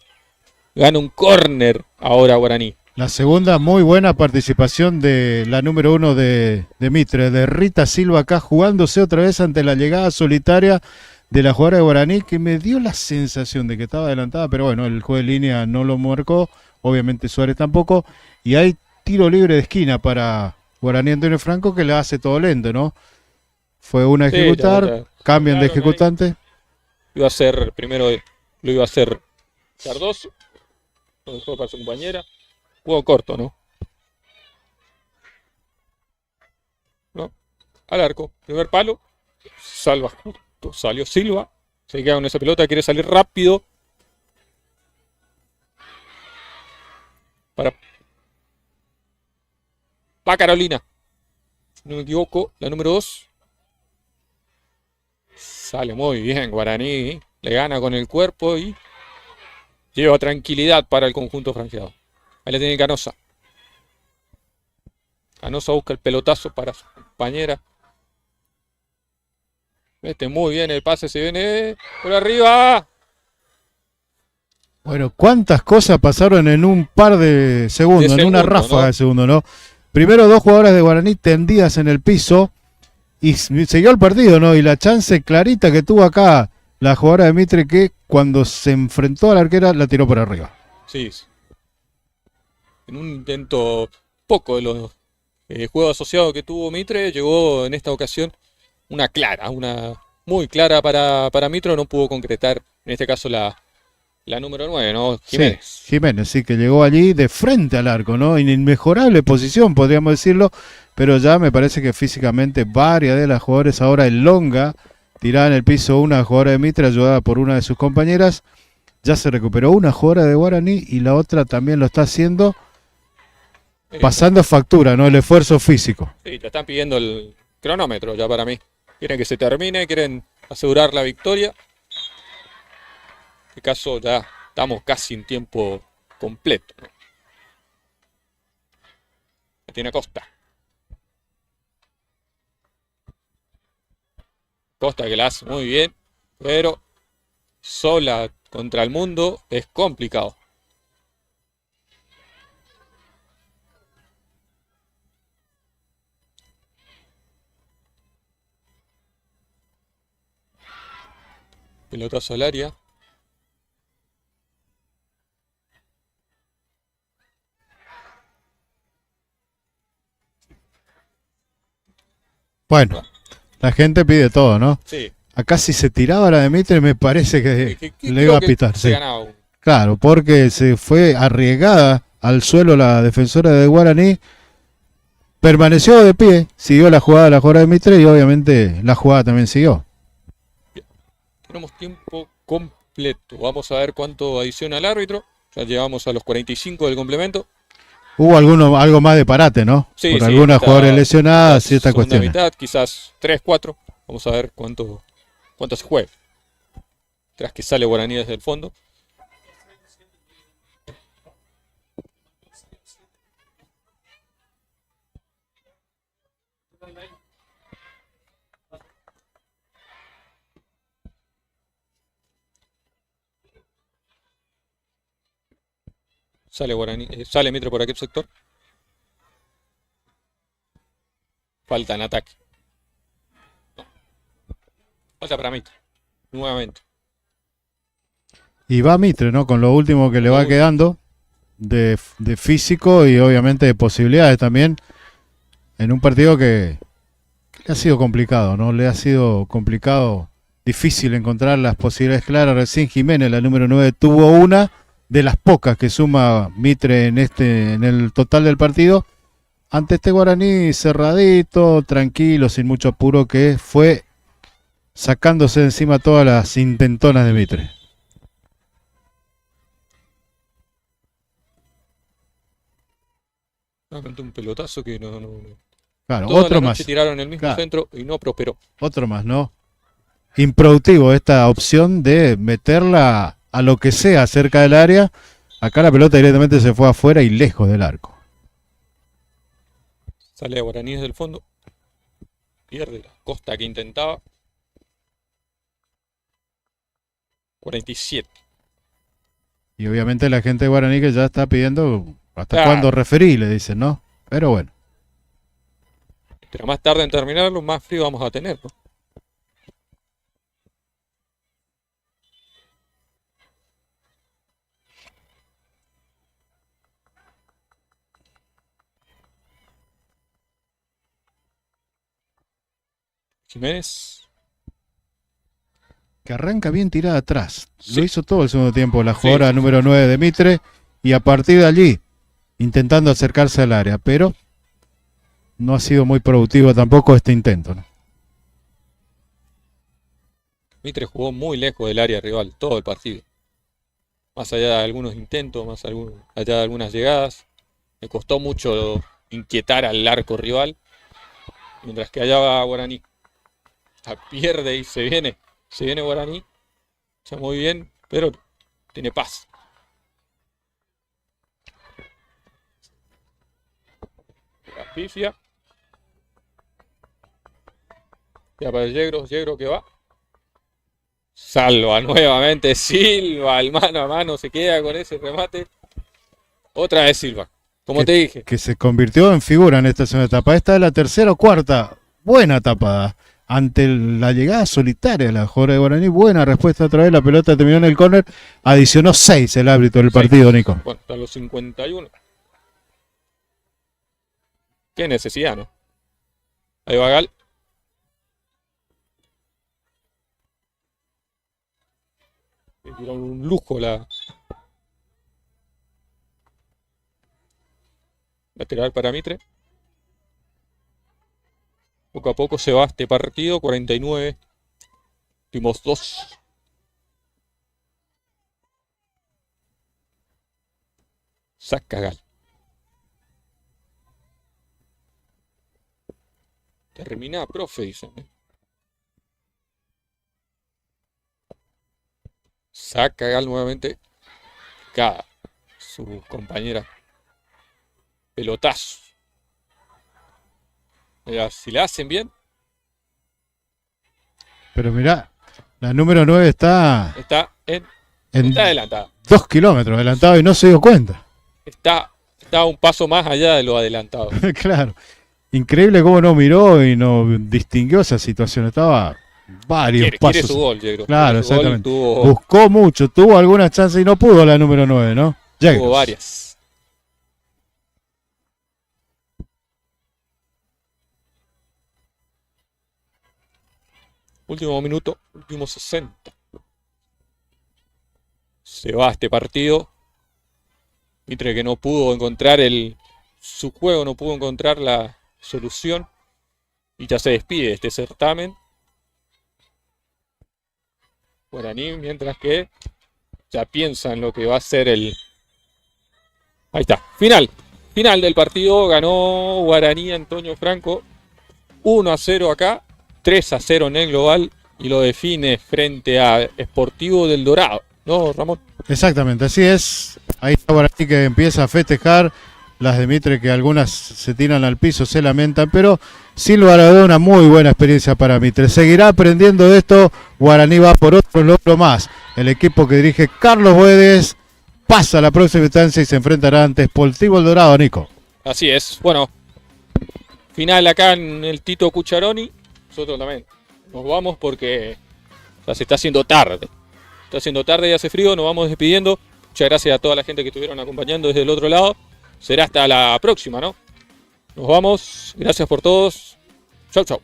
Gana un córner ahora Guaraní. La segunda, muy buena participación de la número 1 de Mitre, de Rita Silva, acá jugándose otra vez ante la llegada solitaria de la jugadora de Guaraní, que me dio la sensación de que estaba adelantada, pero bueno, el juez de línea no lo marcó, obviamente Suárez tampoco, y hay tiro libre de esquina para Guaraní Antonio Franco, que le hace todo lento, ¿no? Fue una a Sí, ejecutar, ya cambian de sacaron ahí. ejecutante. Iba a ser, primero lo iba a hacer Cardoso, lo dejó para su compañera. Juego corto, ¿no? ¿No? Al arco, primer palo, salva justo, salió Silva, se queda con esa pelota, quiere salir rápido. Para... Va Carolina, si no me equivoco, la número 2. Sale muy bien Guaraní, le gana con el cuerpo y lleva tranquilidad para el conjunto franjeado. Ahí le tiene Canosa. Canosa busca el pelotazo para su compañera. Mete muy bien el pase, se viene por arriba. Bueno, cuántas cosas pasaron en un par de segundos, De en una segundo, ráfaga ¿no? de segundo, ¿no? Primero dos jugadoras de Guaraní tendidas en el piso y siguió el partido, ¿no? Y la chance clarita que tuvo acá la jugadora de Mitre, que cuando se enfrentó a la arquera la tiró por arriba. Sí, sí. En un intento poco de los juegos asociados que tuvo Mitre, llegó en esta ocasión una clara, una muy clara para Mitre, no pudo concretar, en este caso la número 9, ¿no? Jiménez. Sí, Jiménez, sí, que llegó allí de frente al arco, ¿no? En inmejorable posición, podríamos decirlo, pero ya me parece que físicamente varias de las jugadoras ahora en longa, tirada en el piso una jugadora de Mitre, ayudada por una de sus compañeras, ya se recuperó una jugadora de Guaraní y la otra también lo está haciendo, pasando factura, ¿no? El esfuerzo físico. Sí, te están pidiendo el cronómetro ya para mí. Quieren que se termine, quieren asegurar la victoria. En este caso ya estamos casi en tiempo completo, ¿no? La tiene Costa. Costa que la hace muy bien, pero sola contra el mundo es complicado. Pelotazo al área. Bueno, la gente pide todo, ¿no? Sí. Acá si se tiraba la de Mitre me parece que le creo iba a que pitar, se sí. ganaba un- Claro, porque se fue arriesgada al suelo la defensora de Guaraní, permaneció de pie, siguió la jugada de Mitre y obviamente la jugada también siguió. Tenemos tiempo completo. Vamos a ver cuánto adiciona el árbitro. Ya llegamos a los 45 del complemento. Hubo algo más de parate, ¿no? Sí, Por sí, algunas esta- jugadoras lesionadas y la esta segunda cuestión. mitad, quizás 3, 4. Vamos a ver cuánto se juega. Tras que sale Guaraní desde el fondo. Sale Guaraní, sale Mitre por aquel sector. Falta en ataque. No. Falta para Mitre. Nuevamente. Y va Mitre, ¿no? Con lo último que le va quedando de físico y obviamente de posibilidades también en un partido que le ha sido complicado, ¿no? Le ha sido complicado, difícil encontrar las posibilidades claras. Recién Jiménez, la número 9, tuvo una de las pocas que suma Mitre en el total del partido. Ante este Guaraní cerradito, tranquilo, sin mucho apuro, que fue sacándose de encima todas las intentonas de Mitre. Realmente un pelotazo que no. Claro, Toda otro la más. noche tiraron el mismo Claro. centro y no prosperó. Otro más, ¿no? Improductivo esta opción de meterla a lo que sea cerca del área. Acá la pelota directamente se fue afuera y lejos del arco. Sale a Guaraní desde el fondo. Pierde la Costa que intentaba. 47. Y obviamente la gente de Guaraní que ya está pidiendo ¿Hasta Claro. cuándo referí? Le dicen, ¿no? Pero bueno. Pero más tarde en terminarlo, más frío vamos a tener, ¿no? Jiménez. Que arranca bien tirada atrás. Sí. Lo hizo todo el segundo tiempo la Sí, jugadora sí, número 9 de Mitre. Y a partir de allí, intentando acercarse al área. Pero no ha sido muy productivo tampoco este intento, ¿no? Mitre jugó muy lejos del área rival todo el partido. Más allá de algunos intentos, allá de algunas llegadas. Le costó mucho inquietar al arco rival. Mientras que allá va Guaraní. La pierde y se viene. Se viene Guaraní. Está muy bien, pero tiene paz. La pifia. Ya para el Yegro que va. Salva nuevamente Silva, el mano a mano se queda con ese remate. Otra vez Silva, como te dije. Que se convirtió en figura en esta segunda etapa. Esta es la tercera o cuarta buena tapada. Ante la llegada solitaria de la jugadora de Guaraní, buena respuesta otra vez. La pelota terminó en el córner. Adicionó 6 el árbitro del partido, Nico. Bueno, hasta los 51. Qué necesidad, ¿no? Ahí va Gal. Le tiraron un lujo la lateral para Mitre. Poco a poco se va este partido, 49. Últimos 2. Saca Gal. Termina, profe, dicen. Saca Gal nuevamente. Cada su compañera. Pelotazo. Mira, si le hacen bien, Pero mirá, la número 9 está está en adelantada. 2 kilómetros adelantado y no se dio cuenta. Está un paso más allá de lo adelantado. Claro. Increíble cómo no miró y no distinguió esa situación. Estaba varios Quiere pasos. su gol, Yegro. Claro, Quiere su gol, exactamente. Tuvo Buscó mucho, tuvo algunas chances y no pudo la número 9, ¿no? Llegos. varias. Último minuto, último 60. Se va este partido. Mitre que no pudo encontrar su juego, no pudo encontrar la solución. Y ya se despide de este certamen. Guaraní, mientras que ya piensa en lo que va a ser Ahí está, final. Final del partido, ganó Guaraní Antonio Franco. 1-0 acá, 3-0 en el global. Y lo define frente a Sportivo del Dorado. ¿No, Ramón? Exactamente, así es. Ahí está Guaraní que empieza a festejar. Las de Mitre que algunas se tiran al piso, se lamentan, pero sin lugar a duda una muy buena experiencia para Mitre. Seguirá aprendiendo de esto. Guaraní va por otro logro más. El equipo que dirige Carlos Buedes pasa a la próxima instancia y se enfrentará ante Sportivo El Dorado, Nico. Así es. Bueno, final acá en el Tito Cucharoni. Nosotros también nos vamos porque ya se está haciendo tarde. Está haciendo tarde y hace frío. Nos vamos despidiendo. Muchas gracias a toda la gente que estuvieron acompañando desde el otro lado. Será hasta la próxima, ¿no? Nos vamos. Gracias por todos. Chau, chau.